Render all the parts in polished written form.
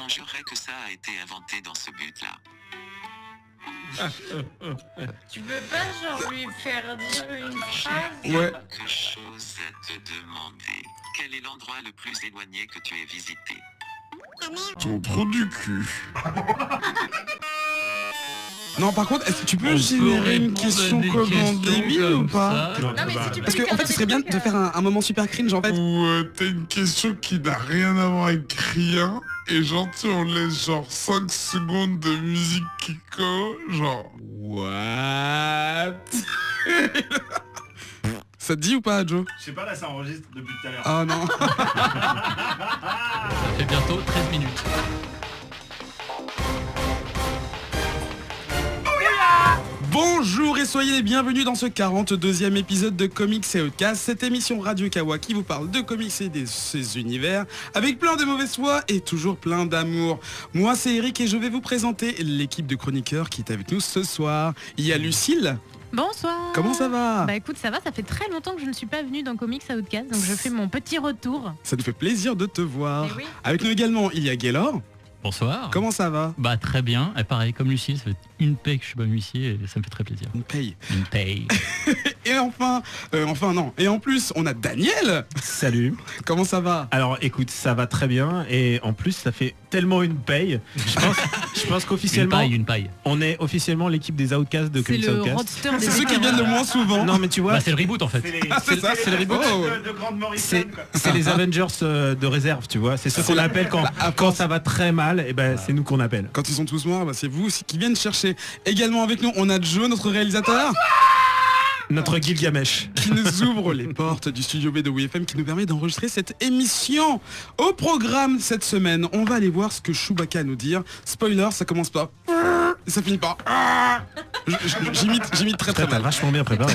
On jurerait que ça a été inventé dans ce but-là. Tu peux pas genre lui faire dire une phrase? Ouais. Quelque chose à te demander. Quel est l'endroit le plus éloigné que tu aies visité? Ton trou du cul. Non, par contre, est-ce que tu peux générer une question comment débile ou pas? Non mais si tu peux Parce lui que en fait, ce serait bien de faire un moment super cringe en fait. Ouais, t'as une question qui n'a rien à voir avec rien. Et genre, tu on laisse genre 5 secondes de musique qui colle, genre... What? Ça te dit ou pas, Joe? Je sais pas, là ça enregistre depuis tout à l'heure. Ah non. Ça fait bientôt 13 minutes. Bonjour et soyez les bienvenus dans ce 42e épisode de Comics et Outcast, cette émission Radio Kawa qui vous parle de comics et de ses univers, avec plein de mauvaise foi et toujours plein d'amour. Moi c'est Eric et je vais vous présenter l'équipe de chroniqueurs qui est avec nous ce soir. Il y a Lucille. Bonsoir. Comment ça va? Bah écoute, ça va, ça fait très longtemps que je ne suis pas venue dans Comics Outcast, donc je fais mon petit retour. Ça nous fait plaisir de te voir. Eh oui. Avec nous également, il y a Gaylor. Bonsoir. Comment ça va? Bah très bien. Et pareil, comme Lucille, ça fait une paye que je suis pas venu ici et ça me fait très plaisir. Une paye. Une paye. Et enfin non. Et en plus, on a Daniel. Salut. Comment ça va? Alors écoute, ça va très bien et en plus ça fait tellement une paye. Je pense qu'officiellement Une paille. on est officiellement l'équipe des Outcasts de C'est Comics le Outcast. roadster des C'est ceux qui viennent le moins souvent. Non mais tu vois, Bah c'est le reboot en fait. C'est les, c'est ça, c'est le reboot. de Grande Morrison c'est quoi. c'est les Avengers de réserve, tu vois. C'est ceux qu'on appelle quand ça va très mal, et ben c'est nous qu'on appelle. Quand ils sont tous morts, bah, c'est vous aussi qui viennent chercher. Également avec nous, on a Joe, notre réalisateur, Notre Gilgamesh. qui nous ouvre les portes du studio B de WFM, qui nous permet d'enregistrer cette émission. Au programme cette semaine, on va aller voir ce que Chewbacca a à nous dire. Spoiler, ça commence par et ça finit par j'imite très très T'as mal. vachement bien préparé.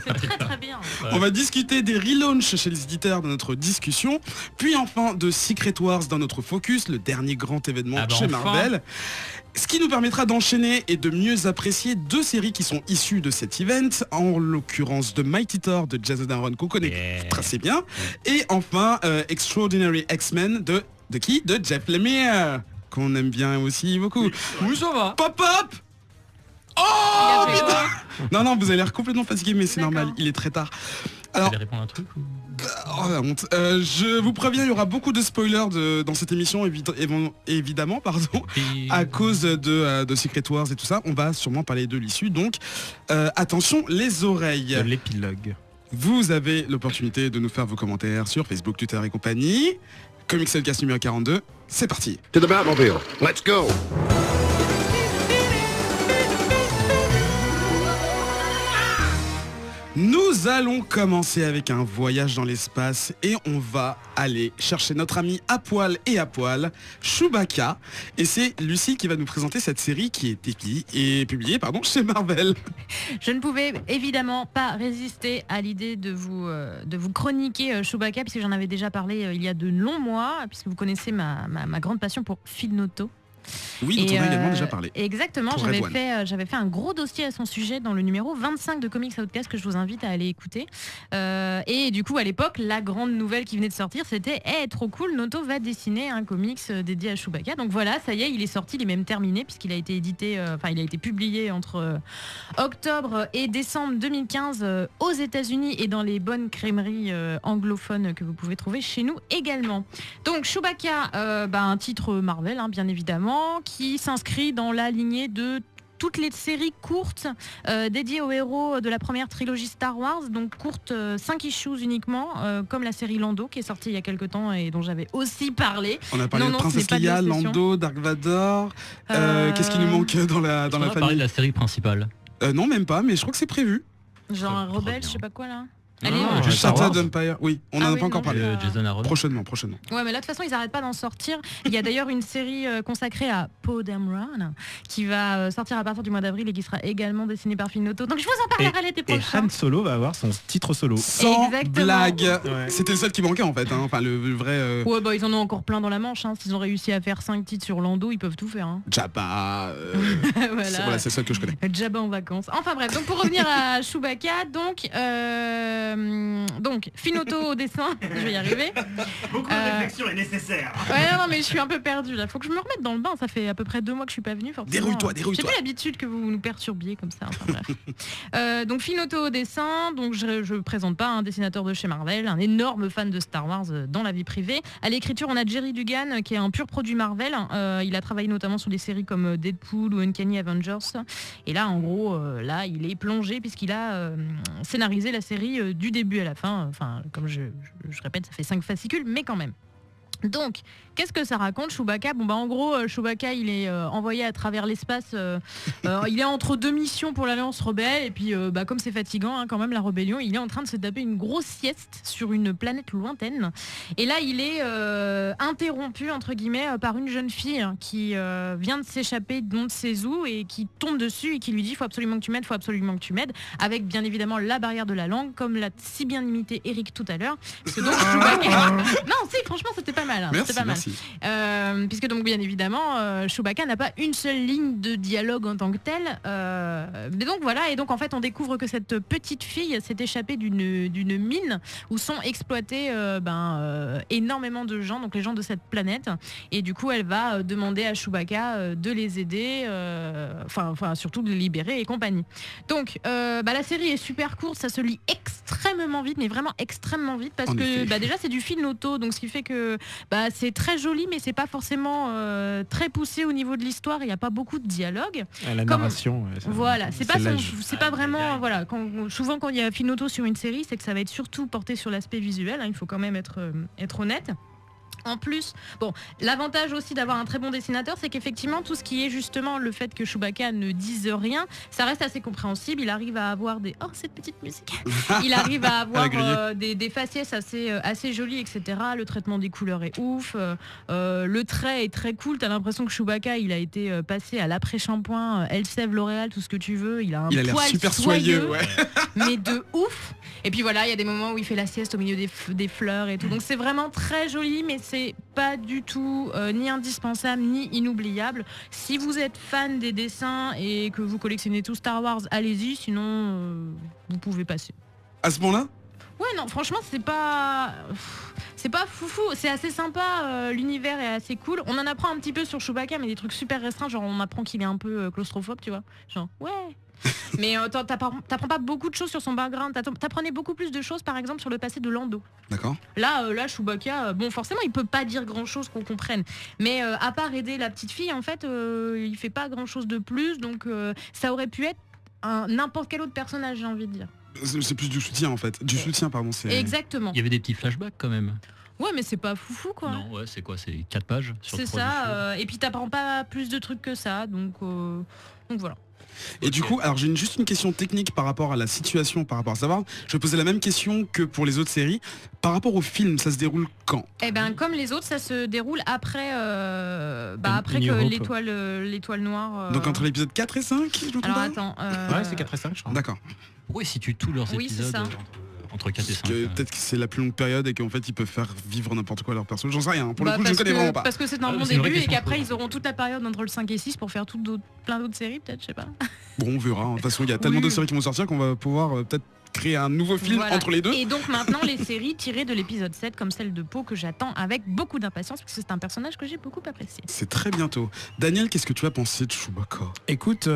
C'est très très bien. On va discuter des relaunchs chez les éditeurs dans notre discussion, puis enfin de Secret Wars dans notre focus, le dernier grand événement Ah bah chez enfin. Marvel. Ce qui nous permettra d'enchaîner et de mieux apprécier deux séries qui sont issues de cet event, en l'occurrence de Mighty Thor de Jason Aaron qu'on connaît assez bien, et enfin Extraordinary X-Men de qui? De Jeff Lemire, qu'on aime bien aussi beaucoup. Oui, ça va. Pop-up. Il Oh a fait putain. quoi? Non, vous avez l'air complètement fatigué, mais c'est D'accord. normal, il est très tard. Tu Alors, allais répondre à un truc ou... oh la honte. Je vous préviens, il y aura beaucoup de spoilers dans cette émission, évidemment, Et... à cause de Secret Wars et tout ça. On va sûrement parler de l'issue, donc attention les oreilles. De l'épilogue. Vous avez l'opportunité de nous faire vos commentaires sur Facebook, Twitter et compagnie. Comics Outcast numéro 42, c'est parti. To the Batmobile. Let's go. Nous allons commencer avec un voyage dans l'espace et on va aller chercher notre ami à poil, Chewbacca. Et c'est Lucie qui va nous présenter cette série qui est publiée chez Marvel. Je ne pouvais évidemment pas résister à l'idée de vous chroniquer Chewbacca, puisque j'en avais déjà parlé il y a de longs mois, puisque vous connaissez ma grande passion pour Phil Noto. Oui, dont on a également déjà parlé. Exactement, Pour j'avais Red fait un gros dossier à son sujet dans le numéro 25 de Comics Outcast que je vous invite à aller écouter. Et du coup, à l'époque, la grande nouvelle qui venait de sortir, c'était trop cool, Noto va dessiner un comics dédié à Chewbacca. Donc voilà, ça y est, il est sorti, il est même terminé puisqu'il a été édité, il a été publié entre octobre et décembre 2015 aux États-Unis et dans les bonnes crèmeries anglophones que vous pouvez trouver chez nous également. Donc Chewbacca, un titre Marvel, bien évidemment, qui s'inscrit dans la lignée de toutes les séries courtes dédiées aux héros de la première trilogie Star Wars, donc courtes 5 issues uniquement, comme la série Lando qui est sortie il y a quelques temps et dont j'avais aussi parlé. On a parlé de ce Princesse n'est pas de Leia, l'exception. Lando, Dark Vador. Qu'est-ce qui nous manque dans la On va parler de famille? la série principale. Non, même pas, mais je crois que c'est prévu. Genre un Trop rebelle, bien. je sais pas quoi là. Non, Allez, non, ouais. Juste Star Shattered Wars. Empire. Oui, on en Ah a oui, pas encore non, parlé. Jason Aaron. Prochainement. Ouais, mais là de toute façon ils n'arrêtent pas d'en sortir. Il y a d'ailleurs une série consacrée à Poe Dameron qui va sortir à partir du mois d'avril et qui sera également dessinée par Phil Noto. Donc je vous en parlerai l'été Et prochain. Han Solo va avoir son titre solo. Sans Exactement. blague. Ouais. C'était le seul qui manquait en fait. Enfin, le vrai Ouais, ils en ont encore plein dans la manche. S'ils ont réussi à faire 5 titres sur Lando, ils peuvent tout faire. Jabba. Voilà. Voilà, c'est ça que je connais. Jabba en vacances. Enfin bref, donc pour revenir à Chewbacca, donc Donc, Finotto au dessin, je vais y arriver. Beaucoup de réflexion est nécessaire. Ouais, non, mais je suis un peu perdue là. Faut que je me remette dans le bain. Ça fait à peu près 2 mois que je suis pas venue. Dérouille-toi. J'ai pas l'habitude que vous nous perturbiez comme ça. Enfin, bref. Donc, Finotto au dessin. Donc, je présente pas un dessinateur de chez Marvel, un énorme fan de Star Wars dans la vie privée. À l'écriture, on a Jerry Dugan qui est un pur produit Marvel. Il a travaillé notamment sur des séries comme Deadpool ou Uncanny Avengers. Et là, en gros, là, il est plongé puisqu'il a scénarisé la série du début à la fin. Enfin, comme je répète, ça fait 5 fascicules, mais quand même. Donc, qu'est-ce que ça raconte Chewbacca ? Bon bah en gros, Chewbacca il est envoyé à travers l'espace. Il est entre 2 missions pour l'Alliance rebelle et puis comme c'est fatigant quand même la rébellion, il est en train de se taper une grosse sieste sur une planète lointaine. Et là il est interrompu entre guillemets par une jeune fille qui vient de s'échapper d'on ne sait où et qui tombe dessus et qui lui dit faut absolument que tu m'aides, avec bien évidemment la barrière de la langue comme l'a si bien imité Eric tout à l'heure. Parce que donc Chewbacca... Non si franchement c'était pas mal. Merci, pas mal. merci. Puisque donc bien évidemment Chewbacca n'a pas une seule ligne de dialogue en tant que telle. Mais donc voilà, et donc en fait on découvre que cette petite fille s'est échappée d'une mine où sont exploités énormément de gens, donc les gens de cette planète. Et du coup elle va demander à Chewbacca de les aider, surtout de les libérer et compagnie. Donc la série est super courte, ça se lit extrêmement vite, mais vraiment extrêmement vite parce que déjà c'est du Finotto, donc ce qui fait que c'est très joli mais c'est pas forcément très poussé au niveau de l'histoire, il n'y a pas beaucoup de dialogue. La narration, voilà, c'est pas vraiment voilà, souvent quand il y a Finotto sur une série, c'est que ça va être surtout porté sur l'aspect visuel, il faut quand même être honnête. En plus, l'avantage aussi d'avoir un très bon dessinateur, c'est qu'effectivement, tout ce qui est justement le fait que Chewbacca ne dise rien, ça reste assez compréhensible. Il arrive à avoir cette petite musique. Il arrive à avoir des faciès assez jolis, etc. Le traitement des couleurs est ouf. Le trait est très cool. T'as l'impression que Chewbacca, il a été passé à l'après-shampoing, Elseve, L'Oréal, tout ce que tu veux. Il a l'air poil super soyeux, ouais. mais de ouf. Et puis voilà, il y a des moments où il fait la sieste au milieu des fleurs et tout. Donc c'est vraiment très joli, mais c'est pas du tout ni indispensable ni inoubliable. Si vous êtes fan des dessins et que vous collectionnez tout Star Wars, allez-y, sinon vous pouvez passer. À ce moment-là ? Ouais, non, franchement, c'est pas foufou, c'est assez sympa, l'univers est assez cool. On en apprend un petit peu sur Chewbacca, mais des trucs super restreints, genre on apprend qu'il est un peu claustrophobe, tu vois. Genre, ouais. Mais t'apprends pas beaucoup de choses sur son background. T'apprenais beaucoup plus de choses par exemple sur le passé de Lando. D'accord. Là Chewbacca, forcément il peut pas dire grand chose qu'on comprenne. Mais à part aider la petite fille, en fait, il fait pas grand chose de plus. Donc ça aurait pu être n'importe quel autre personnage, j'ai envie de dire. C'est plus du soutien en fait. Du soutien, pardon. Exactement. Il y avait des petits flashbacks quand même. Ouais, mais c'est pas foufou quoi. Non, ouais, c'est quoi, c'est 4 pages sur c'est 3 ça, et puis t'apprends pas plus de trucs que ça, donc voilà. Et du coup, alors j'ai juste une question technique par rapport à la situation, par rapport à savoir. Je vais poser la même question que pour les autres séries. Par rapport au film, ça se déroule quand ? Eh ben, comme les autres, ça se déroule après que l'étoile noire. Donc entre l'épisode 4 et 5, je me trompe Alors pas attends. Ouais, c'est 4 et 5, je crois. D'accord. Pourquoi ils situent tous leurs Oui, c'est épisodes ça. entre 4 et 5 Peut-être que c'est la plus longue période et qu'en fait ils peuvent faire vivre n'importe quoi leur perso. J'en sais rien. Pour le coup, je ne connais vraiment pas. Parce que c'est un bon c'est une vraie début et question, qu'après quoi. ils auront toute la période entre le 5 et 6 pour faire plein d'autres séries, peut-être, je sais pas. Bon, on verra. De toute façon, il y a tellement de séries qui vont sortir qu'on va pouvoir peut-être créer un nouveau film Voilà. entre les deux. Et donc maintenant les séries tirées de l'épisode 7 comme celle de Poe que j'attends avec beaucoup d'impatience parce que c'est un personnage que j'ai beaucoup apprécié. C'est très bientôt. Daniel, qu'est-ce que tu as pensé de Chewbacca ? Écoute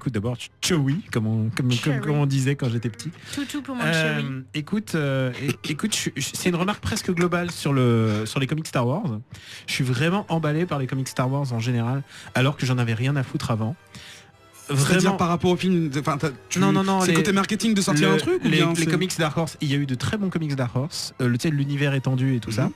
d'abord Chewie, comme on disait quand j'étais petit. Tout pour mon chéri. Écoute, c'est une remarque presque globale sur les comics Star Wars. Je suis vraiment emballé par les comics Star Wars en général, alors que j'en avais rien à foutre avant. C'est-à-dire par rapport au film, non, c'est côté marketing de sortir un truc ou bien les comics Dark Horse, il y a eu de très bons comics Dark Horse, l'univers étendu et tout ça.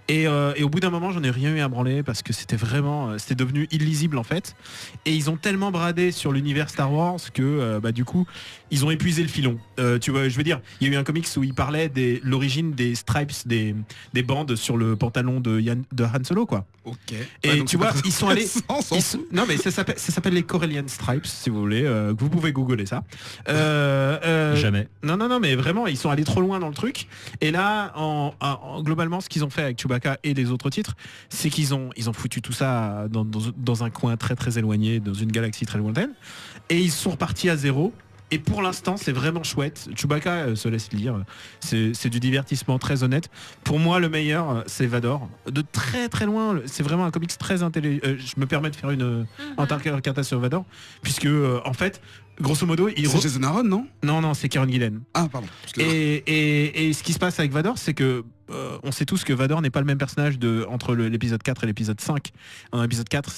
Et au bout d'un moment, j'en ai rien eu à branler parce que c'était devenu illisible en fait. Et ils ont tellement bradé sur l'univers Star Wars que du coup, ils ont épuisé le filon. Tu vois, je veux dire, il y a eu un comics où il parlait de l'origine des stripes, des bandes sur le pantalon de Han Solo, quoi. Ok. Et tu vois, ils sont allés. Non, mais ça s'appelle les Corellian Stripes, si vous voulez. Vous pouvez googler ça. Jamais. Non, mais vraiment, ils sont allés trop loin dans le truc. Et là, globalement, ce qu'ils ont fait avec Chewbacca et les autres titres, c'est qu'ils ont foutu tout ça dans un coin très très éloigné, dans une galaxie très lointaine. Et ils sont repartis à zéro. Et pour l'instant, c'est vraiment chouette. Chewbacca se laisse lire. C'est du divertissement très honnête. Pour moi, le meilleur, c'est Vador. De très très loin, c'est vraiment un comics très intelligent. Je me permets de faire une intercarta sur Vador, puisque en fait, grosso modo, C'est Jason Aaron, non? Non, c'est Kieran Gillen. Ah, pardon. Et ce qui se passe avec Vador, c'est que on sait tous que Vador n'est pas le même personnage entre l'épisode 4 et l'épisode 5. Dans l'épisode 4,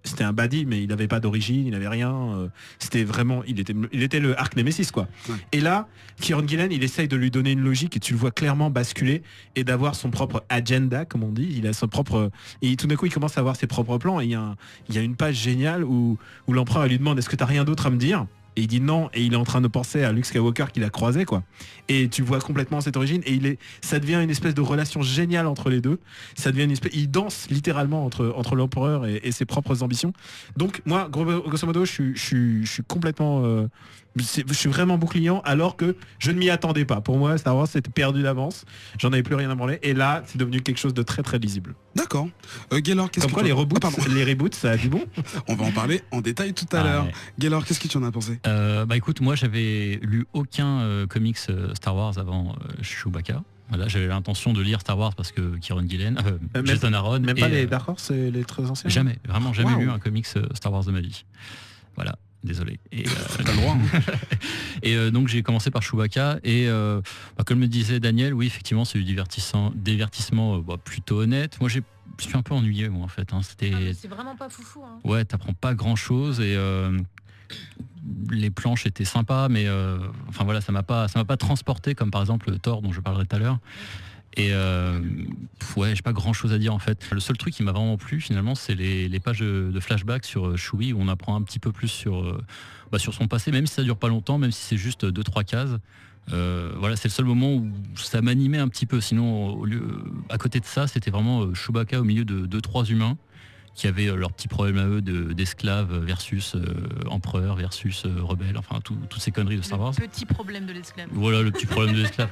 c'était un baddie, mais il n'avait pas d'origine, il n'avait rien. C'était vraiment, il était le arc Nemesis, quoi. Ouais. Et là, Kieran Gillen, il essaye de lui donner une logique et tu le vois clairement basculer et d'avoir son propre agenda, comme on dit. Il a son propre, et tout d'un coup, il commence à avoir ses propres plans. Et il y a une page géniale où l'empereur lui demande: est-ce que tu n'as rien d'autre à me dire? Et il dit non, et il est en train de penser à Luke Skywalker qu'il a croisé, quoi. Et tu vois complètement cette origine, et ça devient une espèce de relation géniale entre les deux. Ça devient il danse littéralement entre l'empereur et ses propres ambitions. Donc moi, grosso modo, je suis complètement, je suis vraiment boucliant, alors que je ne m'y attendais pas. Pour moi, Star Wars c'était perdu d'avance. J'en avais plus rien à branler, et là, c'est devenu quelque chose de très très lisible. D'accord. Gaylor, qu'est-ce que les reboots, ça a du bon. On va en parler en détail tout à l'heure. Ouais. Gaylor, qu'est-ce que tu en as pensé? Écoute, moi j'avais lu aucun comics Star Wars avant Chewbacca. Voilà, j'avais l'intention de lire Star Wars parce que Kieran Gillen, Jason Aaron. Même pas les Dark Horse, les très anciens? Jamais, vraiment jamais lu un comics Star Wars de ma vie. Voilà. Désolé. Et, t'as le droit. Hein. Et donc j'ai commencé par Chewbacca et comme le disait Daniel, oui effectivement c'est du divertissement plutôt honnête. Moi je suis un peu ennuyé moi en fait. Hein. C'est vraiment pas foufou. Hein. Ouais, t'apprends pas grand chose et les planches étaient sympas, mais enfin voilà, ça m'a pas transporté comme par exemple Thor dont je parlerai tout à l'heure. Et ouais, j'ai pas grand chose à dire en fait. Le seul truc qui m'a vraiment plu finalement, c'est les pages de flashback sur Chewie où on apprend un petit peu plus sur son passé, même si ça dure pas longtemps, même si c'est juste 2-3 cases. Voilà, c'est le seul moment où ça m'animait un petit peu. Sinon, à côté de ça, c'était vraiment Chewbacca au milieu de 2-3 humains qui avaient leurs petits problèmes à eux d'esclaves versus empereurs versus rebelles, enfin toutes ces conneries de Star Wars. Le petit problème de l'esclave. Voilà, le petit problème de l'esclave.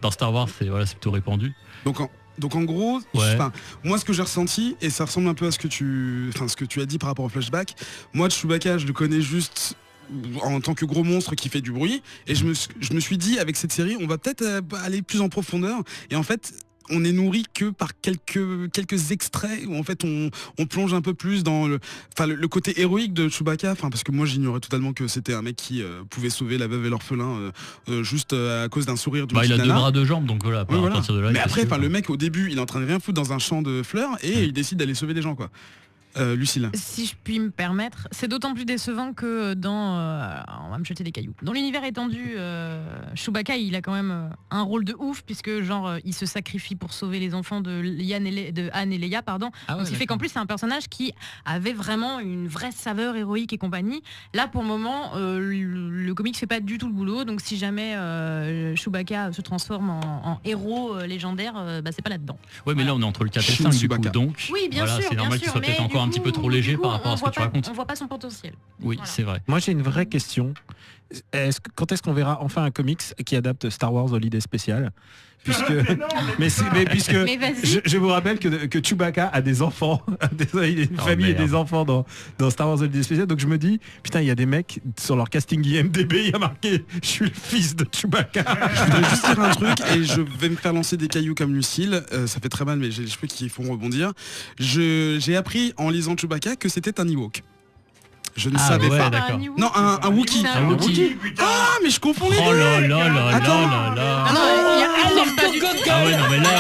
Dans Star Wars, c'est plutôt répandu. Donc en gros, ouais. Moi ce que j'ai ressenti, et ça ressemble un peu à ce que tu as dit par rapport au flashback, moi Chewbacca je le connais juste en tant que gros monstre qui fait du bruit, et je me suis dit avec cette série on va peut-être aller plus en profondeur, et en fait on est nourri que par quelques extraits où en fait on plonge un peu plus dans le côté héroïque de Chewbacca, parce que moi j'ignorais totalement que c'était un mec qui pouvait sauver la veuve et l'orphelin juste à cause d'un sourire du il a 2 bras 2 jambes, donc voilà, à partir de là. Mais après le mec au début il est en train de rien foutre dans un champ de fleurs et il décide d'aller sauver des gens, quoi. Lucille. Si je puis me permettre, c'est d'autant plus décevant que dans on va me jeter des cailloux. Dans l'univers étendu, Chewbacca il a quand même un rôle de ouf, puisque genre il se sacrifie pour sauver les enfants de Anne et Leia, pardon. Donc, ce qui fait qu'en plus c'est un personnage qui avait vraiment une vraie saveur héroïque et compagnie. Là pour le moment le comic fait pas du tout le boulot, donc si jamais Chewbacca se transforme en héros légendaire, c'est pas là-dedans. Ouais, mais là on est entre le 4 et 5 du coup, donc oui, bien sûr, c'est normal qu'il soit peut-être encore un petit peu trop léger par rapport à ce que tu racontes. On voit pas son potentiel. Oui, voilà. C'est vrai. Moi j'ai une vraie question. Quand est-ce qu'on verra enfin un comics qui adapte Star Wars Holiday Special? Puisque je vous rappelle que Chewbacca a des enfants, une famille et des enfants dans Star Wars Holiday Special. Donc je me dis, putain, il y a des mecs sur leur casting IMDb, il y a marqué je suis le fils de Chewbacca. Je voudrais juste dire un truc et je vais me faire lancer des cailloux comme Lucille. Ça fait très mal, mais j'ai les cheveux qui font rebondir. J'ai appris en lisant Chewbacca que c'était un Ewok. Je ne savais pas. Non, un Wookie. Un Wookie. Ah, mais je confonds les deux. Oh là là là là là. Ah ouais, non mais là.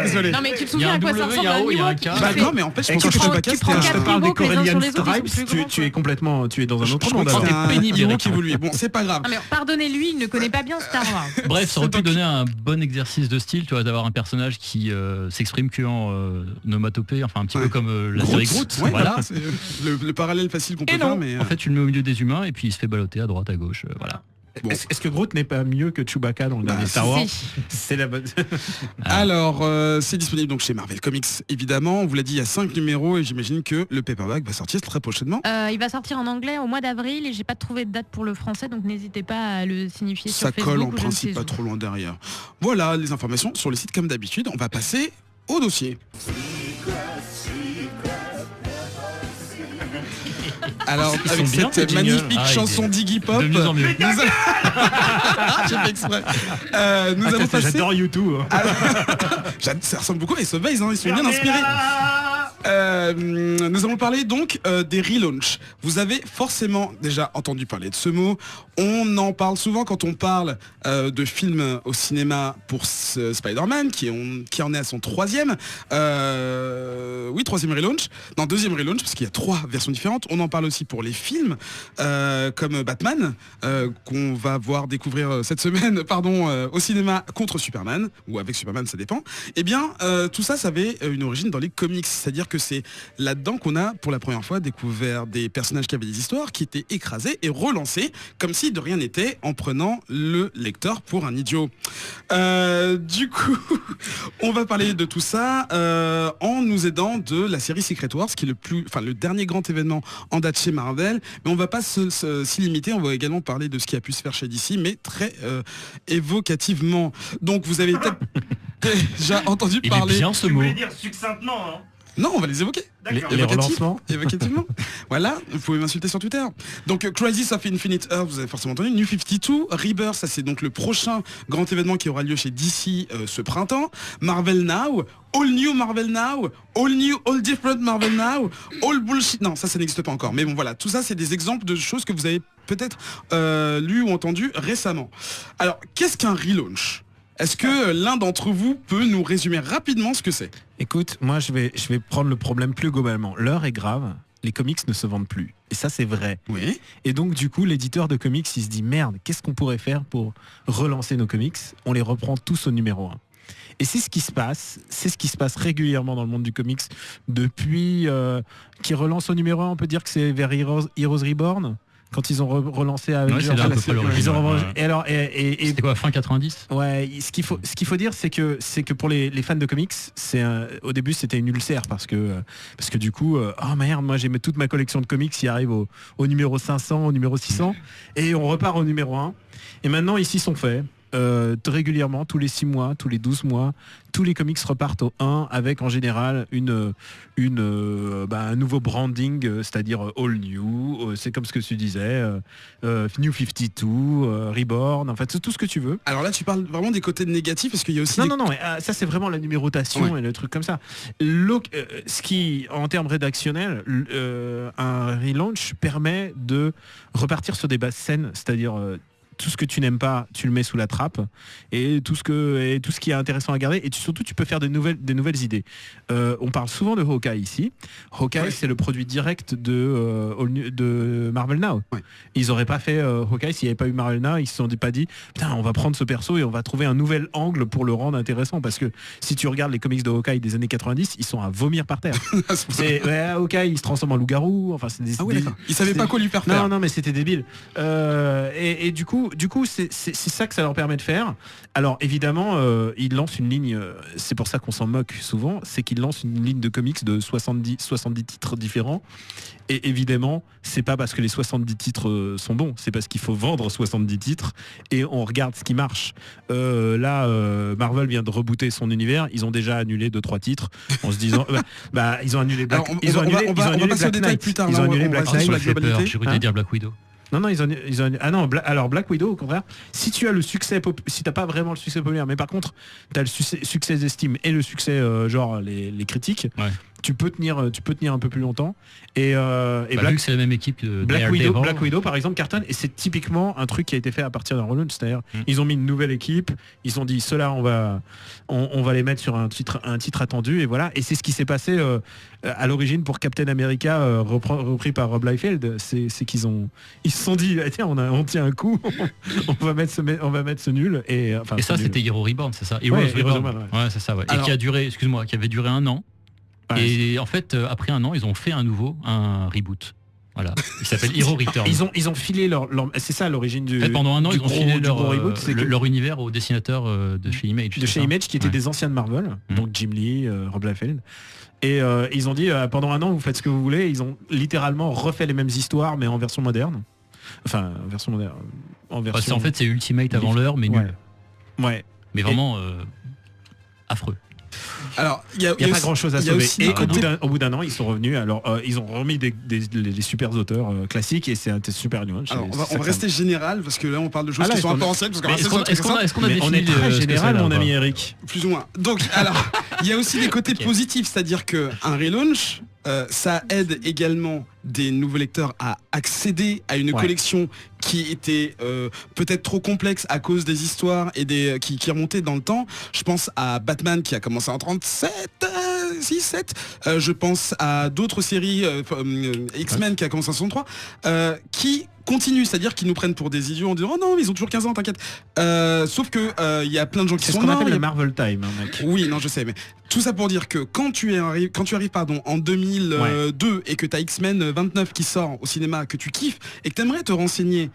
Désolé. Non mais tu te souviens à quoi ça ressemble un Ewok? Non mais en fait, je pense que Chewbacca c'était un... Je te parle des Corellian Stripes, tu es dans un autre monde. C'était pénible qui évoluait. Bon, c'est pas grave. Mais pardonnez-lui, il ne connaît pas bien Star Wars. Bref, ça aurait pu donner un bon exercice de style, tu vois, d'avoir un personnage qui s'exprime que en onomatopée, enfin un petit peu comme la série Groot. Voilà. Le parallèle facile qu'on peut faire, mais... En fait, tu le mets au milieu des humains et puis il se fait balloter à droite, à gauche, voilà. Bon. Est-ce que Groot n'est pas mieux que Chewbacca dans le dernier Star Wars? C'est la bonne. Alors, c'est disponible donc chez Marvel Comics, évidemment. On vous l'a dit, il y a 5 numéros et j'imagine que le paperback va sortir très prochainement. Il va sortir en anglais au mois d'avril et j'ai pas trouvé de date pour le français, donc n'hésitez pas à le signifier sur Facebook. Ça colle en principe pas trop loin derrière. Voilà les informations sur le site comme d'habitude. On va passer au dossier. Alors, Ils avec sont bien, cette ces jingles. magnifique Ah, chanson d'Iggy Pop, de mieux en mieux. nous J'ai fait exprès. Nous allons passer. J'adore YouTube. Ça ressemble beaucoup à Ace of Base, hein, ils sont bien inspirés. Nous allons parler donc des relaunchs. Vous avez forcément déjà entendu parler de ce mot. On en parle souvent quand on parle de films au cinéma pour Spider-Man, qui en est à son troisième relaunch. Non, deuxième relaunch, parce qu'il y a 3 versions différentes. On en parle aussi pour les films, comme Batman, qu'on va voir découvrir cette semaine au cinéma contre Superman, ou avec Superman, ça dépend. Eh bien, tout ça, ça avait une origine dans les comics, c'est-à-dire que c'est là-dedans qu'on a pour la première fois découvert des personnages qui avaient des histoires qui étaient écrasés et relancés comme si de rien n'était, en prenant le lecteur pour un idiot. Du coup, on va parler de tout ça en nous aidant de la série Secret Wars, qui est le dernier grand événement en date chez Marvel. Mais on va pas s'y limiter, on va également parler de ce qui a pu se faire chez DC, mais très évocativement. Donc vous avez peut-être déjà entendu Il parler. est bien ce Tu mot. voulais dire succinctement, hein. Non, on va les évoquer. D'accord. Les relancements. Évocativement. Voilà, vous pouvez m'insulter sur Twitter. Donc Crisis of Infinite Earth, vous avez forcément entendu. New 52, Rebirth, ça c'est donc le prochain grand événement qui aura lieu chez DC ce printemps. Marvel Now, All New Marvel Now, All New, All Different Marvel Now, All Bullshit. Non, ça n'existe pas encore. Mais bon voilà, tout ça c'est des exemples de choses que vous avez peut-être lu ou entendu récemment. Alors, qu'est-ce qu'un relaunch ? Est-ce que l'un d'entre vous peut nous résumer rapidement ce que c'est ? Écoute, moi je vais prendre le problème plus globalement. L'heure est grave, les comics ne se vendent plus. Et ça c'est vrai. Oui. Et donc du coup l'éditeur de comics il se dit merde, qu'est-ce qu'on pourrait faire pour relancer nos comics ? On les reprend tous au numéro 1. Et c'est ce qui se passe régulièrement dans le monde du comics depuis qui relance au numéro 1, on peut dire que c'est vers Heroes Reborn. Quand ils ont relancé Avengers, Ouais, c'est là à peu près l'origine, ouais. et alors C'était quoi, fin 90 ? ouais, ce qu'il faut dire c'est que pour les fans de comics, au début c'était une ulcère parce que du coup oh merde, moi j'ai toute ma collection de comics qui arrive au numéro 500, au numéro 600 et on repart au numéro 1 et maintenant ils s'y sont faits. Régulièrement, tous les 6 mois, tous les 12 mois, tous les comics repartent au 1 avec en général un nouveau branding, c'est-à-dire all new, c'est comme ce que tu disais, New 52, Reborn, en fait tout ce que tu veux. Alors là tu parles vraiment des côtés négatifs parce qu'il y a aussi... Non, ça c'est vraiment la numérotation et le truc comme ça. Ce qui, en termes rédactionnels, un relaunch permet de repartir sur des bases saines, c'est-à-dire... tout ce que tu n'aimes pas, tu le mets sous la trappe et tout ce qui est intéressant à garder et surtout tu peux faire des nouvelles idées. On parle souvent de Hawkeye ici. Hawkeye c'est le produit direct de Marvel Now. Ouais. Ils auraient pas fait Hawkeye s'il n'y avait pas eu Marvel Now, ils se sont pas dit putain on va prendre ce perso et on va trouver un nouvel angle pour le rendre intéressant parce que si tu regardes les comics de Hawkeye des années 90, ils sont à vomir par terre. Hawkeye il se transforme en loup-garou, enfin c'est des... Ah oui d'accord, ils savaient pas quoi lui faire faire. Non mais c'était débile. Et du coup c'est ça que ça leur permet de faire. Alors évidemment ils lancent une ligne, c'est pour ça qu'on s'en moque souvent, c'est qu'ils lancent une ligne de comics de 70 titres différents et évidemment c'est pas parce que les 70 titres sont bons, c'est parce qu'il faut vendre 70 titres et on regarde ce qui marche. Marvel vient de rebooter son univers, ils ont déjà annulé 2-3 titres en se disant ils ont annulé Black Knight. Ils ont annulé Black Knight. J'ai voulu dire Black Widow. Non, ils ont alors Black Widow au contraire, si tu as le succès, si t'as pas vraiment le succès populaire, mais par contre t'as le succès d'estime et le succès les critiques, ouais. tu peux tenir un peu plus longtemps et vu que c'est la même équipe Black Widow par exemple cartonne et c'est typiquement un truc qui a été fait à partir d'un relaunch, c'est-à-dire ils ont mis une nouvelle équipe, ils ont dit ceux-là on va les mettre sur un titre attendu et voilà, et c'est ce qui s'est passé à l'origine pour Captain America repris par Rob Liefeld, c'est qu'ils se sont dit tiens on tient un coup on va mettre ce nul et ça c'était Hero Reborn, c'est ça, Heroes Reborn. Ouais, c'est ça, ouais. Alors, et qui avait duré 1 an. Ouais. Et en fait, après 1 an, ils ont fait un reboot. Voilà. Il s'appelle Hero Return. Ils ont filé leur c'est ça l'origine du. En fait, pendant 1 an, ils ont filé leur univers au dessinateur de chez Image. De chez Image, qui étaient des anciens de Marvel, donc Jim Lee, Rob Liefeld. Et ils ont dit pendant 1 an, vous faites ce que vous voulez. Ils ont littéralement refait les mêmes histoires, mais en version moderne. Enfin, en version moderne. En fait, c'est Ultimate avant l'heure, mais nul. Ouais. Mais vraiment affreux. Alors, il y a pas grand chose à il y a sauver. aussi Et des au côtés- bout d'un an, ils sont revenus. Alors, ils ont remis les super auteurs classiques et c'est super nul. Alors, on va rester général parce que là on parle de choses Ah là, qui sont est-ce un peu qu'on- anciennes parce qu'on Mais va est-ce qu'on a Mais on défini est très ce que général, c'est, là, mon ou ami pas Eric. plus ou moins. Donc, alors, il y a aussi des côtés positifs, c'est-à-dire que un relaunch, ça aide également des nouveaux lecteurs à accéder à une collection qui était peut-être trop complexe à cause des histoires et qui remontaient dans le temps. Je pense à Batman qui a commencé en 37, 6-7. Je pense à d'autres séries, X-Men qui a commencé en 63, qui continuent, c'est-à-dire qu'ils nous prennent pour des idiots en disant oh non mais ils ont toujours 15 ans, t'inquiète. Sauf que il y a plein de gens qui C'est sont ce qu'on morts. appelle il y a- le Marvel Time, hein, mec. Oui, non, je sais, mais tout ça pour dire que quand tu arrives en 2002 et que t'as X-Men 29 qui sort au cinéma, que tu kiffes et que t'aimerais te renseigner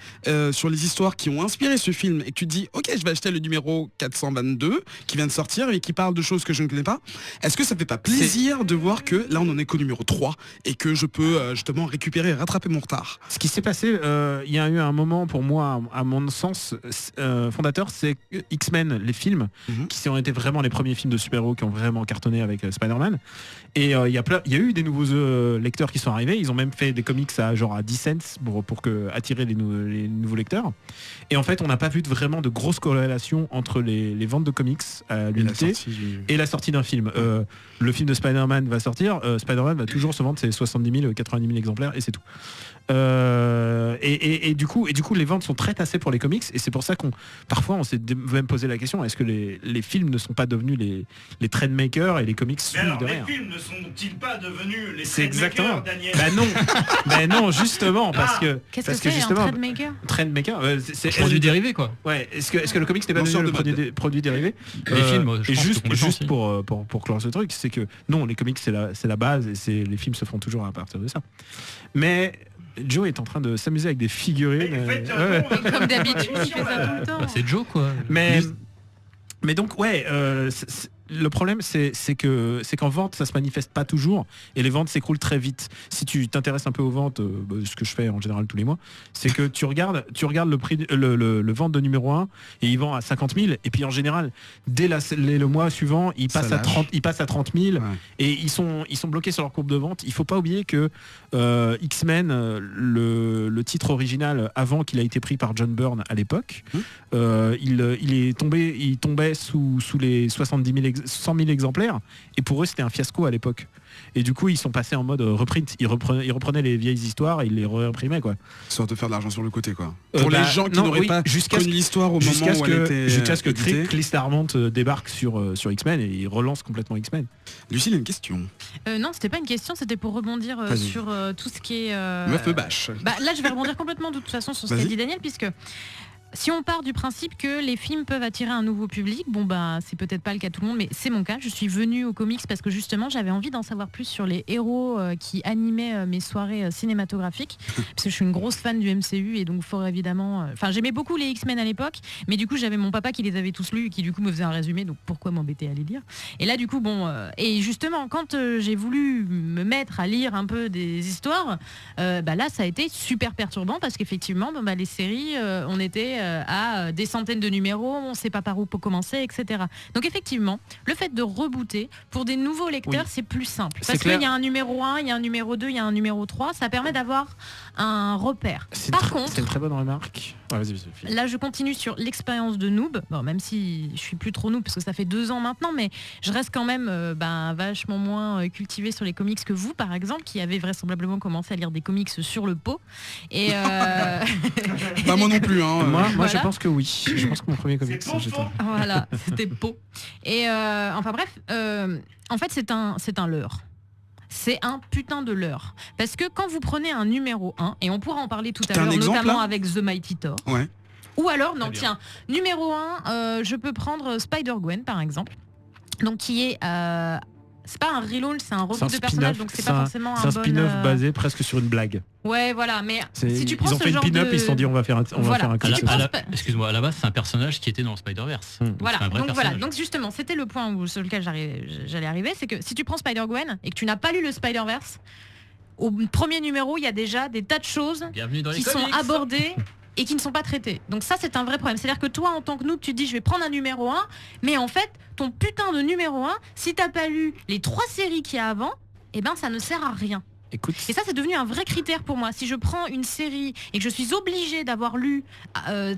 sur les histoires qui ont inspiré ce film et que tu te dis ok, je vais acheter le numéro 422 qui vient de sortir et qui parle de choses que je ne connais pas, est-ce que ça fait pas plaisir de voir que là on en est qu'au numéro 3 et que je peux justement récupérer et rattraper mon retard? Ce qui s'est passé, il y a eu un moment pour moi, à mon sens, fondateur, c'est X-Men, les films, qui ont été vraiment les premiers films de super-héros qui ont vraiment cartonné avec Spider-Man. Et il y a eu des nouveaux lecteurs qui sont arrivés. Ils ont même fait des comics à 10 cents pour attirer les nouveaux lecteurs. Et en fait, on n'a pas vu vraiment de grosse corrélation entre les ventes de comics à l'unité et la sortie d'un film. Le film de Spider-Man va sortir. Spider-Man va toujours se vendre ses 70 000, 90 000 exemplaires et c'est tout. Et du coup les ventes sont très tassées pour les comics et c'est pour ça parfois on s'est même posé la question, est-ce que les films ne sont pas devenus les trendmakers et les comics Mais suivent alors, derrière? les films ne sont-ils pas devenus les C'est exactement. trendmakers, Daniel? Bah non justement parce que Qu'est-ce que c'est un trendmaker? trendmaker c'est Produit dérivé, quoi. ouais, est-ce que le comics n'est pas Lanceur devenu de le produit dérivé? Les films, je et pense que complètement juste aussi. pour clore ce truc, c'est que non, les comics c'est la base et les films se font toujours à partir de ça. Mais Joe est en train de s'amuser avec des figurines. Mais faites ouais. Comme d'habitude, il fait ça tout le temps. Bah, c'est Joe, quoi. Mais donc ouais, le problème c'est qu'en vente ça se manifeste pas toujours et les ventes s'écroulent très vite. Si tu t'intéresses un peu aux ventes, ce que je fais en général tous les mois, c'est que tu regardes le prix, le vente de numéro 1 et il vend à 50 000 et puis en général dès le mois suivant il passe à 30 000 et ils sont bloqués sur leur courbe de vente. Il faut pas oublier que X-Men, le titre original avant qu'il a été pris par John Byrne à l'époque, il tombait sous les 70 000 100 000 exemplaires et pour eux c'était un fiasco à l'époque et du coup ils sont passés en mode reprint, ils reprenaient les vieilles histoires et ils les réimprimaient quoi, Histoire de faire de l'argent sur le côté quoi. Pour les gens qui non, n'auraient pas connu l'histoire au moment où elle était jusqu'à ce que éditée. Chris Claremont débarque sur X-Men et il relance complètement X-Men. Lucille a une question. Non, c'était pas une question, c'était pour rebondir Vas-y. sur tout ce qui est... Meuf me bâche. Bah, là, je vais rebondir complètement de toute façon sur ce qu'a Vas-y. dit Daniel, puisque si on part du principe que les films peuvent attirer un nouveau public, bon bah c'est peut-être pas le cas de tout le monde, mais c'est mon cas. Je suis venue aux comics parce que justement j'avais envie d'en savoir plus sur les héros qui animaient mes soirées cinématographiques, parce que je suis une grosse fan du MCU et donc fort évidemment, enfin j'aimais beaucoup les X-Men à l'époque, mais du coup j'avais mon papa qui les avait tous lus et qui du coup me faisait un résumé, donc pourquoi m'embêter à les lire. Et là du coup et justement quand j'ai voulu me mettre à lire un peu des histoires, bah là ça a été super perturbant parce qu'effectivement les séries on était à des centaines de numéros, on ne sait pas par où pour commencer, etc. Donc effectivement, le fait de rebooter, pour des nouveaux lecteurs, c'est plus simple. Parce qu'il y a un numéro 1, il y a un numéro 2, il y a un numéro 3, ça permet d'avoir un repère. Par contre, c'est une très bonne remarque. Ouais, vas-y. là je continue sur l'expérience de noob, bon, même si je suis plus trop noob parce que ça fait 2 ans maintenant, mais je reste quand même vachement moins cultivé sur les comics que vous par exemple, qui avez vraisemblablement commencé à lire des comics sur le pot. Et Bah moi non plus hein. Moi Voilà. je pense que oui. Je pense que mon premier comics j'étais... Voilà, c'était pot. Et enfin bref, en fait c'est un leurre. C'est un putain de leurre. Parce que quand vous prenez un numéro 1, et on pourra en parler tout à T'as un l'heure, exemple, notamment là avec The Mighty Thor. Ouais. Ou alors, non tiens, numéro 1, je peux prendre Spider-Gwen par exemple. Donc qui est... c'est pas un relaunch, c'est un reboot de personnage, donc c'est pas forcément c'est un bon, spin-off basé presque sur une blague. Ouais, voilà, mais si tu prends ils ont ce fait une genre pin-up, de... ils se sont dit on va faire un Si tu penses pas- Excuse-moi, à la base, c'est un personnage qui était dans le Spider-Verse. Voilà, C'est un vrai donc personnage. donc justement, c'était le point sur lequel j'allais arriver, c'est que si tu prends Spider-Gwen et que tu n'as pas lu le Spider-Verse, au premier numéro, il y a déjà des tas de choses Bienvenue dans les qui sont comics. abordées et qui ne sont pas traités. Donc ça, c'est un vrai problème. C'est-à-dire que toi, en tant que noob, tu te dis, je vais prendre un numéro 1, mais en fait, ton putain de numéro 1, si t'as pas lu les 3 séries qu'il y a avant, eh ben ça ne sert à rien. Écoute, Et ça, c'est devenu un vrai critère pour moi. Si je prends une série et que je suis obligée d'avoir lu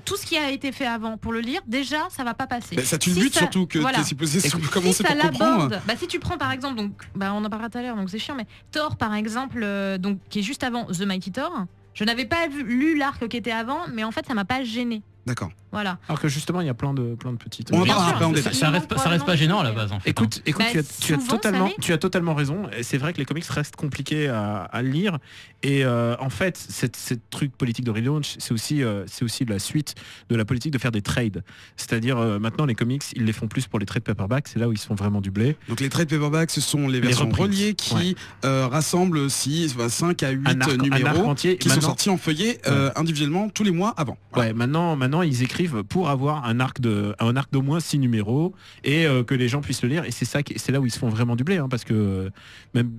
tout ce qui a été fait avant pour le lire, déjà, ça va pas passer. Bah, ça tue le Si but ça- surtout que voilà. t'es supposé Si commencer ça pour comprendre. l'aborde, si tu prends par exemple, donc, on en parlera tout à l'heure, donc c'est chiant, mais Thor par exemple, donc, qui est juste avant The Mighty Thor, je n'avais pas lu l'arc qui était avant, mais en fait ça m'a pas gêné. D'accord. Voilà. alors que justement il y a plein de petites. On en Bien parlera sûr, après en c'est- détail. Ça reste pas gênant à la base en fait. Écoute, Bah, tu as souvent, ça l'est. tu as totalement raison. Et c'est vrai que les comics restent compliqués à lire. Et en fait, cette truc politique de relaunch, c'est aussi la suite de la politique de faire des trades. C'est-à-dire maintenant les comics, ils les font plus pour les trades paperback. C'est là où ils se font vraiment du blé. Donc les trade paperback, ce sont les versions reprises. reliées qui rassemblent 5 à 8 Un arc numéros entier. qui sont Maintenant- sortis en feuillet individuellement tous les mois avant. Voilà. Ouais, maintenant ils écrivent pour avoir un arc d'au moins 6 numéros et que les gens puissent le lire. Et c'est là où ils se font vraiment du blé, hein, parce que même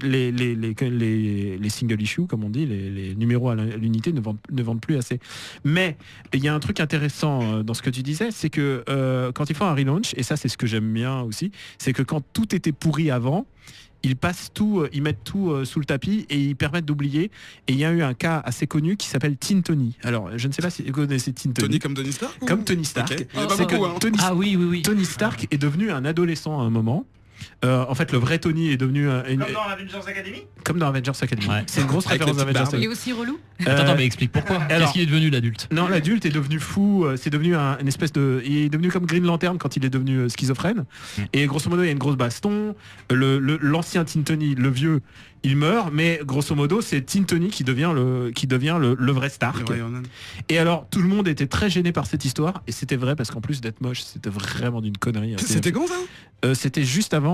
les single issues, comme on dit, les numéros à l'unité ne vendent plus assez. Mais il y a un truc intéressant dans ce que tu disais, c'est que quand ils font un relaunch, et ça c'est ce que j'aime bien aussi, c'est que quand tout était pourri avant, ils mettent tout sous le tapis et ils permettent d'oublier. Et il y a eu un cas assez connu qui s'appelle Tin Tony. Alors, je ne sais pas si vous connaissez Tin Tony. Tony comme Tony Stark ou- Comme Tony Stark. Ok. Il y en a pas C'est que beaucoup, hein. Ah oui. Tony Stark est devenu un adolescent à un moment. En fait, le vrai Tony est devenu Comme dans Avengers Academy. comme dans Avengers Academy. Ouais. C'est une grosse Avec référence la petite d'Avengers barbe. Il est Academy. aussi relou. Attends, mais explique pourquoi. alors- Qu'est-ce qu'il est devenu l'adulte? Non, l'adulte est devenu fou. C'est devenu une espèce de. Il est devenu comme Green Lantern quand il est devenu schizophrène. Et grosso modo, il y a une grosse baston. L'ancien Tin Tony, le vieux, il meurt. Mais grosso modo, c'est Tin Tony qui devient le vrai Stark. Ouais, on a- Et alors, tout le monde était très gêné par cette histoire. Et c'était vrai parce qu'en plus d'être moche, c'était vraiment d'une connerie. C'était quand ça C'était juste avant.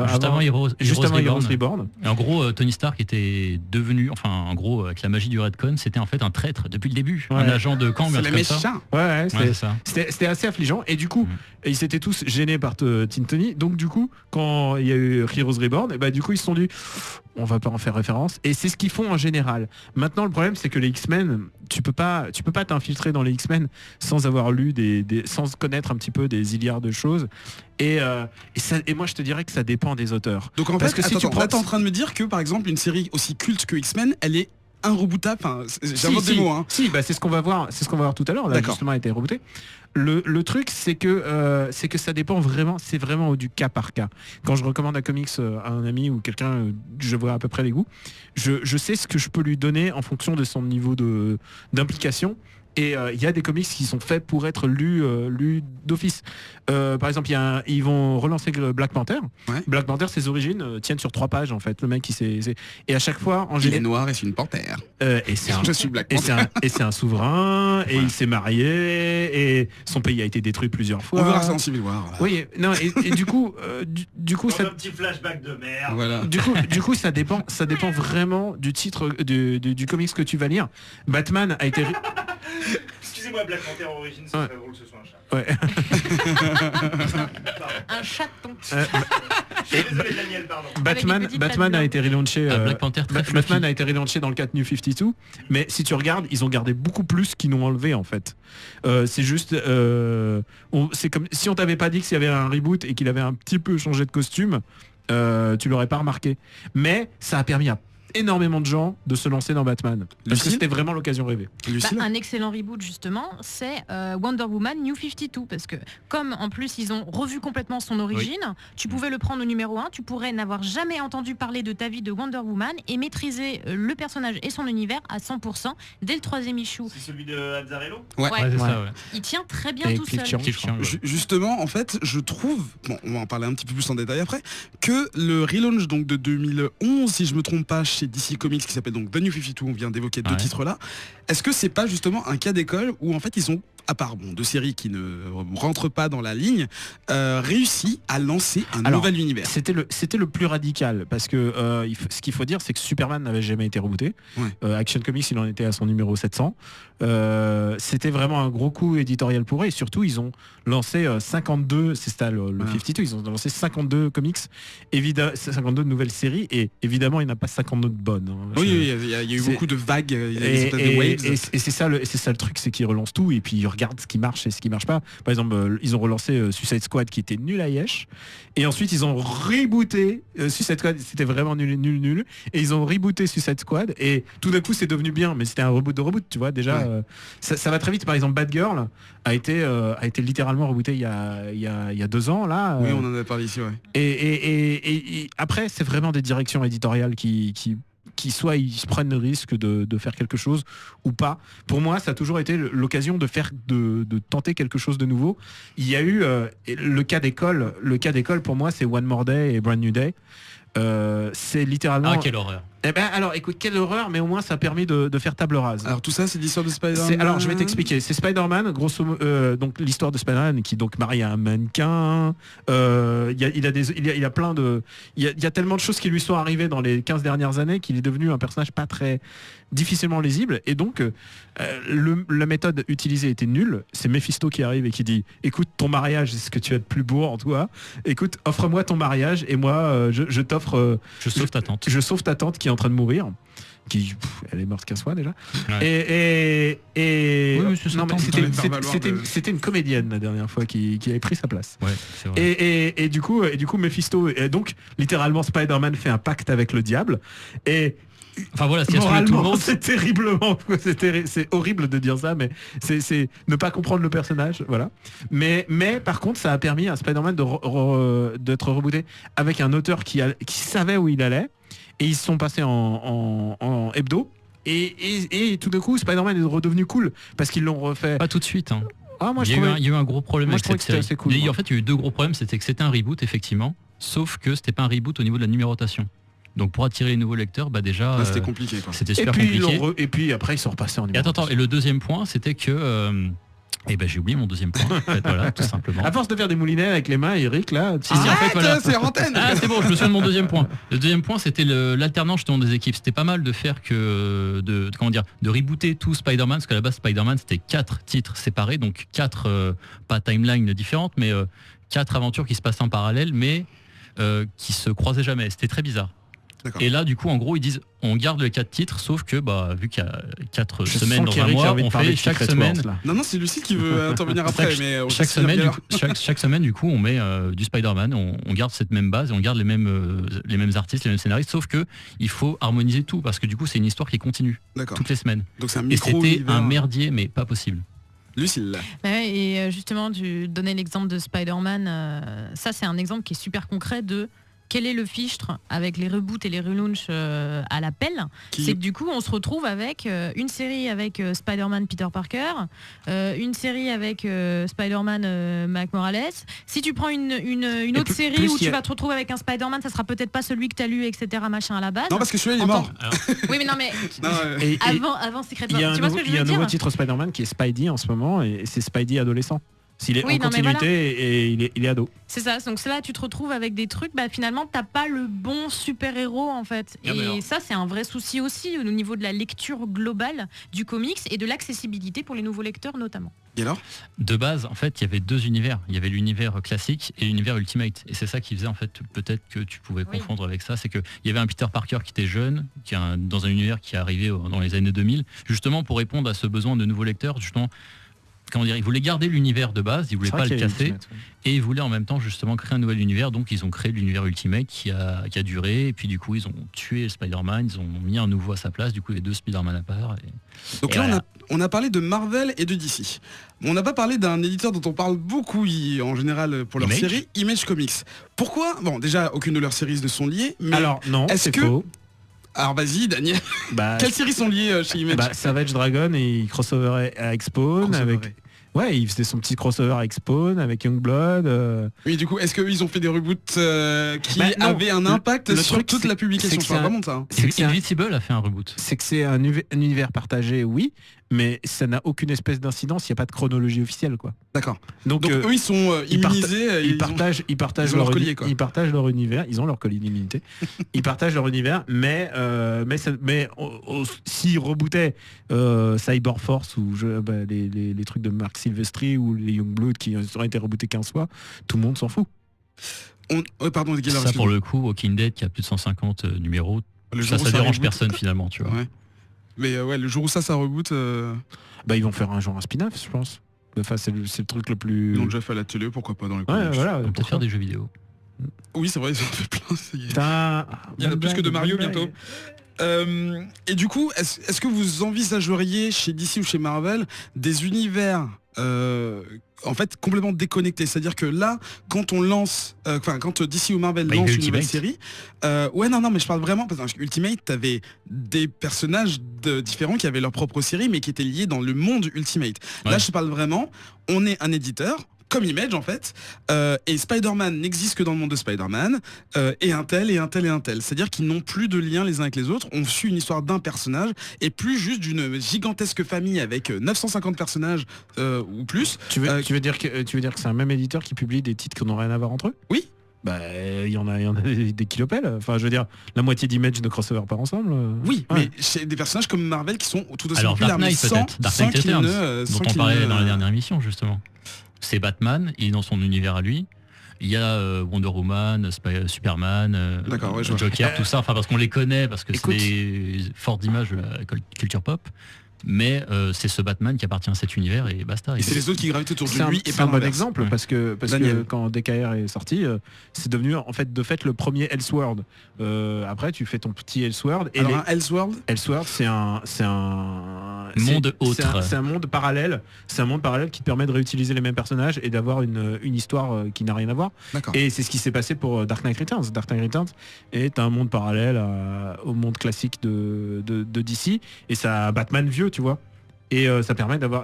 Juste avant Heroes Reborn. Reborn. Et en gros, Tony Stark était devenu, enfin en gros, avec la magie du Redcon, c'était en fait un traître depuis le début. Ouais. Un agent de Kang, C'est un les truc comme ça. méchants. Ouais, Ouais, c'est ça. c'était assez affligeant. Et du coup, ils s'étaient tous gênés par Tin Tony. Donc du coup, quand il y a eu Heroes Reborn, et bah, du coup, ils se sont dit, on va pas en faire référence. Et c'est ce qu'ils font en général. Maintenant, le problème, c'est que les X-Men, tu peux pas t'infiltrer dans les X-Men sans avoir lu sans connaître un petit peu des milliards de choses. Et moi, je te dirais que ça dépend des auteurs. Donc en Parce fait, que si tu là, prends- t'es en train de me dire que par exemple une série aussi culte que X-Men, elle est irrebootable. Enfin, j'invente des mots. Hein. Si, bah, c'est ce qu'on va voir tout à l'heure. Là, D'accord. justement, a été rebooté. Le truc, c'est que ça dépend vraiment. C'est vraiment du cas par cas. Quand je recommande un comics à un ami ou quelqu'un, je vois à peu près les goûts. Je sais ce que je peux lui donner en fonction de son niveau d'implication. Et il y a des comics qui sont faits pour être lus d'office. Par exemple, ils vont relancer Black Panther. Ouais. Black Panther, ses origines tiennent sur 3 pages en fait. Le mec, et à chaque fois, en Il est général, noir et c'est une panthère. et c'est un Je suis Black et Panther. c'est un souverain, et il s'est marié, et son pays a été détruit plusieurs fois. On verra ça en Civil War. Voilà. Oui, non, et du coup, du coup, Comme ça, un petit flashback de merde. Voilà. du coup, ça dépend vraiment du titre du comics que tu vas lire. Batman a été, Excusez-moi, Black Panther origine, c'est Ouais. très drôle que ce soit un chat. ouais. Un chaton. Je suis désolé, Daniel, pardon. Batman, des petites Batman pattes a été relaunché. Black Panther très fluffy. Batman a été relaunché dans le 4 New 52, mais si tu regardes, ils ont gardé beaucoup plus qu'ils n'ont enlevé en fait. C'est juste, c'est comme si on t'avait pas dit qu'il y avait un reboot et qu'il avait un petit peu changé de costume, tu l'aurais pas remarqué. Mais ça a permis à énormément de gens de se lancer dans Batman parce que Lucille c'était vraiment l'occasion rêvée. Lucille Un excellent reboot justement, c'est Wonder Woman New 52 parce que comme en plus ils ont revu complètement son origine, tu pouvais le prendre au numéro 1, tu pourrais n'avoir jamais entendu parler de ta vie de Wonder Woman et maîtriser le personnage et son univers à 100% dès le 3e issue. C'est celui de Azzarello. Ouais. Ouais. Ouais, c'est ça, ouais. Il tient très bien Et tout Cliff seul. Chiang, Cliff Chiang, ouais. Justement, en fait, je trouve, bon, on va en parler un petit peu plus en détail après, que le relaunch donc de 2011, si je me trompe pas, chez DC Comics, qui s'appelle donc The New 52, on vient d'évoquer deux Ouais. titres là, est-ce que c'est pas justement un cas d'école où en fait ils ont à part deux séries qui ne rentrent pas dans la ligne, réussit à lancer un nouvel univers. C'était le plus radical parce que ce qu'il faut dire, c'est que Superman n'avait jamais été rebooté. Ouais. Action Comics, il en était à son numéro 700. C'était vraiment un gros coup éditorial pour eux et surtout ils ont lancé 52, c'est ça le 52, ils ont lancé 52 comics, 52 nouvelles séries et évidemment il n'y en a pas 52 de bonnes. Hein. Oui, il y a eu beaucoup de vagues, des espèces de waves. Et c'est ça le truc, c'est qu'ils relancent tout et puis ils regardent ce qui marche et ce qui marche pas. Par exemple, ils ont relancé Suicide Squad qui était nul à Yesh et ensuite ils ont rebooté Suicide Squad, c'était vraiment nul et ils ont rebooté Suicide Squad et tout d'un coup c'est devenu bien, mais c'était un reboot de reboot, tu vois déjà. Ça va très vite. Par exemple, Batgirl a été littéralement rebooté il y a 2 ans là. Oui, on en a parlé ici, ouais. Et après, c'est vraiment des directions éditoriales qui soit ils se prennent le risque de faire quelque chose ou pas. Pour moi, ça a toujours été l'occasion de tenter quelque chose de nouveau. Il y a eu le cas d'école. Le cas d'école pour moi, c'est One More Day et Brand New Day. C'est littéralement. Ah, quelle horreur. Eh ben alors écoute, quelle horreur, mais au moins ça a permis de faire table rase. Alors tout ça c'est l'histoire de Spider-Man. Alors je vais t'expliquer, c'est Spider-Man, grosso modo, donc l'histoire de Spider-Man qui donc marie à un mannequin, il a plein de... Il y a tellement de choses qui lui sont arrivées dans les 15 dernières années qu'il est devenu un personnage pas très difficilement lisible et donc la méthode utilisée était nulle. C'est Mephisto qui arrive et qui dit écoute, ton mariage c'est ce que tu as de plus beau en toi, écoute, offre-moi ton mariage et moi je t'offre... je sauve ta tante. Je sauve ta tante qui est en train de mourir, elle est morte 15 fois déjà. Ouais. Et oui, non, mais c'était une comédienne la dernière fois qui avait pris sa place. Ouais, c'est vrai. Et du coup Mephisto, et donc littéralement Spider-Man fait un pacte avec le diable et enfin voilà, ce qui a sauvé tout le monde. C'est terriblement, c'est horrible de dire ça, mais c'est ne pas comprendre le personnage, voilà. Mais par contre, ça a permis à Spider-Man d'être rebooté avec un auteur qui savait où il allait, et ils se sont passés en hebdo, et tout d'un coup, Spider-Man est redevenu cool parce qu'ils l'ont refait. Pas tout de suite. Hein. Ah, moi, il y a eu un gros problème avec cette série. Assez cool, en fait, il y a eu 2 gros problèmes. C'était que c'était un reboot effectivement, sauf que c'était pas un reboot au niveau de la numérotation. Donc pour attirer les nouveaux lecteurs, déjà c'était compliqué, quoi. C'était super compliqué. Et puis après ils sont repassés en numérotation. Et le deuxième point, c'était que j'ai oublié mon deuxième point. En fait, voilà, tout simplement. À force de faire des moulinets avec les mains, Eric là. En fait, voilà. C'est antenne. Ah, c'est bon, je me souviens de mon deuxième point. Le deuxième point, c'était l'alternance justement des équipes. C'était pas mal de faire de rebooter tout Spider-Man, parce qu'à la base Spider-Man c'était 4 titres séparés, donc 4 pas timelines différentes, mais 4 aventures qui se passaient en parallèle, mais qui se croisaient jamais. C'était très bizarre. D'accord. Et là, du coup, en gros, ils disent on garde les 4 titres, sauf que vu qu'il y a 4 Je semaines sens dans un qu'Eric a mois, envie de on parler fait de chaque Secret semaine. Wars, là. Non, c'est Lucie qui veut intervenir après, mais chaque semaine, du coup, on met du Spider-Man, on garde cette même base et on garde les mêmes artistes, les mêmes scénaristes, sauf que il faut harmoniser tout parce que du coup, c'est une histoire qui continue toutes les semaines. Donc c'est un et micro. c'était un merdier, mais pas possible. Lucille. Et justement, tu donnais l'exemple de Spider-Man. Ça, c'est un exemple qui est super concret de quel est le fichtre avec les reboots et les relaunchs à l'appel. C'est que du coup on se retrouve avec une série avec Spider-Man Peter Parker, une série avec Spider-Man Miles Morales. Si tu prends une autre série où tu vas te retrouver avec un Spider-Man, ça sera peut-être pas celui que tu as lu, etc. machin à la base. Non, parce que celui-là il est mort. Oui mais non mais avant Secret Wars, tu vois ce que je veux dire. Il y a un nouveau titre Spider-Man qui est Spidey en ce moment et c'est Spidey adolescent. S'il est en continuité et il est ado. C'est ça, donc là tu te retrouves avec des trucs, finalement t'as pas le bon super-héros en fait. Et ça c'est un vrai souci aussi au niveau de la lecture globale du comics et de l'accessibilité pour les nouveaux lecteurs notamment. Et alors ? De base, en fait, il y avait 2 univers. Il y avait l'univers classique et l'univers Ultimate. Et c'est ça qui faisait en fait peut-être que tu pouvais confondre avec ça. C'est qu'il y avait un Peter Parker qui était jeune, dans un univers qui est arrivé dans les années 2000, justement pour répondre à ce besoin de nouveaux lecteurs, justement. Comment dire, ils voulaient garder l'univers de base, ils voulaient pas le casser, et ils voulaient en même temps justement créer un nouvel univers, donc ils ont créé l'univers Ultimate qui a duré, et puis du coup ils ont tué Spider-Man, ils ont mis un nouveau à sa place, du coup il y a 2 Spider-Man à part. Donc là voilà. on a parlé de Marvel et de DC. On n'a pas parlé d'un éditeur dont on parle beaucoup en général pour leur série, Image Comics. Pourquoi ? Bon, déjà aucune de leurs séries ne sont liées, mais alors non, c'est faux. Alors vas-y Daniel, quelles séries sont liées chez Image ? Savage Dragon et crossover avec Spawn, Ouais, il faisait son petit crossover avec Spawn, avec Youngblood. Oui, du coup, est-ce qu'ils ont fait des reboots qui avaient un impact sur toute la publication ? Invincible a fait un reboot. C'est que c'est un univers partagé, oui, mais ça n'a aucune espèce d'incidence, il n'y a pas de chronologie officielle, quoi. D'accord. Donc, Donc eux, ils sont immunisés. ils partagent ils ont leur collier, quoi. ils partagent leur univers, ils ont leur collier d'immunité. Ils partagent leur univers, mais s'ils rebootaient Cyberforce ou les trucs de Mark Silvestri ou les Youngblood qui auraient été rebootés 15 fois, tout le monde s'en fout. Pardon, Gaylor, Ça pour le coup, Walking Dead qui a plus de 150 numéros, ça dérange reboot. personne finalement, tu vois. Ouais. Mais le jour où ça reboot, Ils vont faire un genre un spin-off, je pense. Enfin, c'est le truc le plus. ils l'ont déjà fait à la télé, pourquoi pas dans les Ouais, comics. voilà. On peut peut-être faire des jeux vidéo. Oui, c'est vrai, ils en ont fait plein. Ça y est. Putain. Il y en a plus que de Mario bientôt. Et du coup, est-ce que vous envisageriez chez DC ou chez Marvel des univers en fait complètement déconnectés? C'est-à-dire que là, quand on lance, quand DC ou Marvel lance une nouvelle série, mais je parle vraiment parce que Ultimate, t'avais des personnages différents qui avaient leur propre série, mais qui étaient liés dans le monde Ultimate. Ouais. Là, je parle vraiment, on est un éditeur. Comme Image en fait, et Spider-Man n'existe que dans le monde de Spider-Man, et un tel, et un tel, et un tel. C'est-à-dire qu'ils n'ont plus de liens les uns avec les autres, on suit une histoire d'un personnage, et plus juste d'une gigantesque famille avec 950 personnages ou plus. Tu veux dire que c'est un même éditeur qui publie des titres qui n'ont rien à voir entre eux? Oui. Il y en a des kilopelles. Enfin, je veux dire, la moitié d'Image ne crossover pas ensemble. Oui, Ouais. mais c'est des personnages comme Marvel qui sont tout aussi Alors populaires, Dark mais Knight peut-être, Dark Knight qu'ils Returns, sans dont on qu'ils parlait ne- dans la dernière émission justement. C'est Batman, il est dans son univers à lui. Il y a Wonder Woman, Superman, D'accord, ouais, je vois. Joker, tout ça, enfin parce qu'on les connaît, parce que Écoute. c'est des fortes images de la culture pop. Mais c'est ce Batman qui appartient à cet univers et basta. Et c'est les autres qui gravitent autour C'est de un, lui et c'est pas un bon l'inverse. exemple Ouais. parce que Daniel. quand DKR est sorti, c'est devenu en fait de fait le premier Elseworld. Après, tu fais ton petit Elseworld et Alors un Elseworld, Elseworld, c'est un Monde c'est- autre. C'est un monde parallèle. C'est un monde parallèle qui te permet de réutiliser les mêmes personnages et d'avoir une histoire qui n'a rien à voir. d'accord. Et c'est ce qui s'est passé pour Dark Knight Returns. Dark Knight Returns est un monde parallèle au monde classique de DC et ça a Batman vieux, tu vois. Et ça permet d'avoir...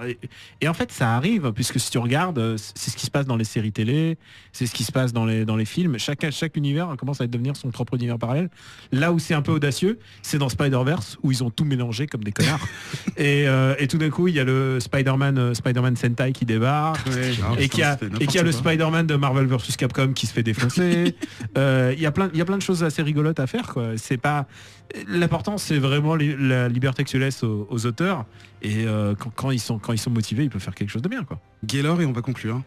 Et en fait, ça arrive, puisque si tu regardes, c'est ce qui se passe dans les séries télé, c'est ce qui se passe dans les films. Chaque univers commence à devenir son propre univers parallèle. Là où c'est un peu audacieux, c'est dans Spider-Verse, où ils ont tout mélangé comme des connards. et tout d'un coup, il y a le Spider-Man Sentai qui débarque. Et qui a le Spider-Man de Marvel vs Capcom qui se fait défoncer. Il y a plein de choses assez rigolotes à faire, quoi. C'est pas l'important, c'est vraiment la liberté que tu laisses aux auteurs. Et quand ils sont motivés, ils peuvent faire quelque chose de bien, quoi. Gaylor, et on va conclure.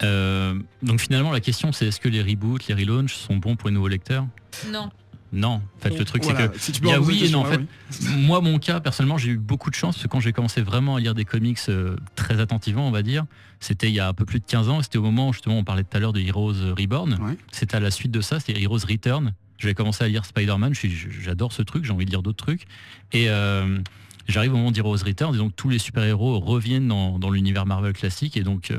Donc finalement la question c'est est-ce que les reboots, les relaunchs sont bons pour les nouveaux lecteurs? Non. Non. En fait le truc Voilà, c'est que si tu peux il y a reposer oui la et non en question, fait. oui. Moi mon cas personnellement j'ai eu beaucoup de chance parce que quand j'ai commencé vraiment à lire des comics très attentivement on va dire, c'était il y a un peu plus de 15 ans, c'était au moment où justement on parlait tout à l'heure de Heroes Reborn, Ouais. c'était à la suite de ça, c'était Heroes Return. J'avais commencé à lire Spider-Man, j'adore ce truc, j'ai envie de lire d'autres trucs et j'arrive au moment d'Heroes Return et donc tous les super-héros reviennent dans l'univers Marvel classique et donc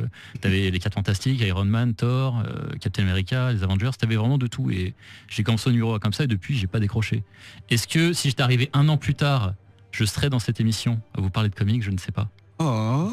t'avais les 4 Fantastiques, Iron Man, Thor, Captain America, les Avengers, t'avais vraiment de tout et j'ai commencé au numéro 1 comme ça et depuis j'ai pas décroché. Est-ce que si j'étais arrivé un an plus tard, je serais dans cette émission à vous parler de comics? Je ne sais pas. Oh,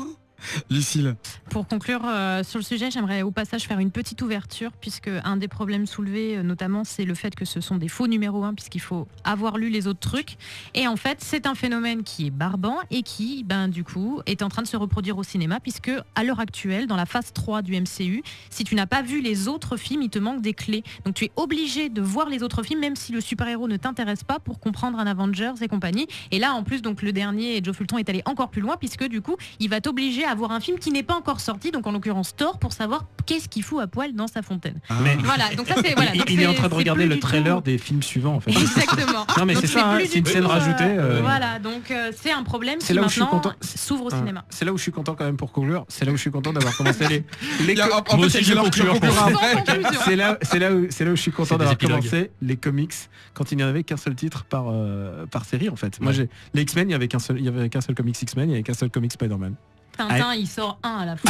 Lucille. Pour conclure sur le sujet, j'aimerais au passage faire une petite ouverture puisque un des problèmes soulevés notamment c'est le fait que ce sont des faux numéros 1 puisqu'il faut avoir lu les autres trucs et en fait c'est un phénomène qui est barbant et qui du coup est en train de se reproduire au cinéma puisque à l'heure actuelle dans la phase 3 du MCU, si tu n'as pas vu les autres films, il te manque des clés. Donc tu es obligé de voir les autres films même si le super-héros ne t'intéresse pas pour comprendre un Avengers et compagnie. Et là en plus donc le dernier Joe Fulton est allé encore plus loin puisque du coup il va t'obliger à voir un film qui n'est pas encore sorti, donc en l'occurrence Thor, pour savoir qu'est-ce qu'il fout à poil dans sa fontaine. Mais Voilà, donc ça c'est voilà. donc il est en c'est- train de c'est regarder plus le du trailer tout- des films suivants, en fait. Exactement. Non, mais Donc c'est ça, hein, plus c'est une du scène tout, rajoutée. Voilà, donc c'est un problème C'est qui là où je suis maintenant content. s'ouvre au cinéma. C'est là où je suis content quand même pour conclure. C'est là où je suis content d'avoir commencé les Il y a- en Moi fait, aussi, il y a Gaylor qui je va conclure. conclure Sans après. conclusion. C'est là où je suis content C'est des d'avoir épilogues. commencé les comics quand il n'y en avait qu'un seul titre par série, en fait. Moi, j'ai les X-Men, il y avait qu'un seul comics X-Men, il y avait qu'un seul comics Spider-Man. Tintin, il sort un à la fin.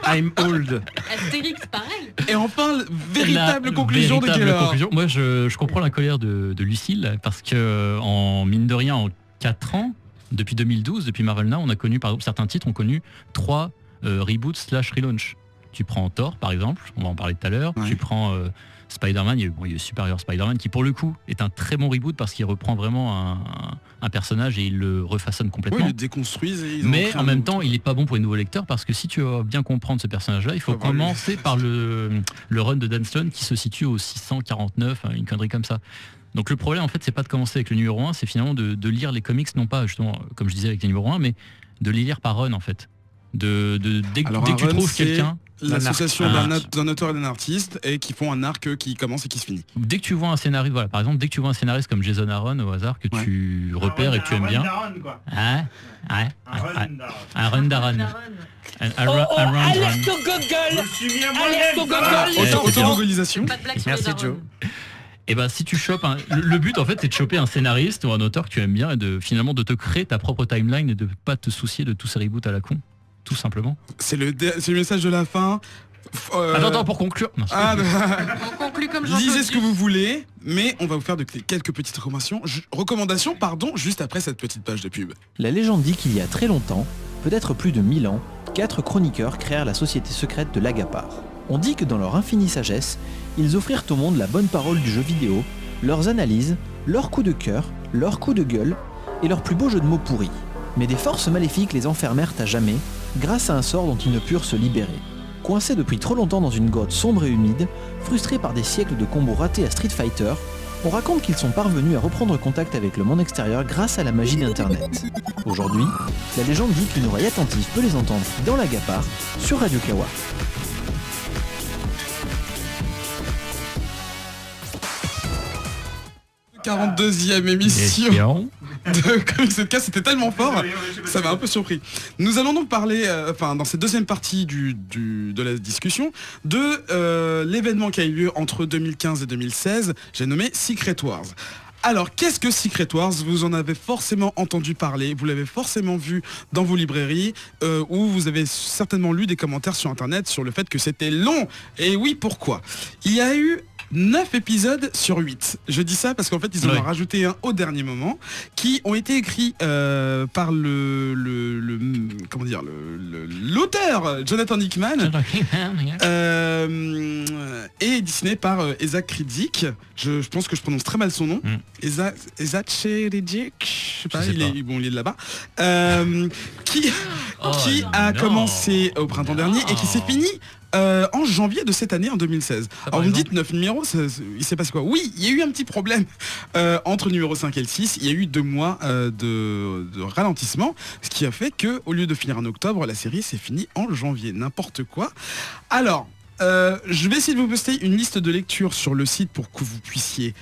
I'm old. Astérix, pareil. Et enfin, véritable La conclusion de véritable Gaylor. conclusion. Moi je comprends la colère de Lucille parce que en mine de rien en 4 ans, depuis 2012, depuis Marvel Now, on a connu par exemple certains titres ont connu 3 reboots / relaunch. Tu prends Thor par exemple, on va en parler tout à l'heure. Ouais. Tu prends Spider-Man, il y a eu Superior Spider-Man qui pour le coup est un très bon reboot parce qu'il reprend vraiment un personnage et il le refaçonne Oui, complètement. ils le déconstruisent. Et ils Mais créent en un même nouveau temps, il est pas bon pour les nouveaux lecteurs parce que si tu veux bien comprendre ce personnage-là, il faut Faut voir commencer par le run de Dan Slott qui se situe au 649, une connerie comme ça. Donc le problème en fait, c'est pas de commencer avec le numéro 1, c'est finalement de lire les comics, non pas justement comme je disais avec les numéros 1, mais de les lire par run en fait. Dès Alors, que un tu run, trouves c'est quelqu'un, l'association Un d'un auteur et d'un artiste et qui font un arc qui commence et qui se finit. dès que tu vois un scénariste, voilà, par exemple, dès que tu vois un scénariste comme Jason Aaron au hasard que Ouais. tu repères et que tu aimes bien, Un run quoi. hein, ouais, Un run d'Aaron. un run d'Aaron. Un run. Alerte au Google. Je me suis mis à Alerte au moi-même. ça va. Google. Auto-googlisation. Pas de blague sur Merci, les darons. Joe. Et ben si tu chopes le but en fait c'est de choper un scénariste ou un auteur que tu aimes bien et de finalement de te créer ta propre timeline et de pas te soucier de tous ces reboots à la con, tout simplement. C'est le message de la fin. Attends, pour conclure. Non, Ah, On conclut comme Jean-Claude lisez ce que Duss. vous voulez, mais on va vous faire quelques petites recommandations, juste après cette petite page de pub. La légende dit qu'il y a très longtemps, peut-être plus de 1000 ans, 4 chroniqueurs créèrent la société secrète de l'Agapar. On dit que dans leur infinie sagesse, ils offrirent au monde la bonne parole du jeu vidéo, leurs analyses, leurs coups de cœur, leurs coups de gueule et leurs plus beaux jeux de mots pourris. Mais des forces maléfiques les enfermèrent à jamais, grâce à un sort dont ils ne purent se libérer. Coincés depuis trop longtemps dans une grotte sombre et humide, frustrés par des siècles de combos ratés à Street Fighter, on raconte qu'ils sont parvenus à reprendre contact avec le monde extérieur grâce à la magie d'Internet. Aujourd'hui, la légende dit qu'une oreille attentive peut les entendre dans l'Agapar sur Radio Kawa. 42e émission de Comics Podcast, c'était tellement fort, ça m'a un peu surpris. Nous allons donc parler, dans cette deuxième partie de la discussion, de l'événement qui a eu lieu entre 2015 et 2016, j'ai nommé Secret Wars. Alors, qu'est-ce que Secret Wars? Vous en avez forcément entendu parler, vous l'avez forcément vu dans vos librairies, ou vous avez certainement lu des commentaires sur Internet sur le fait que c'était long. Et oui, pourquoi? Il y a eu 9 épisodes sur 8. Je dis ça parce qu'en fait ils en ont rajouté un au dernier moment qui ont été écrits par l'auteur Jonathan Hickman et dessiné par Isaac Riddick. Je pense que je prononce très mal son nom. Isaac Riddick, je sais pas, il est de là-bas. Qui a commencé au printemps dernier et qui s'est fini en janvier de cette année, en 2016. Alors vous me dites 9 numéros, il s'est passé quoi? Oui, il y a eu un petit problème entre le numéro 5 et le 6. Il y a eu 2 mois de ralentissement, ce qui a fait que au lieu de finir en octobre, la série s'est finie en janvier. N'importe quoi. Alors, je vais essayer de vous poster une liste de lecture sur le site pour que vous puissiez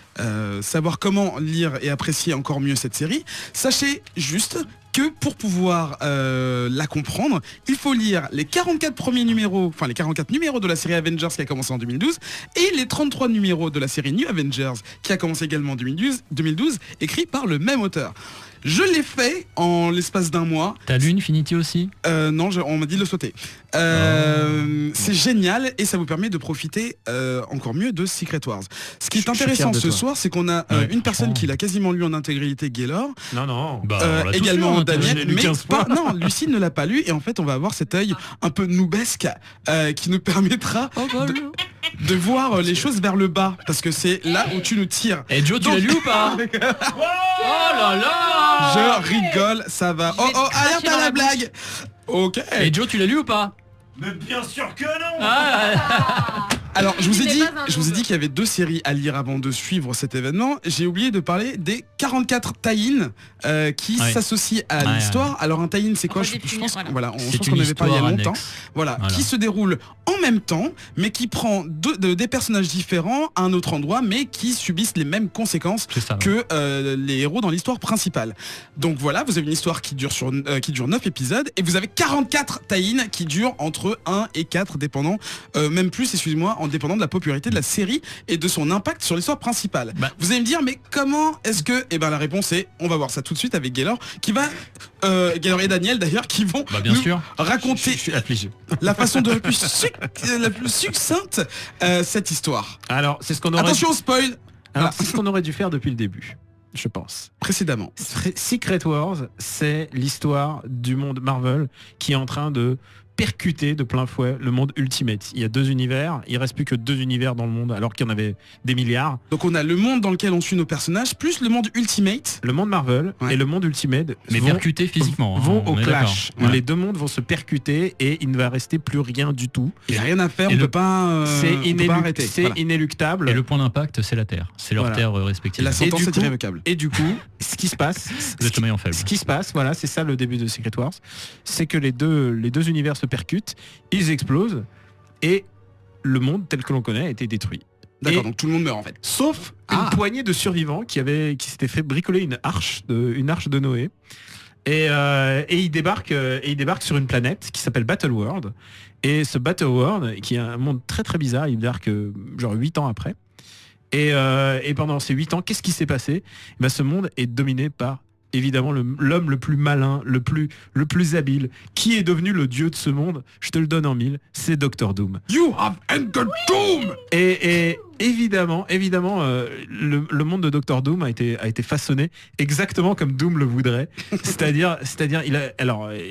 savoir comment lire et apprécier encore mieux cette série. Sachez juste que pour pouvoir la comprendre, il faut lire les 44 premiers numéros, enfin les 44 numéros de la série Avengers qui a commencé en 2012 et les 33 numéros de la série New Avengers qui a commencé également en 2012, écrit par le même auteur. Je l'ai fait en l'espace d'un mois. T'as lu Infinity aussi? Non, on m'a dit de le sauter. C'est génial et ça vous permet de profiter encore mieux de Secret Wars. Ce qui est intéressant ce soir, c'est qu'on a une personne qui l'a quasiment lu en intégralité, Gaylor. Non. Également Daniel, mais pas. non, Lucie ne l'a pas lu et en fait on va avoir cet œil un peu noobesque qui nous permettra de voir les choses vers le bas parce que c'est là où tu nous tires. Et Joe, tu l'as lu ou pas? Oh là là! Je rigole, ça va. Arrête pas la blague. Ok. Et Joe, tu l'as lu ou pas? Mais bien sûr que non. Alors, je vous ai dit qu'il y avait 2 séries à lire avant de suivre cet événement. J'ai oublié de parler des 44 tie-in qui s'associent à l'histoire. Alors, un tie-in, c'est quoi? Je pense qu'on avait parlé il y a longtemps. Voilà, qui se déroule en même temps, mais qui prend des personnages différents à un autre endroit, mais qui subissent les mêmes conséquences que les héros dans l'histoire principale. Donc voilà, vous avez une histoire qui dure 9 épisodes, et vous avez 44 tie-in qui durent entre 1 et 4, dépendant, même plus, excusez-moi, en dépendant de la popularité de la série et de son impact sur l'histoire principale. Vous allez me dire, mais comment est-ce que... Eh ben la réponse est, on va voir ça tout de suite avec Gaylor, qui va... Gaylor et Daniel d'ailleurs, qui vont raconter la façon de la plus succincte cette histoire. Alors, c'est ce qu'on aurait... Attention au spoil. Alors, c'est ce qu'on aurait dû faire depuis le début, je pense. Précédemment. Secret Wars, c'est l'histoire du monde Marvel qui est en train de percuté de plein fouet le monde Ultimate. Il y a 2 univers, il reste plus que 2 univers dans le monde alors qu'il y en avait des milliards. Donc on a le monde dans lequel on suit nos personnages, plus le monde Ultimate. Le monde Marvel et le monde Ultimate mais percuté physiquement. Vont au on est clash. d'accord. Les 2 mondes vont se percuter et il ne va rester plus rien du tout. Il n'y a rien à faire, Et on le- peut pas arrêter. C'est Voilà. inéluctable. Et le point d'impact, c'est la Terre. C'est leur Voilà. Terre Et respective. la sentence du est coup- irrévocable. Et du coup, ce qui se passe, Vous êtes le maillon faible. ce qui se passe, voilà, c'est ça le début de Secret Wars, c'est que les deux univers se percutent, ils explosent et le monde tel que l'on connaît a été détruit. D'accord, Et- donc tout le monde meurt en fait. Sauf une poignée de survivants qui s'étaient fait bricoler une arche de Noé. Et ils débarquent sur une planète qui s'appelle Battleworld. Et ce Battleworld, qui est un monde très très bizarre, il débarque genre 8 ans après. Et pendant ces 8 ans, qu'est-ce qui s'est passé ? Ce monde est dominé par évidemment l'homme le plus malin, le plus habile, qui est devenu le dieu de ce monde. Je te le donne en 1000, c'est Dr Doom. You have entered Doom. Et évidemment, le monde de Dr Doom a été façonné exactement comme Doom le voudrait. C'est-à-dire,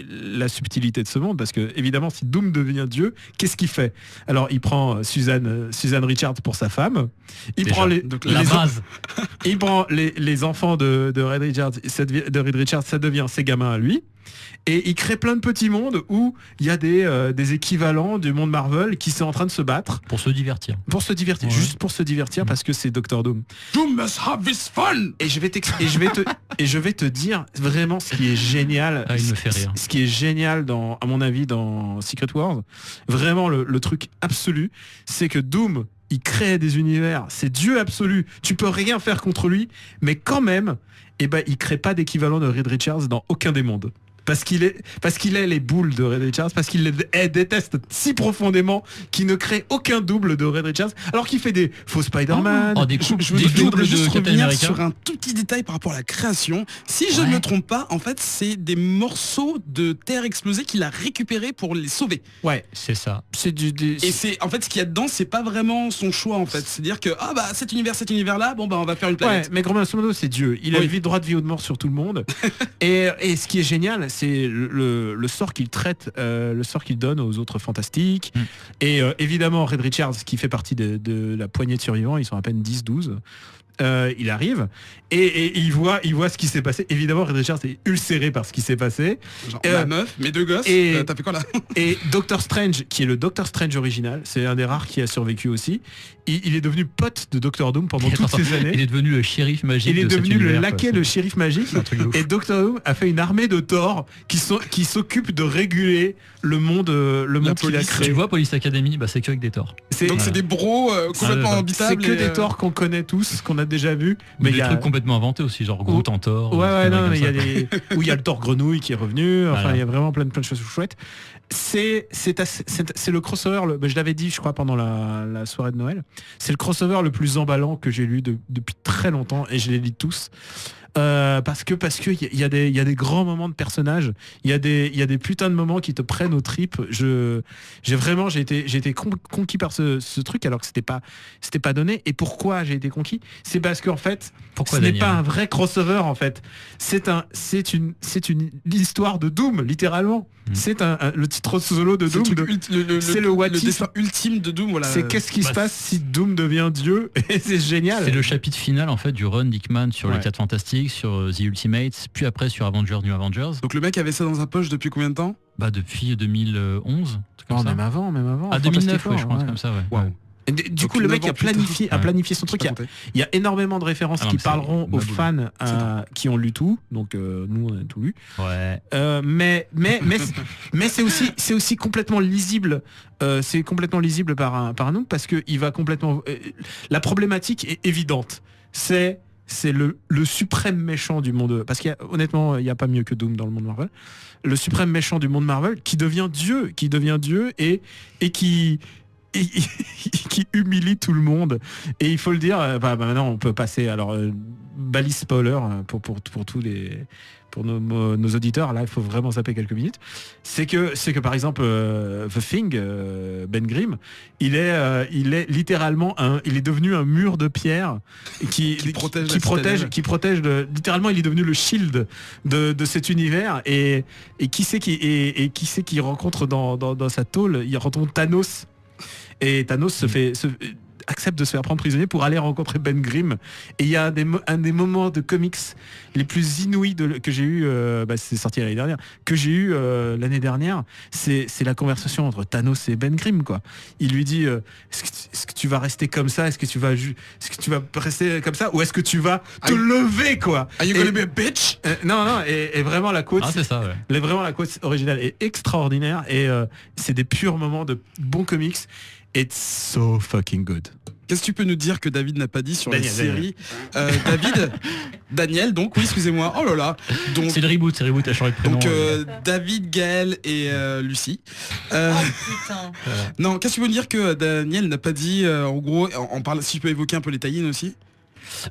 la subtilité de ce monde, parce que évidemment, si Doom devient Dieu, qu'est-ce qu'il fait ? Alors, il prend Suzanne Richards pour sa femme. Il Déjà, prend la base. il prend les enfants de Reed Richards, ça devient ses gamins à lui. Et il crée plein de petits mondes où il y a des équivalents du monde Marvel qui sont en train de se battre. Pour se divertir. Ouais. Juste pour se divertir parce que c'est Dr Doom. Doom must have his fun. Et je vais te dire vraiment ce qui est génial. Ah, il me fait rire. Ce qui est génial à mon avis dans Secret Wars, vraiment le truc absolu, c'est que Doom, il crée des univers, c'est Dieu absolu, tu peux rien faire contre lui, mais quand même, il crée pas d'équivalent de Reed Richards dans aucun des mondes. Parce qu'il est les boules de Reed Richards, parce qu'il les déteste si profondément qu'il ne crée aucun double de Reed Richards, alors qu'il fait des faux Spider-Man. Des Je doubles voudrais de juste Captain revenir America. sur un tout petit détail par rapport à la création. Si je ne me trompe pas, en fait, c'est des morceaux de terre explosée qu'il a récupérés pour les sauver. Ouais, C'est ça. c'est Et c'est en fait ce qu'il y a dedans, c'est pas vraiment son choix en fait. C'est-à-dire que cet univers là, on va faire une Ouais, planète. mais grosso modo, c'est Dieu. Il a Oui. le droit de vie ou de mort sur tout le monde. et ce qui est génial, c'est le sort qu'il traite, le sort qu'il donne aux autres fantastiques. Et évidemment, Reed Richards, qui fait partie de la poignée de survivants, ils sont à peine 10-12. Il arrive et il voit ce qui s'est passé. Évidemment, Reed Richards est ulcéré par ce qui s'est passé. Genre ma meuf, mes 2 gosses, et- t'as fait quoi là? Et Doctor Strange, qui est le Doctor Strange original, c'est un des rares qui a survécu aussi. Il est devenu pote de Doctor Doom pendant toutes ces années. Il est devenu le shérif magique. Il est de cet devenu le univers, laquais, quoi. le shérif magique. un truc de ouf. Et Doctor Doom a fait une armée de Thor qui s'occupe de réguler le monde qu'il a police. créé. Tu vois Police Academy, c'est que avec des torts. Donc c'est des bros complètement Ah, c'est habitables. que et, des Thors qu'on connaît tous, qu'on a déjà vu. Mais il y des a trucs complètement inventés aussi, genre Groot en tort. Ouais, non, mais il y a des... des où il y a le Thor grenouille qui est revenu. Enfin, Voilà. il y a vraiment plein de choses chouettes. C'est le crossover. Je l'avais dit, je crois, pendant la soirée de Noël. C'est le crossover le plus emballant que j'ai lu depuis très longtemps et je les lis tous. Parce que il y a des grands moments de personnages, il y a des putains de moments qui te prennent aux tripes. J'ai été conquis par ce truc alors que c'était pas donné. Et pourquoi j'ai été conquis? C'est parce qu'en fait, Pourquoi, ce n'est Daniel pas un vrai crossover en fait. C'est une histoire de Doom littéralement. C'est le titre solo de Doom. C'est le what if. dessin ultime de Doom. Voilà. C'est qu'est-ce qui se passe si Doom devient Dieu. Et c'est génial. C'est le chapitre final en fait du run d'Hickman sur Ouais. les 4 Fantastiques, sur The Ultimates, puis après sur Avengers New Avengers. Donc le mec avait ça dans sa poche depuis combien de temps? Depuis 2011. Oh, même avant. Ah 2009, Fantastic ouais, je Four, pense ouais. comme ça, ouais. Waouh. Et du Donc, coup, le mec 9 ans a plus tard. planifié son truc. Il y a énormément de références Ah non, qui mais c'est parleront aux ma boule. fans qui ont lu tout. Donc nous, on a tout lu. Ouais. Mais c'est aussi complètement lisible. C'est complètement lisible par nous parce que il va complètement. La problématique est évidente. C'est le suprême méchant du monde. Parce qu'honnêtement, il n'y a pas mieux que Doom dans le monde Marvel. Le suprême méchant du monde Marvel qui devient Dieu et qui qui humilie tout le monde. Et il faut le dire, maintenant on peut passer, alors balise spoiler pour tous les... Pour nos auditeurs, là il faut vraiment zapper quelques minutes. C'est que par exemple The Thing, Ben Grimm, il est littéralement il est devenu un mur de pierre qui protège littéralement, il est devenu le shield de cet univers. Et qui c'est qui rencontre dans sa tôle, il rencontre Thanos. Et Thanos accepte de se faire prendre prisonnier pour aller rencontrer Ben Grimm. Et il y a un des moments de comics les plus inouïs que j'ai eu, c'est sorti l'année dernière, l'année dernière, c'est la conversation entre Thanos et Ben Grimm, quoi. Il lui dit est-ce que tu vas rester comme ça, est-ce que tu vas rester comme ça, ou est-ce que tu vas te lever, quoi. Are you gonna be a bitch? Non, et vraiment la quote, c'est ça, ouais. Vraiment la quote originale est extraordinaire, et c'est des purs moments de bons comics. It's so fucking good. Qu'est-ce que tu peux nous dire que David n'a pas dit sur la série Daniel, donc oui, excusez-moi. Oh là là. Donc c'est le reboot, a changé de prénom. Donc David, Gaël et Lucie. Putain. Non, qu'est-ce que tu peux nous dire que Daniel n'a pas dit en gros, si je peux évoquer un peu les tie-in aussi.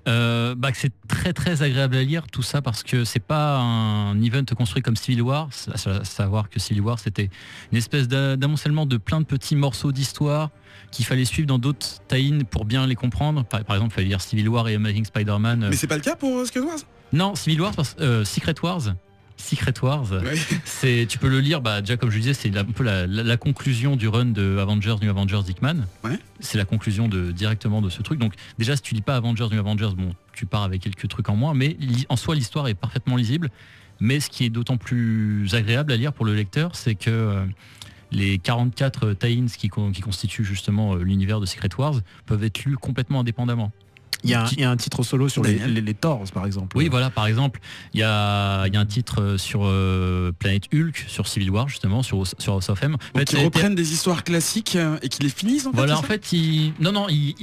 Que c'est très très agréable à lire tout ça, parce que c'est pas un event construit comme Civil War, à savoir que Civil War c'était une espèce d'amoncellement de plein de petits morceaux d'histoire qu'il fallait suivre dans d'autres tie-in pour bien les comprendre. Par exemple, il fallait lire Civil War et Amazing Spider-Man. Mais c'est pas le cas pour Secret Wars. Non, Civil War, Secret Wars, ouais. Tu peux le lire, déjà comme je disais, c'est un peu la conclusion du run de Avengers, New Avengers, Hickman. Ouais. C'est la conclusion directement de ce truc. Donc déjà, si tu lis pas Avengers, New Avengers, tu pars avec quelques trucs en moins, mais en soi l'histoire est parfaitement lisible. Mais ce qui est d'autant plus agréable à lire pour le lecteur, c'est que les 44 tie-ins qui constituent justement l'univers de Secret Wars peuvent être lus complètement indépendamment. Il y a un titre solo sur les Thors, par exemple. Oui, voilà, par exemple, il y a un titre sur Planète Hulk, sur Civil War, justement, sur House of M. En fait, ils reprennent des histoires classiques et qu'ils les finissent, en fait. Voilà, en fait, ils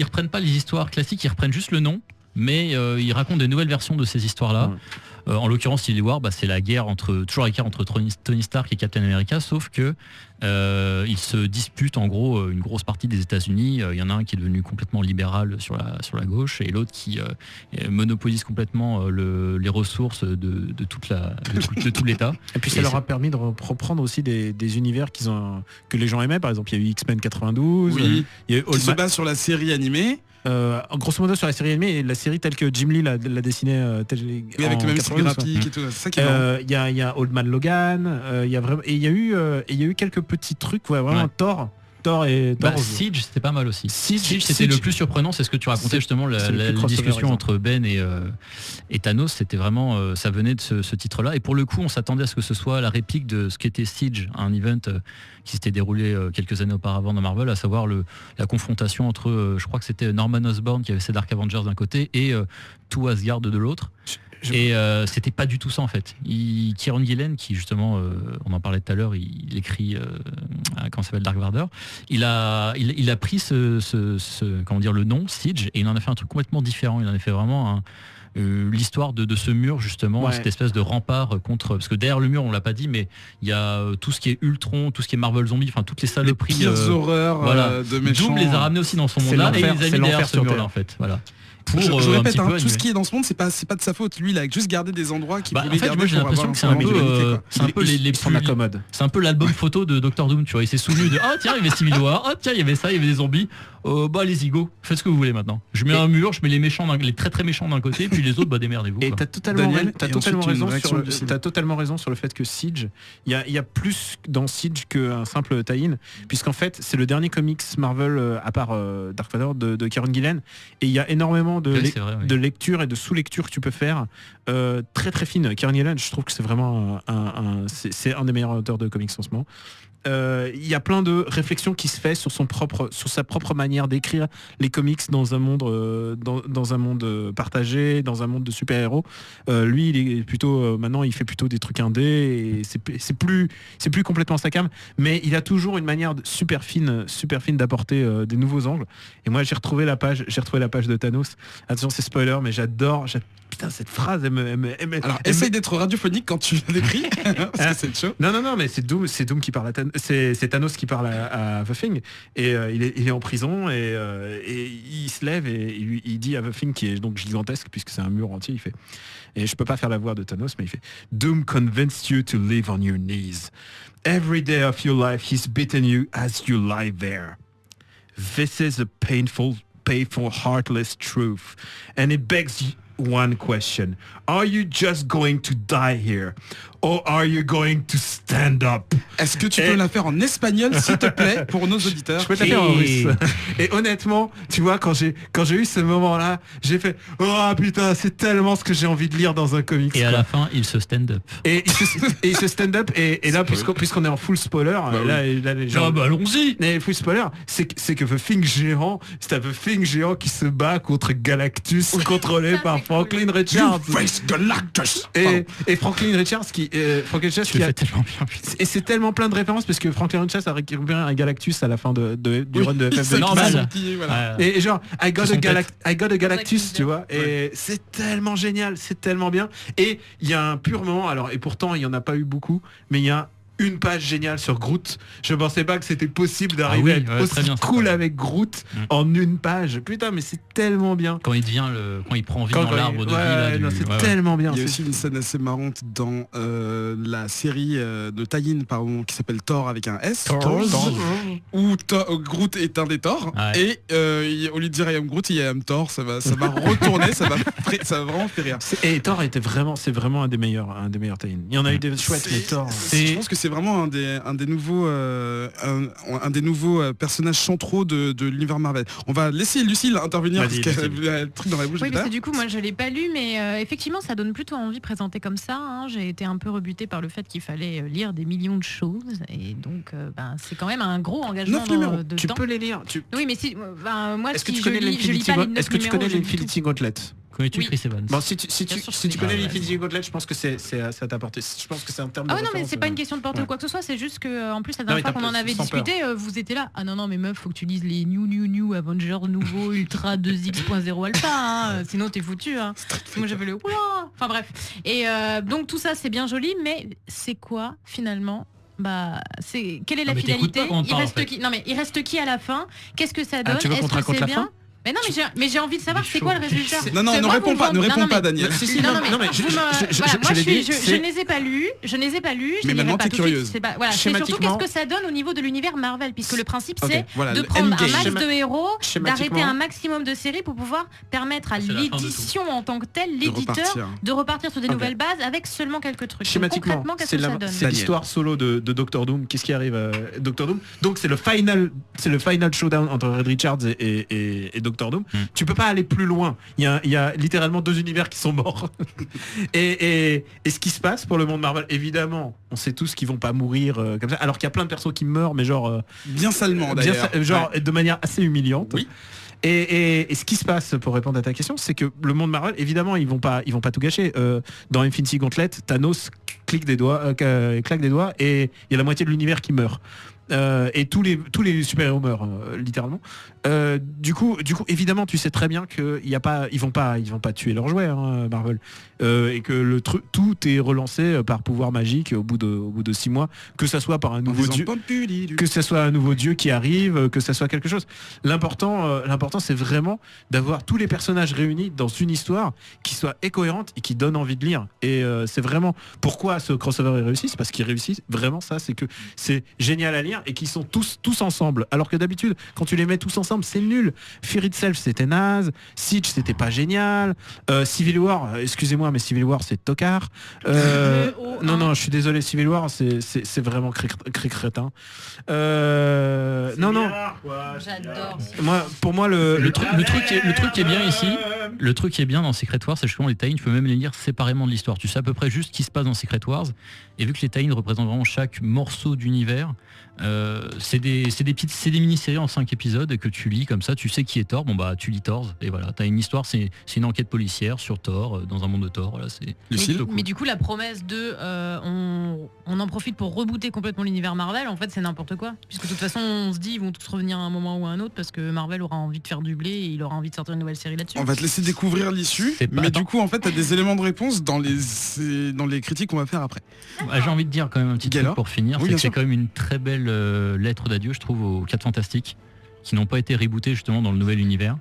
reprennent pas les histoires classiques, ils reprennent juste le nom, mais ils racontent de nouvelles versions de ces histoires-là. En l'occurrence, Civil War, c'est la guerre entre Tony Stark et Captain America, sauf que ils se disputent en gros une grosse partie des États-Unis. Il y en a un qui est devenu complètement libéral sur la gauche, et l'autre qui monopolise complètement les ressources de tout l'État. Et puis ça leur a permis de reprendre aussi des univers que les gens aimaient. Par exemple, il y a eu X-Men 92. Oui. Il y a eu qui se base sur la série animée. Grosso modo sur la série animée, et la série telle que Jim Lee l'a dessinée avec le même style graphique et tout. C'est ça qui est il y a Old Man Logan, il y a vraiment, et il y a eu quelques petits trucs, vraiment. Thor et Siege, c'était pas mal aussi. Siege, c'était le plus surprenant, c'est ce que tu racontais justement, la discussion entre Ben et Thanos, c'était vraiment, ça venait de ce titre-là. Et pour le coup, on s'attendait à ce que ce soit la réplique de ce qu'était Siege, un event qui s'était déroulé quelques années auparavant dans Marvel, à savoir la confrontation entre, je crois que c'était Norman Osborn qui avait ses Dark Avengers d'un côté et tout Asgard de l'autre. Et c'était pas du tout ça en fait. Kieron Gillen, qui justement, on en parlait tout à l'heure, il écrit comment s'appelle Dark Vador. Il a pris le nom Siege, et il en a fait un truc complètement différent. Il en a fait vraiment l'histoire de ce mur justement, cette espèce de rempart contre, parce que derrière le mur, on l'a pas dit, mais il y a tout ce qui est Ultron, tout ce qui est Marvel Zombie, enfin toutes les saloperies, les pires horreurs de méchants. Doom les a ramenés aussi dans son monde là, et il les a mis derrière ce mur là en fait. Voilà. Je répète, tout ce qui est dans ce monde, c'est pas de sa faute. Lui, il a juste gardé des endroits qu'il voulait garder. Moi, j'ai l'impression que c'est un peu les plus accommodes. C'est un peu l'album photo de Dr Doom, tu vois. Il s'est souvenu de tiens, il y avait Civil War, tiens, il y avait ça, il y avait des zombies. Allez-y, go, faites ce que vous voulez maintenant. Je mets un mur, je mets les méchants, les très très méchants d'un côté, puis les autres, démerdez-vous. Et t'as totalement raison sur le fait que Siege, il y a plus dans Siege qu'un simple tie-in, puisqu'en fait, c'est le dernier comics Marvel à part Dark Vador de Kieron Gillen, et il y a énormément de lectures et de sous-lectures que tu peux faire très très fines. Kieron Gillen, je trouve que c'est vraiment c'est un des meilleurs auteurs de comics en ce moment. Il y a plein de réflexions qui se fait sur sa propre manière d'écrire les comics dans un monde partagé, dans un monde de super-héros. Lui, il est plutôt maintenant, il fait plutôt des trucs indés, et c'est plus complètement sa came, mais il a toujours une manière super fine d'apporter des nouveaux angles. Et moi, j'ai retrouvé la page de Thanos. Attention, c'est spoiler, mais j'adore. Putain, cette phrase, Alors, essaye d'être radiophonique quand tu l'écris, parce que c'est chaud. Non, mais c'est Doom qui parle à Thanos. c'est Thanos qui parle à The Thing et il est en prison et il se lève et il dit à The Thing, qui est donc gigantesque puisque c'est un mur entier, il fait, et je peux pas faire la voix de Thanos, mais il fait Doom convinced you to live on your knees. Every day of your life he's beaten you as you lie there. This is a painful, heartless truth. And it begs one question. Are you just going to die here? Or are you going to stand up? Est-ce que tu peux la faire en espagnol, s'il te plaît, pour nos auditeurs? Je peux te la faire en russe. Et honnêtement, tu vois, quand j'ai eu ce moment-là, j'ai fait oh putain, c'est tellement ce que j'ai envie de lire dans un comics. Et à la fin, il se stand up. Et il se stand up et là, puisqu'on est en full spoiler, là les gens. Allons-y. Mais full spoiler, c'est que The Thing géant, c'est un The Thing géant qui se bat contre Galactus, contrôlé par Franklin Richards. Galactus. Et Franklin Richards qui a tellement bien. Et c'est tellement plein de références parce que Franklin Richards a récupéré un Galactus à la fin du run de FF2. Normal. Et genre I got a Galactus, tu vois. Et c'est tellement génial, c'est tellement bien. Et il y a un pur moment, alors, et pourtant il y en a pas eu beaucoup, mais il y a une page géniale sur Groot. Je pensais pas que c'était possible d'arriver à être aussi cool avec Groot en une page. Putain, mais c'est tellement bien. Quand il prend vie dans l'arbre de vie, c'est tellement bien. Il y a aussi une scène assez marrante dans la série de tie-in qui s'appelle Thor avec un S. Où Groot est un des Thor. Et au lieu de dire I am Groot, il y a I am Thor. Ça va retourner, ça va vraiment faire rire. Et Thor c'est vraiment un des meilleurs tie-in. Il y en a eu des chouettes, mais Thor. Je pense que c'est vraiment un des nouveaux personnages centraux de l'univers Marvel. On va laisser Lucille intervenir parce qu'elle a le truc dans la bouche. Oui, parce que du coup, moi, je l'ai pas lu, mais effectivement, ça donne plutôt envie présenté comme ça. Hein. J'ai été un peu rebutée par le fait qu'il fallait lire des millions de choses, et donc, c'est quand même un gros engagement. 9 numéros. Tu peux les lire. Oui, mais si, moi, est-ce que tu connais l'Infinity Gauntlet? Connais-tu Chris Evans? Bon, si tu connais l'Infinity Gauntlet, je pense que c'est à t'apporter. Je pense que c'est un terme de non, mais c'est pas une question de porter ou quoi que ce soit, c'est juste que en plus la dernière fois qu'on en avait discuté, vous étiez là. Ah non mais meuf, faut que tu lises les new Avengers nouveaux Ultra 2X.0 Alpha, hein, sinon t'es foutu. Hein. Moi j'avais le oula. Enfin bref. Et donc tout ça c'est bien joli, mais c'est quoi finalement? Quelle est la finalité? Il reste qui à la fin? Qu'est-ce que ça donne? Est-ce que c'est bien? Mais non, mais j'ai envie de savoir c'est quoi le résultat. Non, ne réponds pas, Daniel. Moi, je ne les ai pas lus. Mais maintenant, t'es curieuse. C'est surtout qu'est-ce que ça donne au niveau de l'univers Marvel, puisque le principe, c'est de prendre un max de héros, d'arrêter un maximum de séries pour pouvoir permettre à l'édition en tant que telle, l'éditeur, de repartir sur des nouvelles bases avec seulement quelques trucs. Schématiquement, c'est l'histoire solo de Doctor Doom. Qu'est-ce qui arrive à Doctor Doom? Donc c'est le final showdown entre Red Richards et Doctor Doom. Tu peux pas aller plus loin. Il y a littéralement 2 univers qui sont morts. et ce qui se passe pour le monde Marvel, évidemment, on sait tous qu'ils vont pas mourir comme ça, alors qu'il y a plein de persos qui meurent, mais genre bien salement d'ailleurs, de manière assez humiliante. Oui. Et ce qui se passe, pour répondre à ta question, c'est que le monde Marvel, évidemment, ils vont pas tout gâcher. Dans Infinity Gauntlet, Thanos claque des doigts et il y a la moitié de l'univers qui meurt. Et tous les super-héros meurent littéralement. Du coup, évidemment, tu sais très bien qu'ils vont pas tuer leurs jouets, hein, Marvel, et que tout est relancé par pouvoir magique au bout de 6 mois, que ça soit par un nouveau dieu, que ça soit un nouveau dieu qui arrive, que ça soit quelque chose. L'important, c'est vraiment d'avoir tous les personnages réunis dans une histoire qui soit cohérente et qui donne envie de lire. Et c'est vraiment pourquoi ce crossover est réussi, c'est parce qu'ils réussissent vraiment ça, c'est que c'est génial à lire et qu'ils sont tous ensemble. Alors que d'habitude, quand tu les mets tous ensemble, c'est nul. Fear Itself, c'était naze. Siege, c'était pas génial. Civil War, excusez-moi, mais Civil War, c'est tocard. Non, je suis désolé, Civil War, c'est vraiment crétin. Non. J'adore. Pour moi, le truc qui est bien ici, le truc qui est bien dans Secret Wars, c'est justement les tie-in, tu peux même les lire séparément de l'histoire. Tu sais à peu près juste ce qui se passe dans Secret Wars. Et vu que les tie-in représentent vraiment chaque morceau d'univers, c'est des mini-séries en 5 épisodes et que tu lis comme ça, tu sais qui est Thor, tu lis Thor et voilà, t'as une histoire, c'est une enquête policière sur Thor, dans un monde de Thor, voilà, c'est mais du coup la promesse de on en profite pour rebooter complètement l'univers Marvel, en fait c'est n'importe quoi, puisque de toute façon on se dit ils vont tous revenir à un moment ou à un autre parce que Marvel aura envie de faire du blé et il aura envie de sortir une nouvelle série là-dessus. On va te laisser laisser découvrir l'issue, C'est pas- mais attends. du coup en fait t'as des éléments de réponse dans les critiques qu'on va faire après. J'ai envie de dire quand même un petit truc Gaillard. pour finir, Oui, c'est bien que c'est sûr. quand même une très belle lettre d'adieu, je trouve, aux 4 Fantastiques, qui n'ont pas été rebootés justement dans le nouvel univers.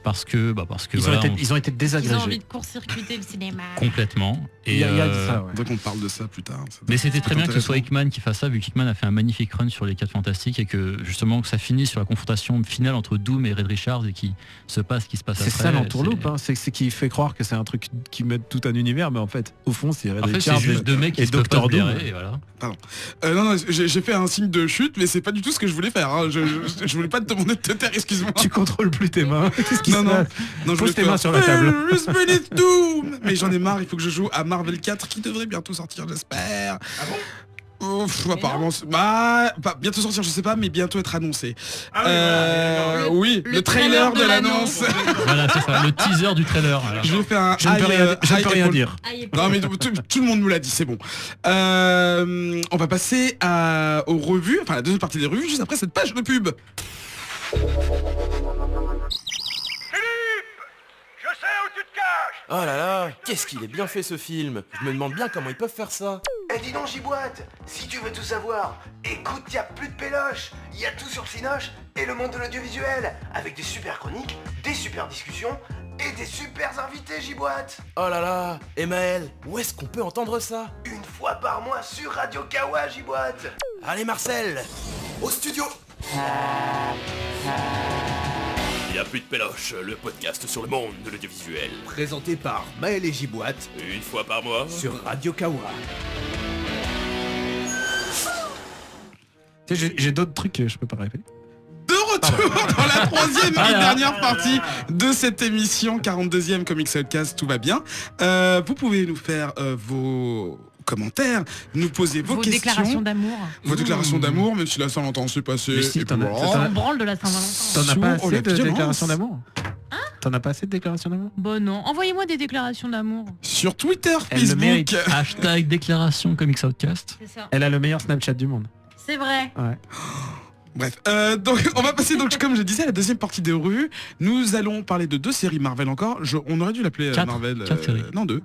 Parce que Ils voilà, ont été Ils ont envie désagrégés. de court-circuiter le cinéma. complètement. Et, Il y a de ça, ouais. Donc on parle de ça plus tard. mais c'était très bien que ce soit intéressant. Hickman qui fasse ça, vu qu'Hickman a fait un magnifique run sur les 4 Fantastiques et que justement que ça finisse sur la confrontation finale entre Doom et Red Richards et qui se passe ce qui se passe C'est après. ça l'entourloupe, hein. C'est qui fait croire que c'est un truc qui met tout un univers, mais en fait, au fond, c'est Red En fait, Richards c'est juste deux mecs qui et se peuvent pas Dr. se Doom. blairer, et voilà. Non, j'ai fait un signe de chute, mais c'est pas du tout ce que je voulais faire. Hein. Je voulais pas te demander de te taire, excuse-moi. Tu contrôles plus tes mains. Qu'est-ce qui se Non, passe je Pose voulais tes faire mains sur la table. Ferris Bueller's Doom. Mais j'en ai marre, il faut que je joue à Marvel 4 qui devrait bientôt sortir, j'espère. Ah bon? Apparemment, pas bientôt sortir, je sais pas, mais bientôt être annoncé. Ah oui, voilà, d'accord. Oui, le trailer de l'annonce. Voilà, c'est ça, le teaser du trailer. Voilà. Je vais faire un Je ne peux rien dire. Non mais tout le monde nous l'a dit, c'est bon. On va passer aux revues, enfin la deuxième partie des revues, juste après cette page de pub. Oh là là, qu'est-ce qu'il est bien fait ce film. Je me demande bien comment ils peuvent faire ça. Eh dis donc Giboite, si tu veux tout savoir, écoute, y a plus de péloche. Y a tout sur Cinoche et le monde de l'audiovisuel, avec des super chroniques, des super discussions et des super invités Giboite. Oh là là, et Maël, où est-ce qu'on peut entendre ça? Une fois par mois sur Radio Kawa Giboite. Allez Marcel, au studio. Y a plus de péloche, le podcast sur le monde de l'audiovisuel. Présenté par Maël et Giboite Une fois par mois. sur Radio Kawa. Tu sais, j'ai d'autres trucs que je peux pas répéter. De retour dans la troisième et dernière partie de cette émission, 42e Comics Outcast, tout va bien. Vous pouvez nous faire vos commentaires, nous poser vos questions. Déclarations d'amour. Vos déclarations d'amour, même si la Saint-Valentin s'est passé. Mais si, et t'en as- voilà. t'en On branle de la Saint-Valentin. T'en as pas Sous assez de la violence. déclarations d'amour T'en as pas assez de déclarations d'amour Bon non, envoyez-moi des déclarations d'amour. Sur Twitter, Elle le Facebook. mérite. Hashtag déclaration Comics Outcast. C'est ça. Elle a le meilleur Snapchat du monde. C'est vrai. Ouais. Bref, donc on va passer donc comme je disais à la deuxième partie des revues. Nous allons parler de 2 séries Marvel encore. On aurait dû l'appeler Quatre. Marvel. 4 séries. Non 2.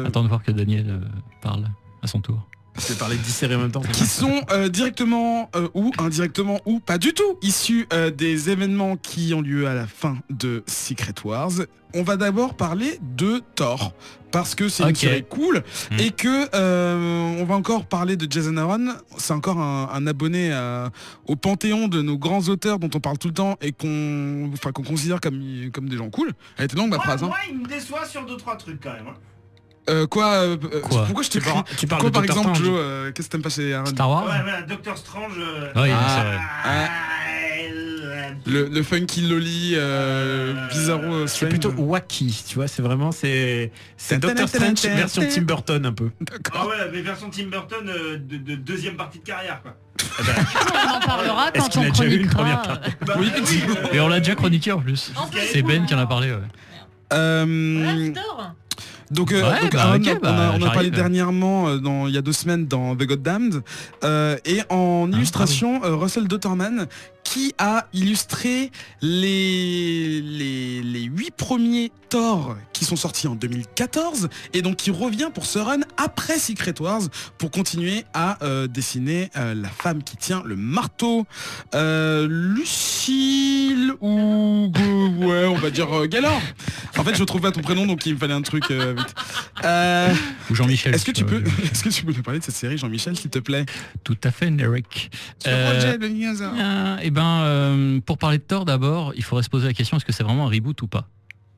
Attends de voir que Daniel parle à son tour. Je vais parler de 10 séries en même temps. Qui sont directement ou indirectement ou pas du tout issus des événements qui ont lieu à la fin de Secret Wars. On va d'abord parler de Thor parce que c'est une Ok. série cool et que on va encore parler de Jason Aaron. C'est encore un abonné au panthéon de nos grands auteurs dont on parle tout le temps et qu'on considère comme des gens cool. Elle était longue ma phrase. Hein. Moi, il me déçoit sur 2-3 trucs quand même. Hein. Quoi Pourquoi je t'ai pris Tu parles Quoi de par Dr. exemple Strange. Joe qu'est-ce que t'aimes pas chez Aaron Star Wars. Ouais, voilà, Doctor Strange. Oui, Le funky loli bizarro C'est strange. plutôt wacky, tu vois, c'est vraiment c'est Doctor Strange version Tim Burton un peu. Ah ouais, mais version Tim Burton de deuxième partie de carrière quoi. On en parlera Est-ce quand qu'il on a déjà eu une chroniquera. première partie Bah, Oui, Et on l'a déjà chroniqué en plus. En plus, C'est Ben qui en a parlé. Ouais. Voilà, Thor. Donc, Ouais, donc bah, Aaron, ok, on a j'arrive. parlé dernièrement, il y a 2 semaines, dans The Goddamned, et en illustration, Russell Dauterman, qui a illustré les 8 premiers Thor qui sont sortis en 2014, et donc qui revient pour ce run après Secret Wars, pour continuer à dessiner la femme qui tient le marteau, Lucille, ou ouais, on va dire Gaylord. En fait, je trouve pas ton prénom, donc il me fallait un truc vite. Ou Jean-Michel. Est-ce que tu peux nous parler de cette série, Jean-Michel, s'il te plaît? Tout à fait, Derek. Roger le dinosaure. Pour parler de Thor d'abord, il faudrait se poser la question, est-ce que c'est vraiment un reboot ou pas?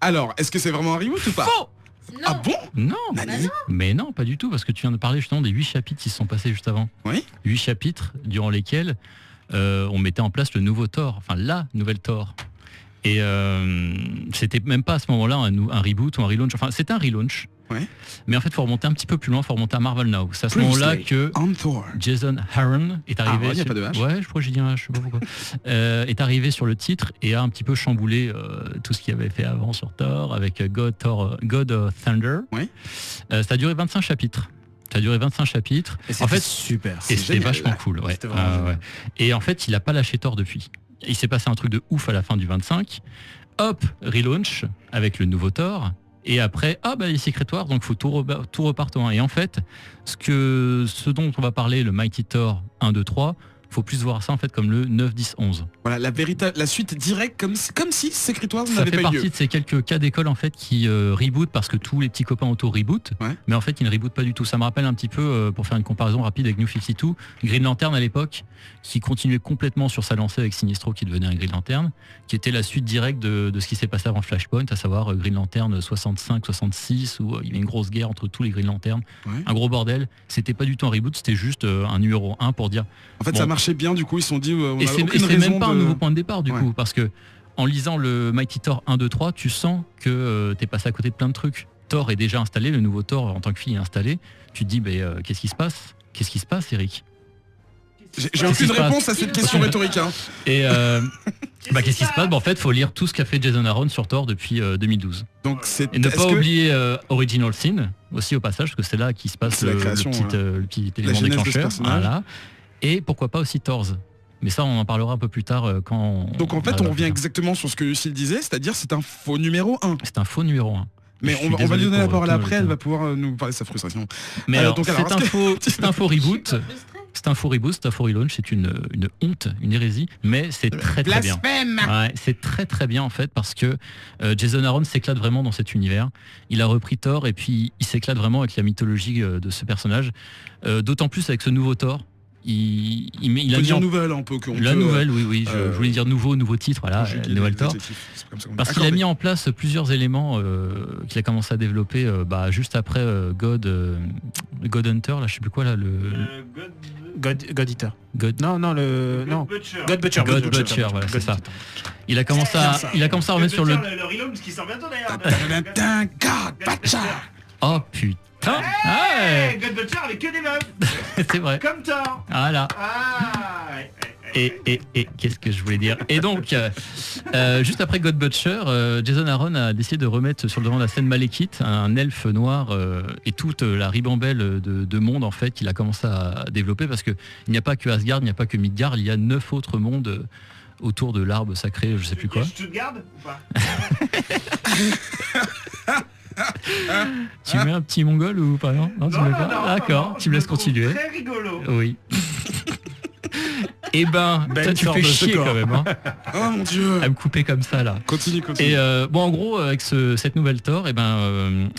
Alors, est-ce que c'est vraiment un reboot ou pas? Faux. Non. Ah bon? Non. Nani? Mais non, pas du tout, parce que tu viens de parler justement des 8 chapitres qui se sont passés juste avant. Oui. 8 chapitres durant lesquels on mettait en place le nouveau Thor, enfin la nouvelle Thor. Et c'était même pas à ce moment-là un reboot ou un relaunch, enfin c'était un relaunch. Ouais. Mais en fait, il faut remonter un petit peu plus loin, il faut remonter à Marvel Now. C'est à ce Previously moment-là que on Thor. Jason Aaron est arrivé. Ah, ouais, y a pas de H. Ouais, je crois que j'ai dit un H, je sais pas pourquoi. Est arrivé sur le titre et a un petit peu chamboulé tout ce qu'il avait fait avant sur Thor avec God of Thunder. Ouais. Ça a duré 25 chapitres. Ça a duré 25 chapitres. Et en fait, super. et c'était génial. vachement cool. Ouais. C'était vraiment génial. Et en fait, il a pas lâché Thor depuis. Il s'est passé un truc de ouf à la fin du 25. hop, relaunch avec le nouveau Thor. Et après, les Secret Wars, donc faut tout reparte au 1. Et en fait, ce dont on va parler, le Mighty Thor 1, 2, 3, faut plus voir ça en fait comme le 9, 10, 11. Voilà, la suite directe, comme si Secret Wars Ça n'avait fait pas eu lieu. partie de ces quelques cas d'école en fait qui reboot parce que tous les petits copains auto reboot, mais en fait ils ne rebootent pas du tout. Ça me rappelle un petit peu, pour faire une comparaison rapide avec New 52, Green Lantern à l'époque, qui continuait complètement sur sa lancée avec Sinestro qui devenait un Green Lantern, qui était la suite directe de ce qui s'est passé avant Flashpoint, à savoir Green Lantern 65, 66, où il y avait une grosse guerre entre tous les Green Lantern, un gros bordel. C'était pas du tout un reboot, c'était juste un numéro 1 pour dire... En fait, ça marchait bien, du coup, ils se sont dit... on et a c'est aucune raison même pas un nouveau point de départ, du coup, parce que en lisant le Mighty Thor 1, 2, 3, tu sens que t'es passé à côté de plein de trucs. Thor est déjà installé, le nouveau Thor en tant que fille est installé. Tu te dis, qu'est-ce qui se passe ? Qu'est-ce qui se passe, Eric ? J'ai aucune réponse à cette question rhétorique. Hein. Et qu'est-ce qui se passe ? En fait, faut lire tout ce qu'a fait Jason Aaron sur Thor depuis 2012. Donc et ne pas oublier Original Sin aussi au passage, parce que c'est là qu'il se passe le petit élément déclencheur. Voilà. Et pourquoi pas aussi Thors. Mais ça, on en parlera un peu plus tard quand... Donc en fait, on revient exactement sur ce que Lucille disait, c'est-à-dire c'est un faux numéro 1. C'est un faux numéro 1. Mais on va lui donner la parole après, elle va pouvoir nous parler de sa frustration. Mais c'est un faux reboot. C'est un faux reboot, c'est un faux relaunch, c'est une honte, une hérésie, mais c'est très très bien. Ouais, c'est très très bien en fait parce que Jason Aaron s'éclate vraiment dans cet univers. Il a repris Thor et puis il s'éclate vraiment avec la mythologie de ce personnage. D'autant plus avec ce nouveau Thor. Il a mis nouvelle un peu. Nouvelle, oui. Je voulais dire nouveau titre, voilà, nouvelle Thor. Parce qu'il a mis en place plusieurs éléments qu'il a commencé à développer juste après God Hunter, là, je sais plus quoi là, God Eater. God Butcher, voilà, c'est ça. Il a commencé à remettre sur le relaunch qui sort bientôt d'ailleurs. God Butcher. Oh putain. God Butcher avec que des meufs. C'est vrai. Comme Thor. Voilà. Et qu'est-ce que je voulais dire ? Et donc, juste après God Butcher, Jason Aaron a décidé de remettre sur le devant de la scène Malekith, un elfe noir et toute la ribambelle de mondes en fait qu'il a commencé à développer parce que il n'y a pas que Asgard, il n'y a pas que Midgard, il y a 9 autres mondes autour de l'arbre sacré, je sais plus quoi. Stuttgart ou pas ? Tu mets un petit mongol ou pas ? Non, tu mets pas. D'accord, tu me laisses continuer. Très rigolo. Oui. Et toi tu fais chier quand même. Hein. Oh mon dieu. À me couper comme ça là. Continue. Et en gros, avec cette nouvelle Thor,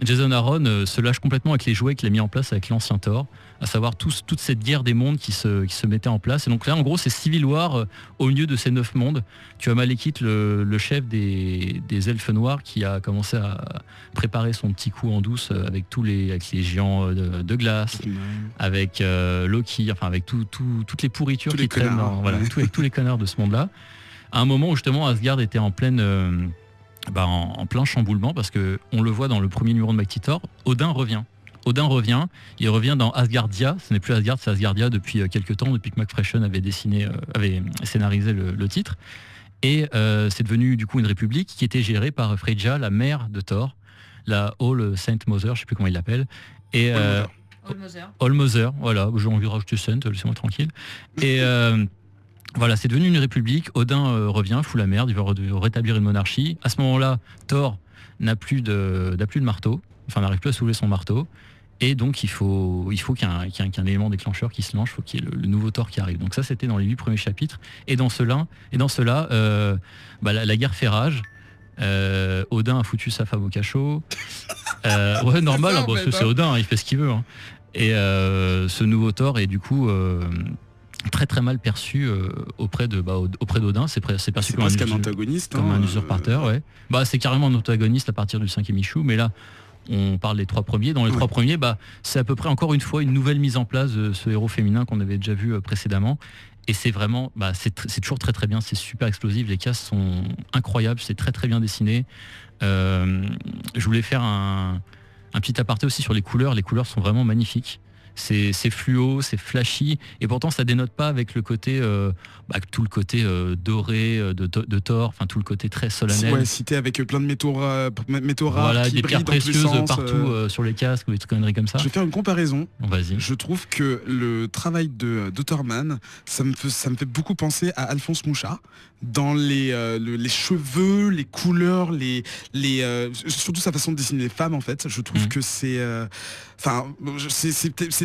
Jason Aaron se lâche complètement avec les jouets qu'il a mis en place avec l'ancien Thor, à savoir toute cette guerre des mondes qui se mettait en place. Et donc là, en gros, c'est Civil War au milieu de ces 9 mondes. Tu as Malekith, le chef des elfes noirs, qui a commencé à préparer son petit coup en douce avec les géants de glace, avec Loki, enfin avec toutes les pourritures qui traînent, avec tous les connards de ce monde-là. À un moment où justement Asgard était en pleine en plein chamboulement, parce que on le voit dans le premier numéro de Mighty Thor, Odin revient, il revient dans Asgardia, ce n'est plus Asgard, c'est Asgardia depuis quelques temps, depuis que McFreshen avait scénarisé le titre. Et c'est devenu du coup une république qui était gérée par Freyja, la mère de Thor, la All Saint Mother, je sais plus comment il l'appelle. Et All Mother, voilà, j'ai envie de rajouter Saint, laissez-moi tranquille. Et voilà, c'est devenu une république. Odin revient, fout la merde, il veut rétablir une monarchie. À ce moment-là, Thor n'a plus de marteau, enfin n'arrive plus à soulever son marteau. Et donc il faut qu'il y ait un élément déclencheur qui se lance, il faut qu'il y ait le nouveau Thor qui arrive. Donc ça c'était dans les 8 premiers chapitres. Et dans cela, la guerre fait rage. Odin a foutu sa femme au cachot. Ouais, normal, c'est Odin, il fait ce qu'il veut. Hein. Et ce nouveau Thor est du coup très très mal perçu auprès d'Odin. C'est perçu comme un antagoniste, comme un usurpateur. Ouais. C'est carrément un antagoniste à partir du 5e issue, mais là on parle des 3 premiers. Dans les 3 premiers, c'est à peu près encore une fois une nouvelle mise en place de ce héros féminin qu'on avait déjà vu précédemment. Et c'est vraiment, c'est toujours très très bien, c'est super explosif, les cases sont incroyables, c'est très très bien dessiné. Je voulais faire un petit aparté aussi sur les couleurs sont vraiment magnifiques. c'est fluo, c'est flashy, et pourtant ça dénote pas avec le côté, tout le côté doré de Thor, enfin tout le côté très solennel. Ouais, cité avec plein de métaux rares voilà, qui des pierres brillent dans tous les précieuses sens, partout sur les casques ou des conneries comme ça. Je vais faire une comparaison. Vas-y. Je trouve que le travail de Thorman, ça me fait beaucoup penser à Alphonse Mouchard dans les cheveux, les couleurs, surtout sa façon de dessiner les femmes en fait. Je trouve que c'est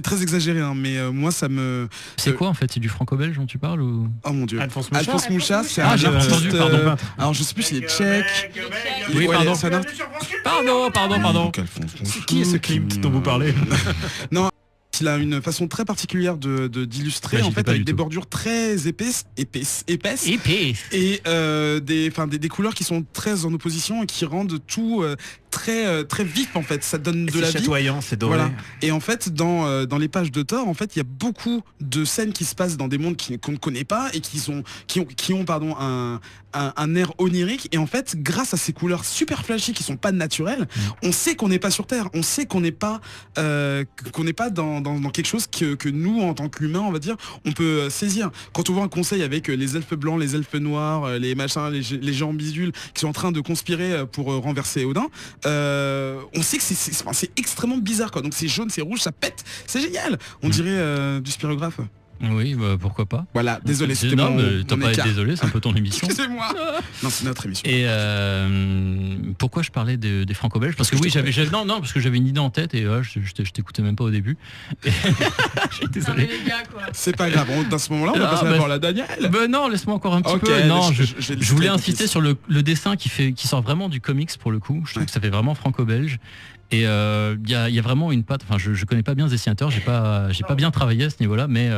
très exagéré, hein, mais moi ça me. C'est quoi en fait? C'est du franco-belge dont tu parles ou... Oh mon dieu. Alphonse Mouchard, c'est j'ai entendu, pardon. Alors je sais plus s'il est tchèque. Oui, pardon. Pardon. Qui est ce Klimt dont vous parlez? Non. Il a une façon très particulière d'illustrer, en fait, avec des bordures très épaisses et des couleurs qui sont très en opposition et qui rendent tout très vif, en fait. Ça donne de la vie. C'est chatoyant, c'est doré. Voilà. Et en fait, dans les pages de Thor, en fait, il y a beaucoup de scènes qui se passent dans des mondes qu'on ne connaît pas et qui ont un air onirique. Et en fait, grâce à ces couleurs super flashy qui sont pas naturelles, on sait qu'on n'est pas sur Terre. On sait qu'on n'est pas dans quelque chose que nous, en tant qu'humains, on va dire, on peut saisir. Quand on voit un conseil avec les elfes blancs, les elfes noirs, les machins, les géants bisules qui sont en train de conspirer pour renverser Odin, on sait que c'est extrêmement bizarre, quoi. Donc c'est jaune, c'est rouge, ça pète, c'est génial. On dirait du spirographe. Oui, pourquoi pas. Voilà, désolé, c'était non, mon t'as pas à être désolé, c'est un peu ton émission. Excusez-moi. Non, c'est notre émission. Et pourquoi je parlais des franco-belges? Parce que oui, j'avais une idée en tête et je t'écoutais même pas au début. Je suis désolé. C'est pas grave, dans ce moment-là, on va passer d'abord à Daniel. Non, laisse-moi encore un petit peu. Non, je voulais insister sur le dessin qui sort vraiment du comics pour le coup. Je trouve que ça fait vraiment franco-belge. Et il y a vraiment une patte. Enfin, je connais pas bien ce dessinateur, j'ai pas bien travaillé à ce niveau-là, mais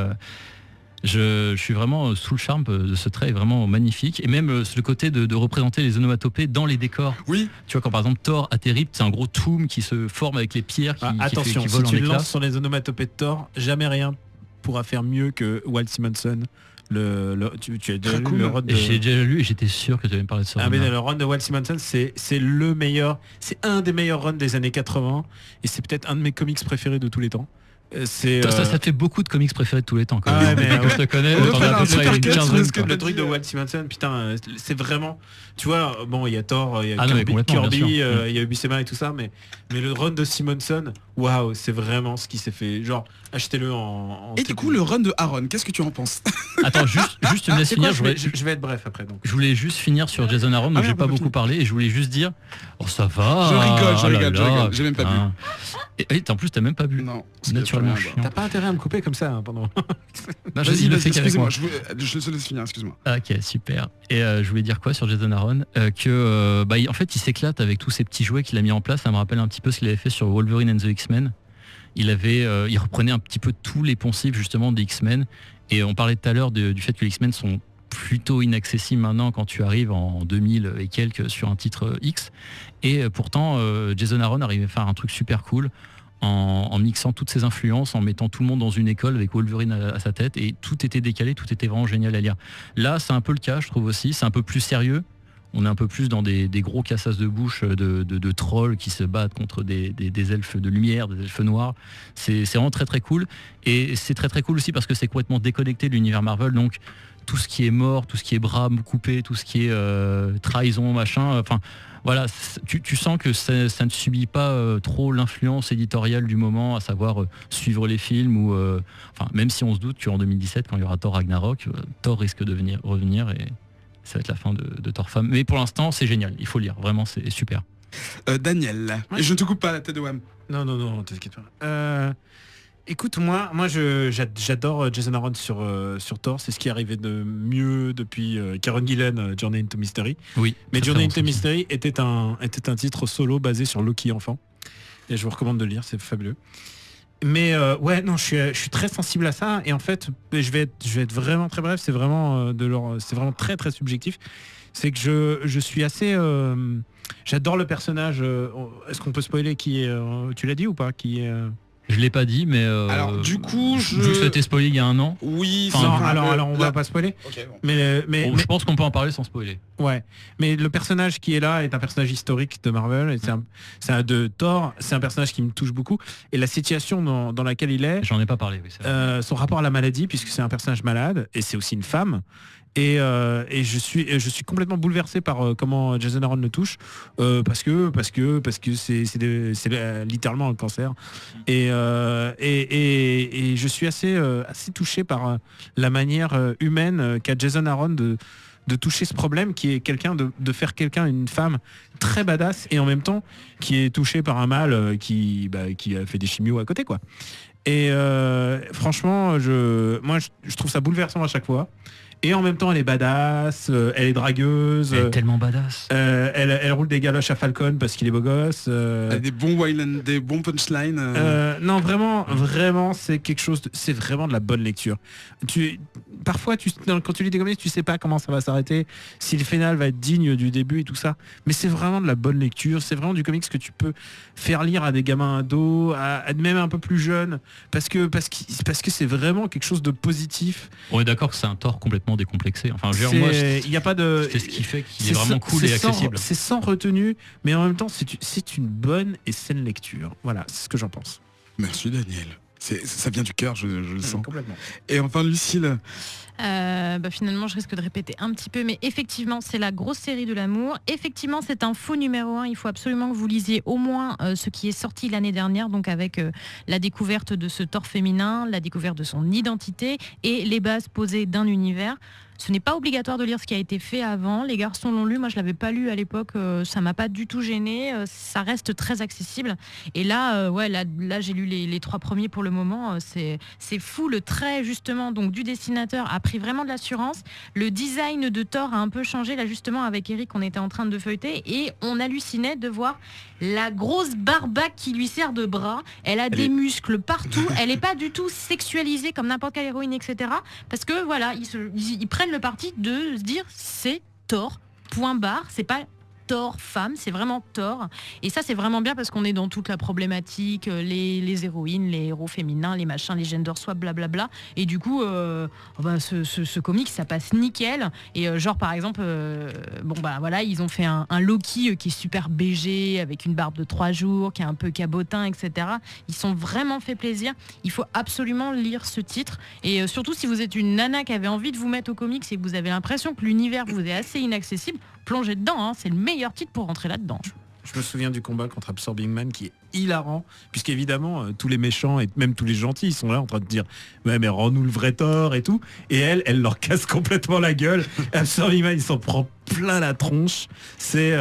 je suis vraiment sous le charme de ce trait, vraiment magnifique. Et même le côté de représenter les onomatopées dans les décors. Oui. Tu vois, quand par exemple Thor atterrit, c'est un gros toum qui se forme avec les pierres qui attention, qui volent si en tu éclats. lances sur les onomatopées de Thor, jamais rien pourra faire mieux que Walt Simonson. Tu as déjà lu le run de... J'ai déjà lu et j'étais sûr que tu allais me parler de ça. Ah mais le run de Walt Simonson, c'est le meilleur, c'est un des meilleurs runs des années 80 et c'est peut-être un de mes comics préférés de tous les temps. Ça te fait beaucoup de comics préférés de tous les temps quand même. Mais je te connais, t'en as à peu près une quinzaine. Le truc de Walt Simonson, putain, c'est vraiment, tu vois, bon, il y a Thor, il y a Kirby, il y a Ubisema et tout ça, mais le run de Simonson, waouh, c'est vraiment ce qui s'est fait. Genre, achetez-le en Et du coup, le run de Aaron, qu'est-ce que tu en penses? Attends, juste tu me laisses finir. Je vais être bref après. Donc. Je voulais juste finir sur Jason Aaron, dont j'ai pas beaucoup parlé, et je voulais juste dire, oh ça va. Je rigole, j'ai même pas bu. Et en plus, t'as même pas bu. Non, naturellement. T'as pas intérêt à me couper comme ça pendant. Vas-y, excuse-moi, je te laisse finir, excuse-moi. Ok, super. Et je voulais dire quoi sur Jason Aaron, en fait, il s'éclate avec tous ces petits jouets qu'il a mis en place. Ça me rappelle un petit peu ce qu'il avait fait sur Wolverine and the X-Men. Il reprenait un petit peu tous les poncifs justement des X-Men. Et on parlait tout à l'heure du fait que les X-Men sont plutôt inaccessibles maintenant quand tu arrives en 2000 et quelques sur un titre X. Et pourtant, Jason Aaron arrivait à faire un truc super cool en mixant toutes ses influences, en mettant tout le monde dans une école avec Wolverine à sa tête, et tout était décalé, tout était vraiment génial à lire. Là, c'est un peu le cas, je trouve aussi. C'est un peu plus sérieux. On est un peu plus dans des gros cassasses de bouche de trolls qui se battent contre des elfes de lumière, des elfes noirs. C'est vraiment très très cool. Et c'est très très cool aussi parce que c'est complètement déconnecté de l'univers Marvel. Donc tout ce qui est mort, tout ce qui est bras coupés, tout ce qui est trahison, machin, enfin voilà, tu sens que ça ne subit pas trop l'influence éditoriale du moment, à savoir suivre les films ou même si on se doute qu'en 2017, quand il y aura Thor Ragnarok, Thor risque de revenir et ça va être la fin de Thor Femme. Mais pour l'instant, c'est génial, il faut lire, vraiment, c'est super. Daniel, et je ne te coupe pas la tête de Wham. Non, t'inquiète pas. Écoute, moi j'adore Jason Aaron sur Thor, c'est ce qui est arrivé de mieux depuis Karen Gillan, Journey into Mystery. Oui. Mais Journey into Mystery était un titre solo basé sur Loki enfant. Et je vous recommande de lire, c'est fabuleux. Mais je suis très sensible à ça, et en fait je vais être vraiment très bref. C'est vraiment c'est vraiment très très subjectif. C'est que je suis assez j'adore le personnage. Est-ce qu'on peut spoiler qui est tu l'as dit ou pas, qui est Je l'ai pas dit, mais Alors du coup, vu que ça a été spoilé il y a un an. Oui, Non, c'est alors on va pas spoiler. Ok, bon. Mais Je pense qu'on peut en parler sans spoiler. ouais, mais le personnage qui est là est un personnage historique de Marvel. Et c'est un de Thor. C'est un personnage qui me touche beaucoup. Et la situation dans laquelle il est, J'en ai pas parlé. Oui, c'est vrai. son rapport à la maladie, puisque c'est un personnage malade et c'est aussi une femme. Et je suis complètement bouleversé par comment Jason Aaron le touche parce que c'est littéralement un cancer et je suis assez touché par la manière humaine qu'a Jason Aaron de toucher ce problème qui est de faire quelqu'un une femme très badass et en même temps qui est touché par un mal qui a fait des chimios à côté quoi. Et franchement je trouve ça bouleversant à chaque fois. Et en même temps, elle est badass, elle est dragueuse. Elle est tellement badass. Elle roule des galoches à Falcon parce qu'il est beau gosse. Elle a des bons punchlines. Non, vraiment, c'est quelque chose. C'est vraiment de la bonne lecture. Parfois, quand tu lis des comics, tu sais pas comment ça va s'arrêter, si le final va être digne du début et tout ça. Mais c'est vraiment de la bonne lecture. C'est vraiment du comics que tu peux faire lire à des gamins ados, à même un peu plus jeunes, parce que c'est vraiment quelque chose de positif. On est d'accord que c'est un Thor complètement décomplexé. Enfin, il n'y a pas de. C'est ce qui fait qu'il est vraiment cool et accessible. C'est sans retenue, mais en même temps, c'est une bonne et saine lecture. Voilà, c'est ce que j'en pense. Merci Daniel. Ça vient du cœur, je le sens. Complètement. Et enfin Lucille. Finalement je risque de répéter un petit peu, mais effectivement c'est la grosse série de l'amour. Effectivement c'est un faux numéro 1. Il faut absolument que vous lisiez au moins ce qui est sorti l'année dernière, donc avec la découverte de ce Thor féminin, la découverte de son identité et les bases posées d'un univers. Ce n'est pas obligatoire de lire ce qui a été fait avant. Les garçons l'ont lu, moi je l'avais pas lu à l'époque, ça m'a pas du tout gêné, ça reste très accessible. Et là, là j'ai lu les 3 premiers pour le moment, c'est fou. Le trait justement donc du dessinateur a pris vraiment de l'assurance. Le design de Thor a un peu changé. Là justement avec Eric on était en train de feuilleter et on hallucinait de voir la grosse barbaque qui lui sert de bras. Elle a des muscles partout, elle est pas du tout sexualisée comme n'importe quelle héroïne, etc. Parce que voilà, ils prennent le parti de se dire c'est Thor, point barre, c'est pas Thor femme, c'est vraiment Thor. Et ça c'est vraiment bien parce qu'on est dans toute la problématique, les héroïnes, les héros féminins, les machins, les gender swap, blablabla. Et du coup, ce comic ça passe nickel. Et genre par exemple, ils ont fait un Loki qui est super BG, avec une barbe de 3 jours, qui est un peu cabotin, etc. Ils sont vraiment fait plaisir. Il faut absolument lire ce titre. Et surtout si vous êtes une nana qui avait envie de vous mettre au comics et que vous avez l'impression que l'univers vous est assez inaccessible, plongez dedans, hein, c'est le meilleur titre pour rentrer là-dedans. Je me souviens du combat contre Absorbing Man qui est hilarant, puisqu'évidemment tous les méchants et même tous les gentils ils sont là en train de dire ouais mais rends-nous le vrai Thor et tout, et elle leur casse complètement la gueule. Absorbing Man il s'en prend plein la tronche, c'est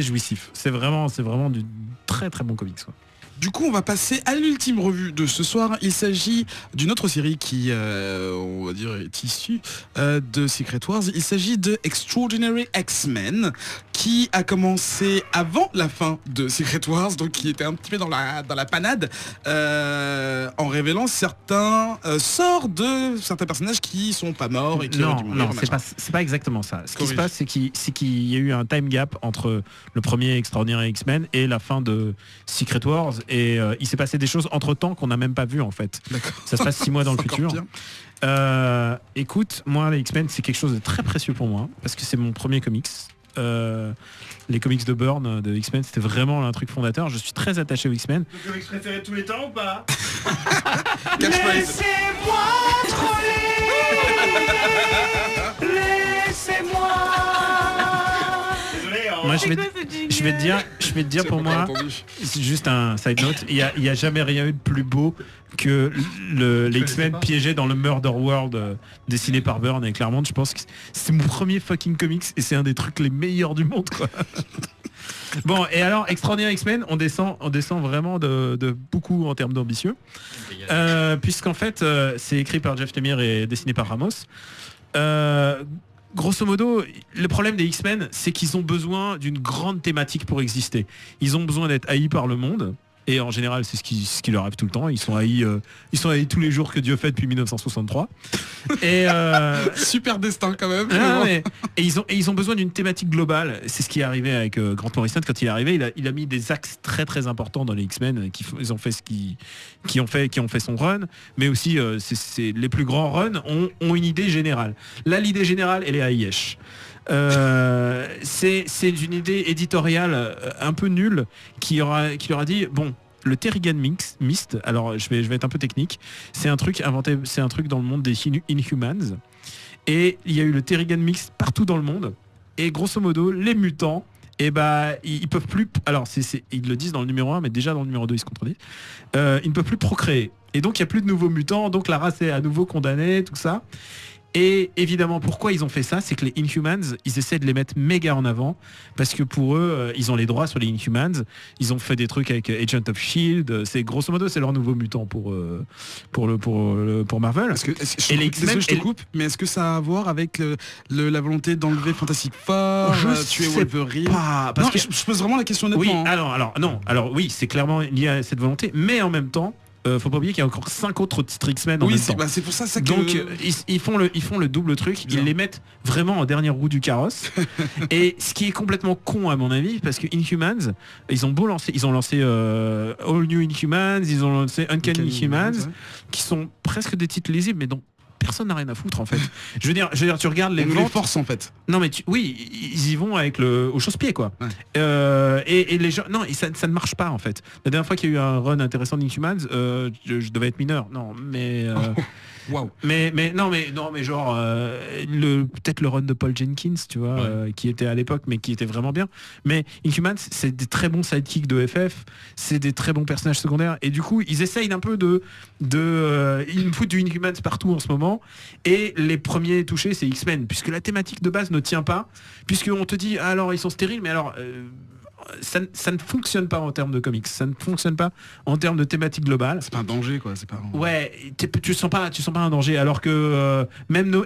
jouissif, c'est vraiment du très très bon comics quoi. Du coup, on va passer à l'ultime revue de ce soir. Il s'agit d'une autre série qui, on va dire, est issue de Secret Wars. Il s'agit de Extraordinary X-Men, qui a commencé avant la fin de Secret Wars, donc qui était un petit peu dans la panade, en révélant certains sorts de certains personnages qui sont pas morts et qui auraient dû mourir. Non, c'est pas exactement ça. Ce qui se passe, c'est qu'il y a eu un time gap entre le premier Extraordinary X-Men et la fin de Secret Wars. Et il s'est passé des choses entre temps qu'on n'a même pas vu en fait. D'accord. Ça se passe 6 mois dans le futur. Écoute, moi les X-Men c'est quelque chose de très précieux pour moi parce que c'est mon premier comics. Les comics de Byrne de X-Men c'était vraiment un truc fondateur. Je suis très attaché aux X-Men. Le comics préféré de tous les temps ou pas? Laissez-moi troller. Laissez-moi. Désolé, hein. Moi je vais te dire pour moi, c'est juste un side note, il y a jamais rien eu de plus beau que les X-Men piégés dans le Murder World dessiné par Byrne et Claremont. Je pense que c'est mon premier fucking comics et c'est un des trucs les meilleurs du monde quoi. Bon, et alors Extraordinary X-Men, on descend vraiment de beaucoup en termes d'ambitieux, puisqu'en fait c'est écrit par Jeff Lemire et dessiné par Ramos. Grosso modo, le problème des X-Men, c'est qu'ils ont besoin d'une grande thématique pour exister. Ils ont besoin d'être haïs par le monde. Et en général, c'est ce qui leur arrive tout le temps. Ils sont haïs tous les jours que Dieu fait depuis 1963. Et super destin quand même. Et ils ont besoin d'une thématique globale. C'est ce qui est arrivé avec Grant Morrison quand il est arrivé. Il a mis des axes très très importants dans les X-Men ils ont fait qui ont fait son run. Mais aussi, c'est les plus grands runs ont une idée générale. Là, l'idée générale, elle est à Yesh. C'est une idée éditoriale un peu nulle qui leur a dit bon, le Terrigan Mist, alors je vais être un peu technique, c'est un truc dans le monde des Inhumans, et il y a eu le Terrigan Mist partout dans le monde, et grosso modo les mutants, et ils peuvent plus, alors ils le disent dans le numéro 1, mais déjà dans le numéro 2 ils se contredisent, ils ne peuvent plus procréer, et donc il n'y a plus de nouveaux mutants, donc la race est à nouveau condamnée, tout ça. Et évidemment, pourquoi ils ont fait ça, c'est que les Inhumans, ils essaient de les mettre méga en avant, parce que pour eux, ils ont les droits sur les Inhumans. Ils ont fait des trucs avec Agent of Shield. C'est grosso modo, c'est leur nouveau mutant pour Marvel. Et les X-Men, je te coupe, mais est-ce que ça a à voir avec la volonté d'enlever Fantastic Four, tuer Wolverine? Parce que je pose vraiment la question honnêtement. Oui, alors oui, c'est clairement lié à cette volonté, mais en même temps. Faut pas oublier qu'il y a encore 5 autres titres X-Men en même temps. C'est pour ça que... Donc ils font le double truc, ils les mettent vraiment en dernière roue du carrosse. Et ce qui est complètement con à mon avis, parce que Inhumans, ils ont lancé All New Inhumans, ils ont lancé Uncanny Inhumans, qui sont presque des titres lisibles, mais dont personne n'a rien à foutre en fait. Je veux dire, tu regardes les ventes, forces en fait. Non mais ils y vont avec au chausse-pied quoi. Ouais. Et les gens, non, et ça ne marche pas en fait. La dernière fois qu'il y a eu un run intéressant d'Inhumans, je devais être mineur. Non mais wow. Mais genre peut-être le run de Paul Jenkins, tu vois, qui était à l'époque, mais qui était vraiment bien. Mais Inhumans, c'est des très bons sidekicks de FF, c'est des très bons personnages secondaires, et du coup ils essayent un peu ils me foutent du Inhumans partout en ce moment. Et les premiers touchés, c'est X-Men, puisque la thématique de base ne tient pas, puisqu'on te dit alors ils sont stériles, mais alors ça ne fonctionne pas en termes de comics, ça ne fonctionne pas en termes de thématique globale. C'est pas un danger quoi, c'est pas. Ouais, tu sens pas un danger, alors que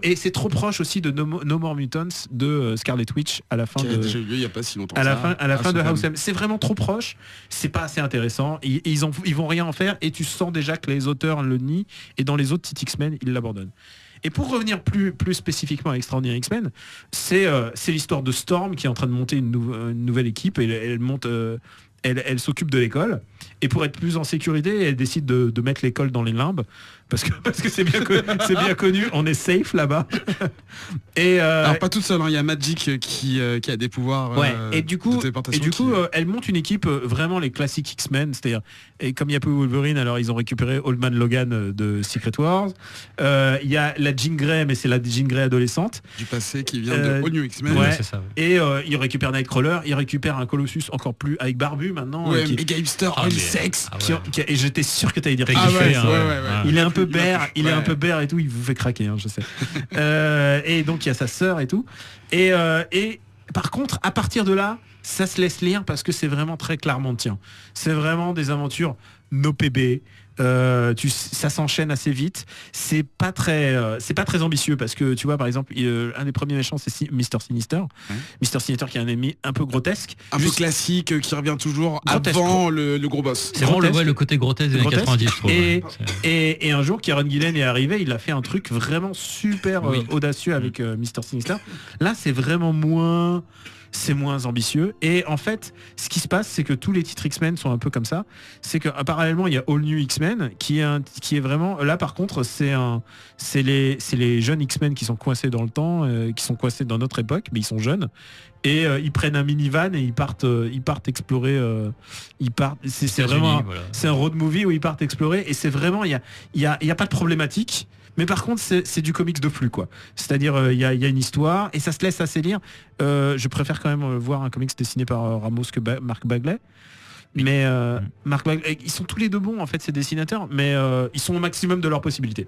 et c'est trop proche aussi de No More Mutants de Scarlet Witch à la fin j'ai eu il y a pas si longtemps. À la fin de House M. C'est vraiment trop proche, c'est pas assez intéressant. Ils vont rien en faire, et tu sens déjà que les auteurs le nient, et dans les autres titres X-Men ils l'abandonnent. Et pour revenir plus spécifiquement à Extraordinaire X-Men, c'est l'histoire de Storm qui est en train de monter une nouvelle équipe, et elle monte. Elle s'occupe de l'école, et pour être plus en sécurité, elle décide de mettre l'école dans les limbes, parce que c'est bien connu, on est safe là-bas. Et alors pas toute seule, il y a Magic qui a des pouvoirs. Et du coup, elle monte une équipe vraiment les classiques X-Men, c'est-à-dire, et comme il n'y a pas eu Wolverine, alors ils ont récupéré Old Man Logan de Secret Wars. Il y a la Jean Grey, mais c'est la Jean Grey adolescente du passé qui vient de All New X-Men. C'est ça, Et ils récupèrent Nightcrawler, ils récupèrent un Colossus encore plus avec barbu maintenant, méga hipster, sexe. Et j'étais sûr que t'allais dire il est un peu bear, un peu bear et tout, il vous fait craquer, je sais. Et donc il y a sa sœur et tout. Et par contre, à partir de là, ça se laisse lire, parce que c'est vraiment très claremantien. C'est vraiment des aventures no PB. Ça s'enchaîne assez vite. C'est pas très ambitieux, parce que tu vois, par exemple, un des premiers méchants, c'est Mr. Sinister. Mr. Sinister qui est un ennemi un peu grotesque, peu classique, qui revient toujours grotesque, avant le gros boss. C'est vraiment le côté grotesque des années 90, je trouve. Et un jour, Kieron Gillen est arrivé, il a fait un truc vraiment super audacieux avec Mr. Sinister. Là, c'est vraiment moins ambitieux, et en fait ce qui se passe, c'est que tous les titres X-Men sont un peu comme ça. C'est que parallèlement il y a All New X-Men qui est vraiment là, par contre c'est les jeunes X-Men qui sont coincés dans le temps, qui sont coincés dans notre époque, mais ils sont jeunes, et ils prennent un minivan et ils partent explorer, c'est vraiment c'est un road movie où ils partent explorer, et c'est vraiment il y a pas de problématique. Mais par contre, c'est du comics de flux, quoi. C'est-à-dire, il y a une histoire, et ça se laisse assez lire. Je préfère quand même voir un comics dessiné par Ramos que Mark Bagley. Mais Mark Bagley, ils sont tous les deux bons, en fait, ces dessinateurs, mais ils sont au maximum de leurs possibilités.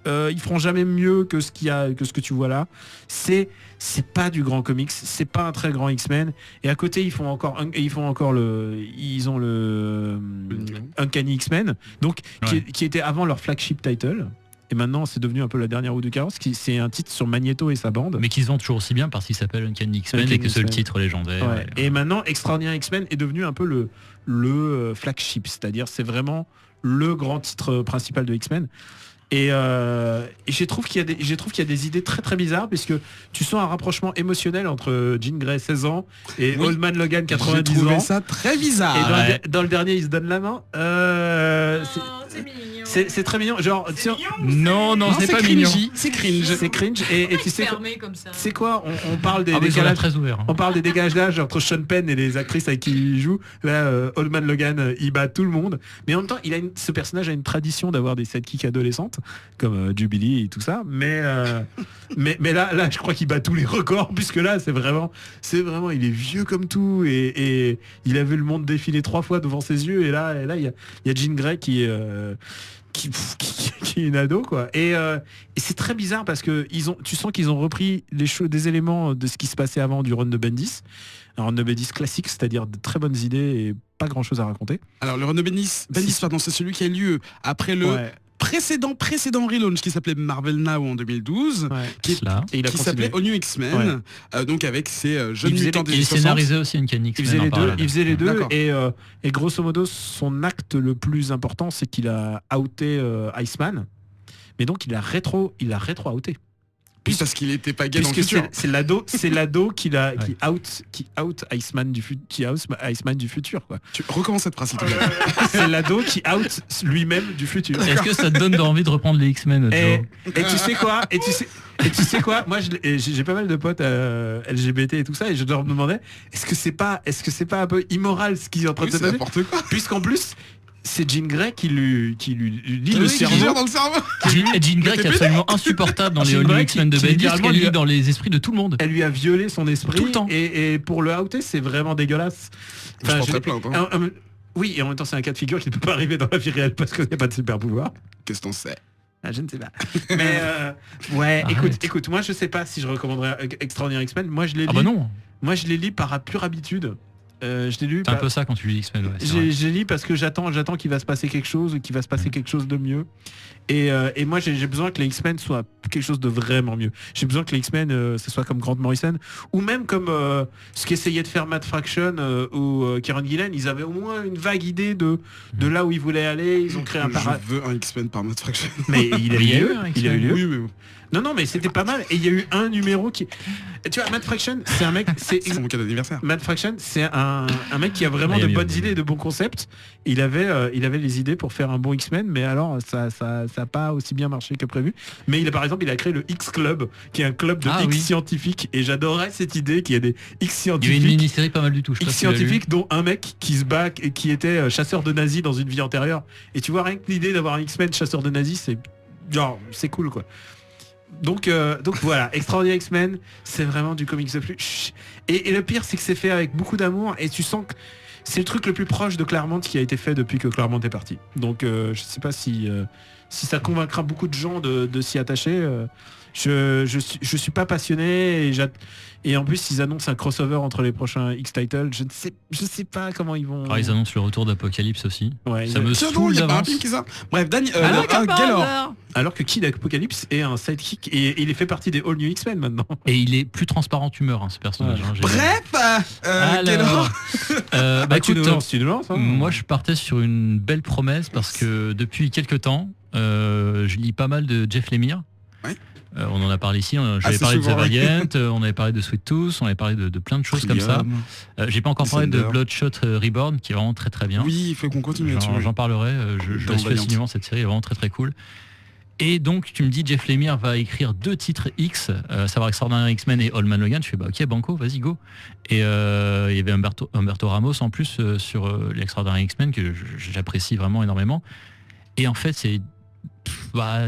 Ils feront jamais mieux que ce que tu vois là. C'est pas du grand comics, c'est pas un très grand X-Men. Et à côté, ils ont le Uncanny X-Men, donc qui était avant leur flagship title. et maintenant c'est devenu un peu la dernière roue du carrosse. C'est un titre sur Magneto et sa bande. Mais qui se vend toujours aussi bien parce qu'il s'appelle Uncanny X-Men et que c'est le titre légendaire. Ouais. Et maintenant, Extraordinaire X-Men est devenu un peu le flagship, c'est-à-dire c'est vraiment le grand titre principal de X-Men. Et je trouve qu'il y a des idées très très bizarres, puisque tu sens un rapprochement émotionnel entre Jean Grey 16 ans et Old Man Logan 90 ans. J'ai trouvé ça très bizarre. Et dans le dernier, il se donne la main. C'est très mignon. Genre, non, c'est pas mignon. C'est cringe. C'est cringe. Et tu sais, c'est quoi, on parle des décalages très ouvert. On parle des dégages d'âge entre Sean Penn et les actrices avec qui il joue. Là, Old Man Logan, il bat tout le monde. Mais en même temps, ce personnage a une tradition d'avoir des sidekicks adolescentes, comme Jubilee et tout ça. Mais là, je crois qu'il bat tous les records, puisque là, c'est vraiment, il est vieux comme tout, et il a vu le monde défiler 3 fois devant ses yeux. Et là, il y a Jean Grey qui est une ado, quoi. Et c'est très bizarre parce que tu sens qu'ils ont repris des éléments de ce qui se passait avant du run de Bendis. Un run de Bendis classique, c'est-à-dire de très bonnes idées et pas grand-chose à raconter. Alors le run de Bendis, c'est celui qui a lieu après le précédent relaunch qui s'appelait Marvel Now en 2012, qui s'appelait All New X-Men, donc avec ces jeunes mutants des années 60. Il scénarisait aussi Uncanny X-Men. Il faisait les deux, et grosso modo, son acte le plus important, c'est qu'il a outé Iceman, mais donc il a rétro-outé. Oui, parce qu'il était pas gay dans le futur. C'est l'ado qui out Iceman du futur, quoi. Tu recommences cette phrase, s'il te plaît. C'est l'ado qui out lui-même du futur. Est-ce que ça te donne envie de reprendre les X-Men, et tu sais quoi, moi j'ai pas mal de potes LGBT et tout ça, et je leur demandais est-ce que c'est pas un peu immoral ce qu'ils sont en train de se passer, n'importe quoi, puisqu'en plus c'est Jean Grey qui lui lit le cerveau. Dans le cerveau. Jean Grey qui est absolument insupportable dans les All New X-Men de Bendis, qu'elle lit dans les esprits de tout le monde. Elle lui a violé son esprit tout le temps. Et pour le outer, c'est vraiment dégueulasse. Enfin, je plainte, hein. Oui, et en même temps c'est un cas de figure qui ne peut pas arriver dans la vie réelle parce qu'il n'y a pas de super pouvoir. Qu'est-ce qu'on sait? Je ne sais pas. Mais écoute, moi je sais pas si je recommanderais Extraordinaire X-Men. Moi je l'ai lu. Non. Moi je l'ai lu par pure habitude. Je l'ai lu. C'est un peu ça quand tu lis X-Men. J'ai lu parce que j'attends qu'il va se passer quelque chose, qu'il va se passer quelque chose de mieux. Et moi j'ai besoin que les X-Men soient quelque chose de vraiment mieux. J'ai besoin que les X-Men ce soit comme Grant Morrison, ou même comme ce qu'essayait de faire Matt Fraction ou Kieron Gillen. Ils avaient au moins une vague idée de là où ils voulaient aller. Ils ont créé Je veux un X-Men par Matt Fraction. Mais il a eu lieu. Oui, mais... Non, mais c'était pas mal. Et il y a eu un numéro qui... Tu vois, Matt Fraction, c'est un mec... C'est mon cas d'anniversaire. Matt Fraction, c'est un mec qui a vraiment de bonnes idées, de bons concepts. Il avait les idées pour faire un bon X-Men, mais alors ça a pas aussi bien marché que prévu. Mais par exemple, il a créé le X-Club, qui est un club de X-scientifiques. Et j'adorais cette idée qu'il y a des X-scientifiques. Il y a une mini-série pas mal du tout. X-scientifiques, dont un mec qui se bat et qui était chasseur de nazis dans une vie antérieure. Et tu vois, rien que l'idée d'avoir un X-Men chasseur de nazis, c'est cool, quoi. Donc voilà, Extraordinaire X-Men, c'est vraiment du comics de plus. Et le pire, c'est que c'est fait avec beaucoup d'amour, et tu sens que c'est le truc le plus proche de Claremont qui a été fait depuis que Claremont est parti. Donc je sais pas si ça convaincra beaucoup de gens de s'y attacher. Je suis pas passionné, et en plus ils annoncent un crossover entre les prochains X-Titles. Je sais pas comment ils vont. Ils annoncent le retour d'Apocalypse aussi. Ouais, ça me saoule d'avance. Bref, alors que Kid Apocalypse est un sidekick, et il est fait partie des All New X-Men maintenant. Et il est plus transparent d'humeur, ce personnage. Ouais. Bref, écoute, moi je partais sur une belle promesse parce que depuis quelques temps, je lis pas mal de Jeff Lemire. Ouais. On en a parlé ici, j'avais parlé de The Valiant, on avait parlé de Sweet Tooth, on avait parlé de plein de choses comme ça. J'ai pas encore parlé de Bloodshot Reborn, qui est vraiment très très bien. Oui, il faut qu'on continue là-dessus. J'en parlerai, je la suis facilement, cette série est vraiment très très cool. Et donc tu me dis Jeff Lemire va écrire 2 titres X, savoir Extraordinaire X-Men et Old Man Logan. Je fais ok, banco, vas-y, go. Et il y avait Humberto Ramos en plus sur l'Extraordinaire X-Men que j'apprécie vraiment énormément. Et en fait c'est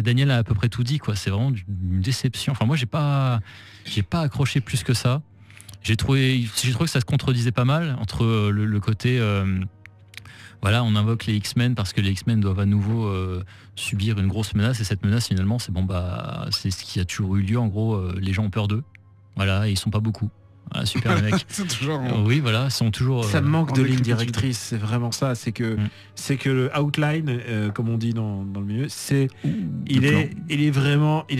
Daniel a à peu près tout dit, quoi. C'est vraiment une déception. Enfin moi j'ai pas accroché plus que ça. J'ai trouvé que ça se contredisait pas mal entre le côté on invoque les X-Men parce que les X-Men doivent à nouveau subir une grosse menace, et cette menace finalement c'est ce qui a toujours eu lieu. En gros, les gens ont peur d'eux, voilà, et ils sont pas beaucoup. Ah, super les mecs. C'est toujours. Oui, voilà, sont toujours. Ça manque de en ligne décrépitude. directrice, c'est vraiment ça. C'est que le outline, comme on dit dans le milieu, il est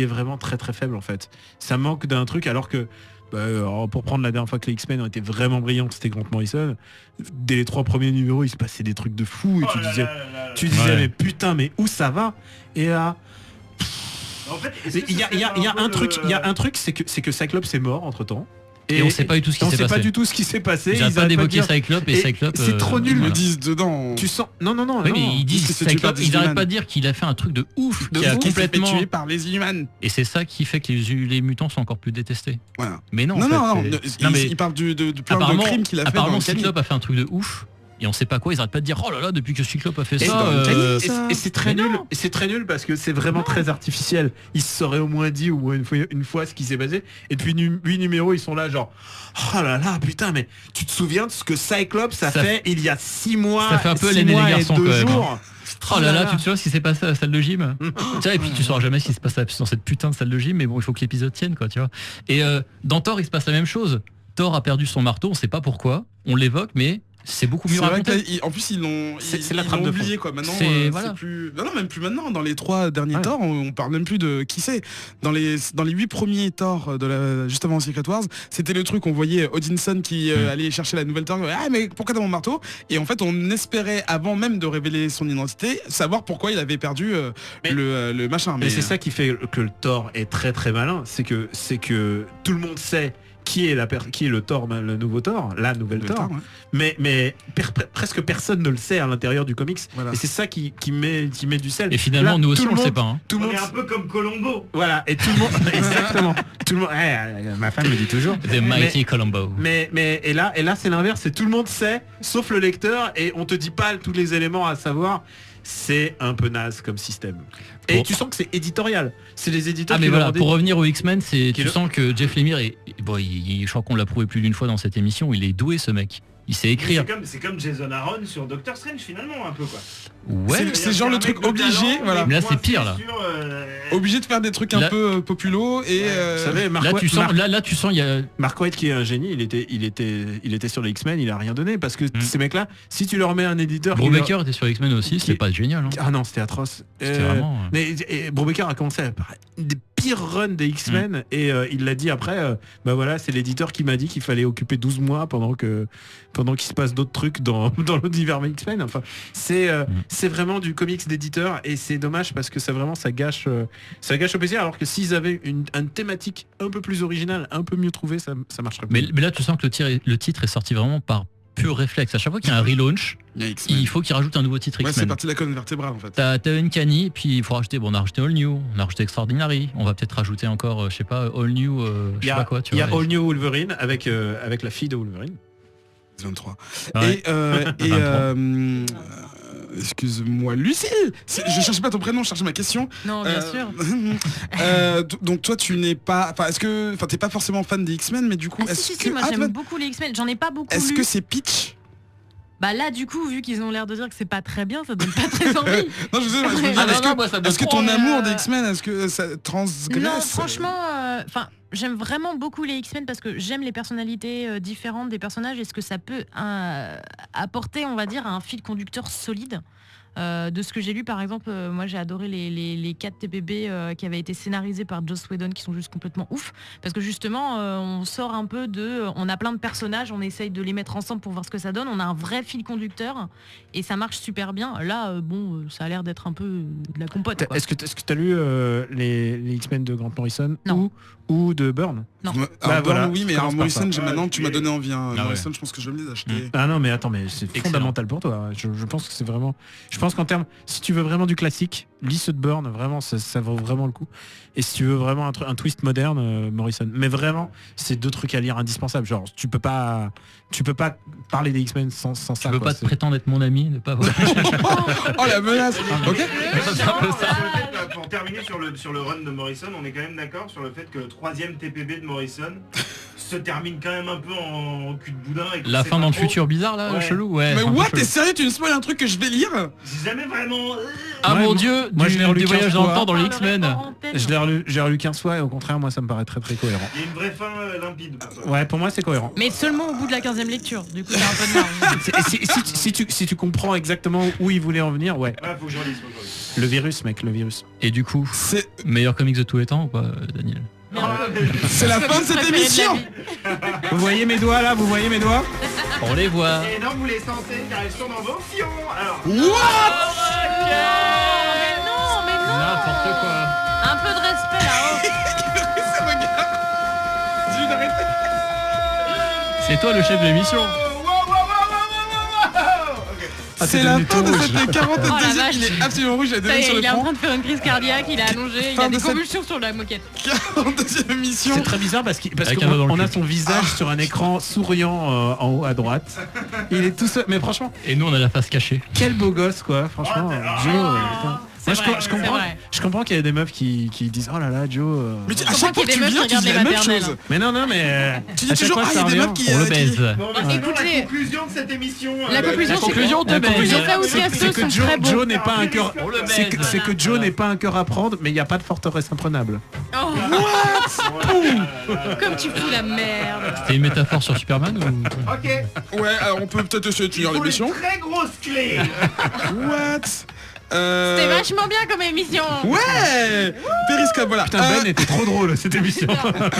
vraiment très très faible en fait. Ça manque d'un truc alors que alors, pour prendre la dernière fois que les X-Men ont été vraiment brillants, c'était Grant Morrison. Dès les 3 premiers numéros, il se passait des trucs de fou et tu disais Ouais. mais putain, mais où ça va? Et là, En fait, il y a un truc, c'est que Cyclops est mort entre temps. Et on sait pas du tout ce qui on s'est sait passé. pas du tout ce qui s'est passé. J'arrête Ils pas arrêtent d'évoquer de dire- Cyclope et Cyclope. c'est trop nul. Ils le voilà. disent dedans. Tu sens non. Oui, mais ils disent que c'est tué par Cyclope, des ils n'arrêtent Inhumans. pas de dire qu'il a fait un truc de ouf, De qui a fou, qui s'est fait complètement. tuer par les Inhumans. Et c'est ça qui fait que les mutants sont encore plus détestés. Voilà. Mais non. Non, en fait, non, c'est- non, mais il parle de plein de apparemment, crimes qu'il a fait dans apparemment, le Canyon. Cyclope a fait un truc de ouf. Et on sait pas quoi, ils arrêtent pas de dire oh là là depuis que Cyclope a fait Et, ça. dans le Canyon, et c'est très Mais nul. non. Et c'est très nul parce que c'est vraiment très artificiel. Ils se seraient au moins dit au moins une fois ce qui s'est passé. Et depuis 8 numéros, ils sont là genre oh là là putain, mais tu te souviens de ce que Cyclops a Ça fait il y a 6 mois? ça fait un peu 6 l'aîné des mois et garçons, 2 quand même, jours. Oh là là, tu te souviens ce qui s'est passé à la salle de gym? Tiens, et puis tu sauras jamais ce qui se passe dans cette putain de salle de gym, mais bon, il faut que l'épisode tienne, quoi, tu vois. Et dans Thor, il se passe la même chose. Thor a perdu son marteau, on sait pas pourquoi, on l'évoque, mais c'est beaucoup mieux C'est vrai raconté. qu'en plus ils l'ont C'est la ils trame l'ont de fond. oublié quoi. Maintenant C'est- c'est voilà. plus non même plus maintenant dans les 3 derniers Ouais. Thor on parle même plus de qui c'est. Dans les 8 premiers Thor juste avant Secret Wars, c'était le truc on voyait Odinson qui allait chercher la nouvelle Thor. Ah mais pourquoi t'as mon marteau? Et en fait on espérait avant même de révéler son identité savoir pourquoi il avait perdu Mais- le machin. Mais c'est ça qui fait que le Thor est très très malin, c'est que tout le monde sait qui est le Thor, le nouveau Thor, la nouvelle le Thor, Thor, ouais. mais presque personne ne le sait à l'intérieur du comics. Voilà. Et c'est ça qui met du sel. Et finalement, Là, nous aussi, tout on le sait monde- pas. Hein. Tout le On monde, est un peu comme Colombo. voilà, et tout le monde, exactement. Tout le monde, ma femme me dit toujours. The Mighty Columbo. Mais et là c'est l'inverse, c'est tout le monde sait, sauf le lecteur, et on te dit pas tous les éléments à savoir. C'est un peu naze comme système. Et Bon. tu sens que c'est éditorial. C'est les éditeurs Ah mais qui voilà, leur ont dit- pour revenir aux X-Men, Qui tu le- sens que Jeff Lemire bon, je crois qu'on l'a prouvé plus d'une fois dans cette émission, il est doué ce mec. Il sait écrire. C'est comme Jason Aaron sur Doctor Strange finalement un peu quoi. Ouais. C'est genre le truc obligé, voilà. Mais là, c'est pire, là. Obligé de faire des trucs un Là- peu populo et Vous savez, Mark Là Waid- tu sens, là tu sens il y a. Mark Waid qui est un génie, il était sur les X-Men, il a rien donné parce que ces mecs-là, si tu leur mets un éditeur, qui Brubaker était sur X-Men aussi, c'était qui- pas génial. Hein. ah non, c'était atroce. C'était vraiment. Mais Brubaker a commencé par des pires runs des X-Men et il l'a dit après. Bah voilà, c'est l'éditeur qui m'a dit qu'il fallait occuper 12 mois pendant qu'il se passe d'autres trucs dans l'univers X-Men. Enfin, c'est vraiment du comics d'éditeur et c'est dommage parce que ça gâche au plaisir. Alors que s'ils avaient une thématique un peu plus originale, un peu mieux trouvée, ça marcherait. Mais là tu sens que le titre est sorti vraiment par pur réflexe. À chaque fois qu'il y a un relaunch, il y a X-Men. il faut qu'il rajoute un nouveau titre Ouais, c'est X-Men. parti de la colonne vertébrale en fait. T'as Uncanny, puis il faut rajouter, bon on a rajouté All New, on a rajouté Extraordinary, on va peut-être rajouter encore, je sais pas, All New, je sais pas quoi, tu Il y vois. a All New Wolverine avec la fille de Wolverine. 23. Ouais. Et 23. excuse-moi Lucille, je cherchais pas ton prénom, je cherchais ma question. Non, bien sûr. Donc toi tu n'es pas, t'es pas forcément fan des X-Men, mais du coup Ah, est-ce si, que moi j'aime beaucoup les X-Men. J'en ai pas beaucoup est-ce lu. que c'est Peach? Bah là du coup vu qu'ils ont l'air de dire que c'est pas très bien, ça donne pas très envie. Non je sais, Ah, est-ce que ton amour des X-Men, est-ce que ça Non, transgresse? franchement, j'aime vraiment beaucoup les X-Men parce que j'aime les personnalités différentes des personnages et ce que ça peut apporter, on va dire, à un fil conducteur solide. De ce que j'ai lu par exemple, moi j'ai adoré les 4 TPB qui avaient été scénarisés par Joss Whedon qui sont juste complètement ouf parce que justement on sort un peu on a plein de personnages, on essaye de les mettre ensemble pour voir ce que ça donne, on a un vrai fil conducteur et ça marche super bien. Là ça a l'air d'être un peu de la compote quoi. Est-ce que tu as lu les X-Men de Grant Morrison Non. ou de Byrne? Non. Alors, voilà, oui, mais je alors commence par Morrison, ça. maintenant tu m'as donné envie. ouais. Morrison, je pense que je vais me les acheter. Ah non mais attends, mais c'est Excellent. fondamental pour toi. Je pense que c'est vraiment. Je pense qu'en termes, si tu veux vraiment du classique, lis ceux de Byrne, vraiment ça vaut vraiment le coup. Et si tu veux vraiment un twist moderne, Morrison. Mais vraiment, c'est 2 trucs à lire indispensables. Genre tu peux pas parler des X-Men sans ça. Tu peux quoi. pas te prétendre être mon ami, ne pas voir. Oh la menace. Ok. Pour terminer sur le run de Morrison, on est quand même d'accord sur le fait que le 3e TPB de Morrison se termine quand même un peu en cul de boudin. Et La fin dans le futur bizarre là, chelou, ouais. Mais c'est un peu what, chelou. t'es sérieux, tu me spoil un truc que je vais lire? J'ai jamais vraiment... Ah Ouais, mon dieu, moi, je l'ai relu du 15 voyage dans le fois. temps dans les X-Men. J'ai relu 15 fois et au contraire, moi, ça me paraît très très cohérent. Il y a une vraie fin limpide. Ouais, pour moi, c'est cohérent. Mais seulement au bout de la 15e lecture, du coup c'est un peu de marge. Si tu comprends exactement où il voulait en venir, ouais. Ouais, faut que je relise. Le virus, mec, le virus. Et du coup, C'est meilleur comics de tous les temps ou pas, Daniel? c'est la fin de cette Préféré de la émission. vie. Vous voyez mes doigts là, vous voyez mes doigts? On les voit. Et non, vous les sentez car ils sont dans vos fions. Alors... What? Mais non. N'importe quoi. Un peu de respect là-haut. Ça regarde. Dis d'arrêter. C'est toi le chef de l'émission. Ah, C'est t'es la devenu fin tout de rouge. cette 42e, Oh la vache. il est absolument rouge, il a Ça donné y sur est, le il est en front. train de faire une crise cardiaque, il est allongé, il Fin a de des cette- convulsions sur la moquette. 42e émission. C'est très bizarre parce Avec un doigt dans qu'on le a cul. son visage sur un écran souriant en haut à droite. Il est tout seul. Mais franchement, Et nous on a la face cachée. quel beau gosse quoi. Franchement, Joe. putain. C'est Moi, vrai, je c'est comprends. vrai. Je comprends qu'il y a des meufs qui disent oh là là Joe. Mais à comprends chaque fois que qu'il y a tu des viens, meufs tu qui dis la regardent même les chose. Mais non mais Tu à dis chaque toujours, fois, ah, il y ça a des revient. meufs qui... On le qui- baise. Bon, bah, maintenant, Écoutez. la conclusion de cette émission... La conclusion, La c'est conclusion, que de base. les effets aussi C'est ceux que sont très beaux. Joe n'est pas un cœur. On le C'est que, baise. c'est que Joe n'est pas un cœur à prendre, mais il n'y a pas de forteresse imprenable. Oh, comme tu fous la merde. C'était une métaphore sur Superman ou... Ok. Ouais, alors on peut peut-être essayer de finir Ils ont l'émission. une très grosse clé. What? C'était vachement bien comme émission. Ouais. Périscope, voilà. Putain, Ben était trop drôle cette émission.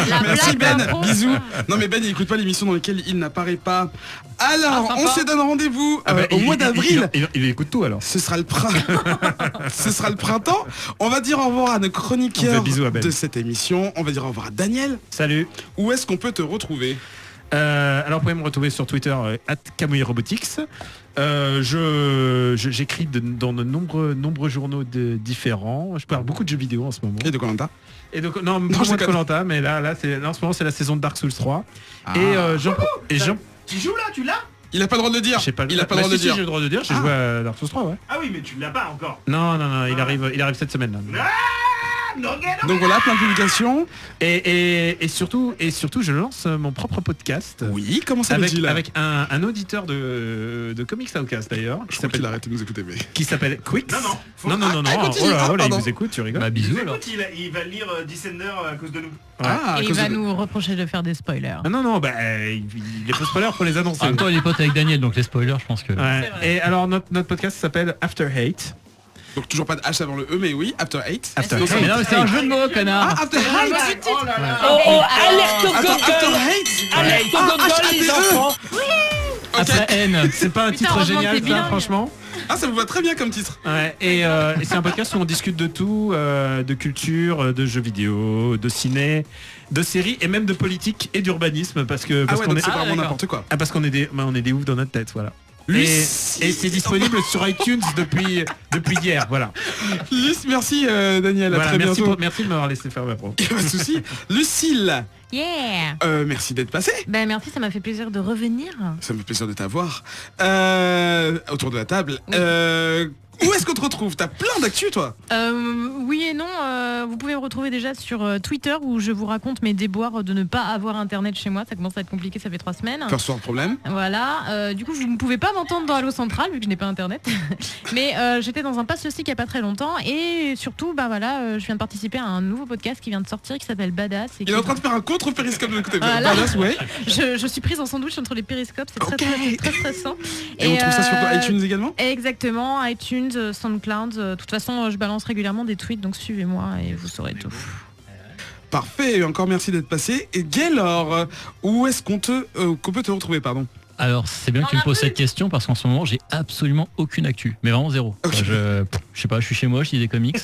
La Merci blague Ben, d'impro. bisous. Non mais Ben il écoute pas l'émission dans laquelle il n'apparaît pas. Alors, Ah, on sympa. se donne rendez-vous Ah bah, au mois d'avril. Il écoute tout alors. Ce sera le Ce sera le printemps. On va dire au revoir à nos On chroniqueurs fait bisous à Ben. de cette émission. On va dire au revoir à Daniel. Salut. Où est-ce qu'on peut te retrouver? Alors vous pouvez me retrouver sur Twitter @Kamui-Robotics. J'écris dans de nombreux journaux différents. Je parle beaucoup de jeux vidéo en ce moment. Et de Koh-Lanta. Et donc non, je beaucoup moins de déconne. Koh-Lanta, mais là en ce moment c'est la saison de Dark Souls 3. Ah. Et Jean, Tu joues là, tu l'as? Il a pas le droit de le dire. je sais pas, Il a pas le droit de le si, dire. j'ai le droit de dire, j'ai joué à Dark Souls 3, ouais. Ah oui, mais tu l'as pas encore. Non, il arrive cette semaine là. Donc voilà, plein de publications. Et surtout, je lance mon propre podcast. Oui, comment ça avec, s'appelle avec un auditeur de Comics Outcast d'ailleurs, Je crois qu'il arrête de nous écouter, mais... qui s'appelle Quix. Non, non. Faut- Non. continue. Oh là, Ah, il pardon. vous écoute, tu rigoles. Bah bisous alors. Écoute, il va lire Descender à cause de nous. Ah, à Et il cause va de- nous reprocher de faire des spoilers. Ah non, bah il est pas spoiler pour les annoncer. En même temps il est pote avec Daniel donc les spoilers je pense que... Ouais. Et alors notre podcast s'appelle After Hate. Donc toujours pas de H avant le E, mais oui, After 8. After Donc, Hate. Mais non mais c'est un jeu de mots connard. Ah, After Hate. Oh là là. Alerte au Attends, Google. After Hate. Alerte au Google, les enfants. Après N. C'est pas un Putain, titre heureusement génial que t'es ça, bilingue. franchement. Ah, ça vous va très bien comme titre. Ouais, et c'est un podcast où on discute de tout, de culture, de jeux vidéo, de ciné, de séries et même de politique et d'urbanisme parce Ah ouais, qu'on donc est c'est vraiment d'accord. n'importe quoi. parce qu'on est des oufs dans notre tête, voilà. Lui, Et c'est disponible sur iTunes depuis hier, voilà. Luce, merci Daniel, à Voilà, très merci bientôt. de m'avoir laissé faire ma pro. Y a pas de souci. Lucille, Yeah. merci d'être passé. Ben merci, ça m'a fait plaisir de revenir. Ça me fait plaisir de t'avoir. Autour de la table. Oui. Où est-ce qu'on te retrouve? T'as plein d'actu, toi. Oui et non, vous pouvez me retrouver déjà sur Twitter où je vous raconte mes déboires de ne pas avoir internet chez moi. Ça commence à être compliqué, ça fait 3 semaines. First world problème. Voilà, du coup vous ne pouvez pas m'entendre dans Halo Central vu que je n'ai pas internet. Mais j'étais dans un pass aussi il n'y a pas très longtemps et surtout bah voilà, je viens de participer à un nouveau podcast qui vient de sortir qui s'appelle Badass. Et Il est en train de faire un contre-périscope de l'autre côté. Voilà. Badass, ouais. je suis prise en sandwich entre les périscopes, c'est très, Ok. très stressant. Et on trouve ça sur iTunes également. Exactement, iTunes, SoundCloud. De toute façon, je balance régulièrement des tweets, donc suivez-moi et vous saurez tout. Parfait, et encore merci d'être passé. Et Gaylor, où est-ce qu'on peut te retrouver, pardon? Alors c'est bien que tu me poses cette question parce qu'en ce moment j'ai absolument aucune actu, mais vraiment zéro. Ok. Je sais pas, je suis chez moi, je lis des comics.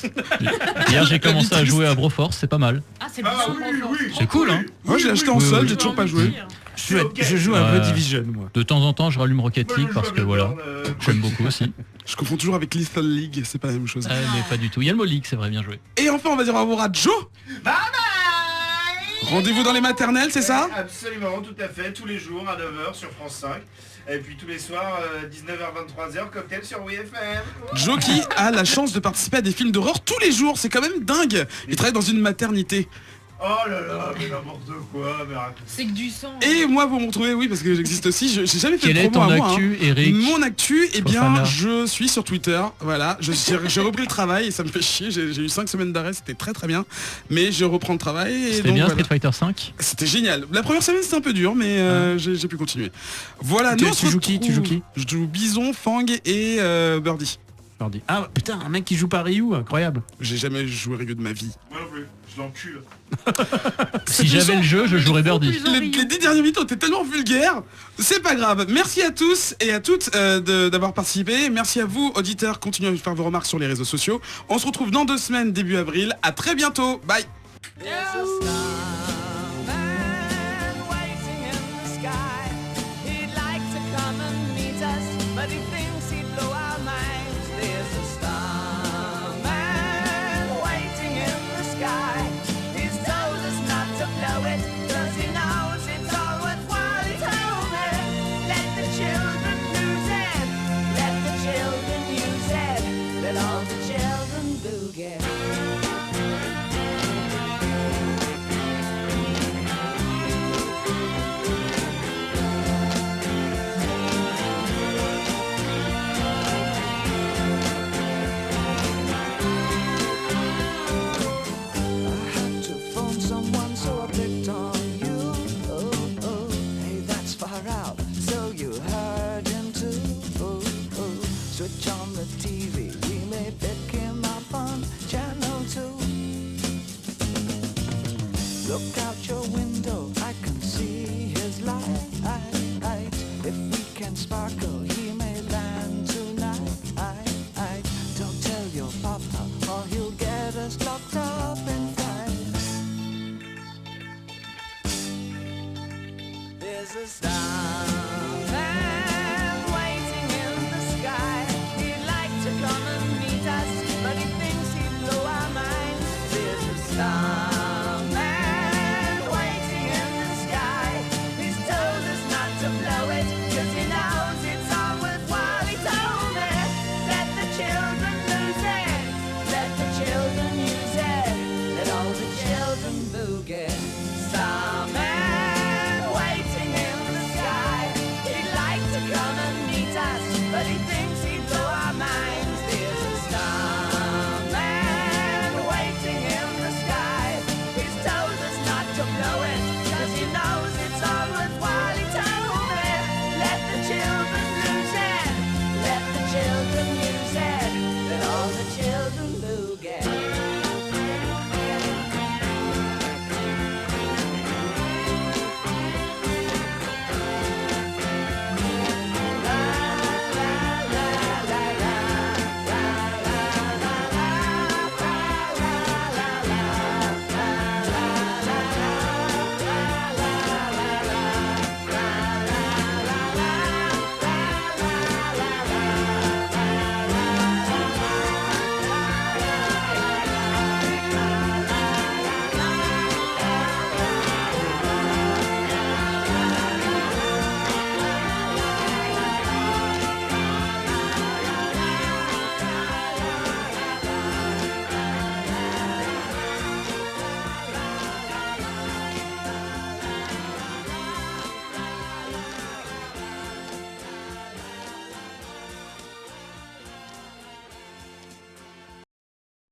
Hier j'ai commencé à jouer à Broforce, c'est pas mal. Ah, c'est Ah oui. C'est cool hein. Moi, j'ai acheté en oui, solde, oui. j'ai toujours pas joué. Je joue un peu Ouais. Division, moi. De temps en temps je rallume Rocket League parce que voilà, j'aime beaucoup aussi. Je confonds toujours avec Lethal League, c'est pas la même chose. Ah, mais pas du tout. Il y a le mot League, c'est vrai, bien joué. Et enfin, on va dire au revoir à Joe. Bye bye. Rendez-vous dans les maternelles, c'est ça? Absolument, tout à fait, tous les jours à 9h sur France 5. Et puis tous les soirs, 19h-23h, cocktail sur WFM. Joe qui a la chance de participer à des films d'horreur tous les jours, c'est quand même dingue. Il travaille dans une maternité. Oh là là, mais n'importe quoi, mais arrête. C'est que du sang. Et moi, vous me retrouvez, oui, parce que j'existe aussi, j'ai jamais fait Quel de est promo ton à moi. actu, Eric? Mon actu, eh bien, Fofana. je suis sur Twitter, voilà, j'ai repris le travail et ça me fait chier, j'ai eu 5 semaines d'arrêt, c'était très très bien, mais je reprends le travail. et C'était donc, bien voilà. Street Fighter 5. C'était génial. La première semaine c'était un peu dur, mais j'ai pu continuer. Voilà, Tu nous, on se joues qui retrouve- Tu joues qui Je joue Bison, Fang et Birdie. Birdie. Ah putain, un mec qui joue par Ryu, incroyable. J'ai jamais joué Ryu de ma vie. Moi non plus, je l'encule. Si j'avais le jeu, je jouerais Birdie. Les 10 dernières minutes ont été tellement vulgaires, c'est pas grave. Merci à tous et à toutes d'avoir participé. Merci à vous, auditeurs, continuez à faire vos remarques sur les réseaux sociaux. On se retrouve dans 2 semaines, début avril. À très bientôt. Bye. Ciao.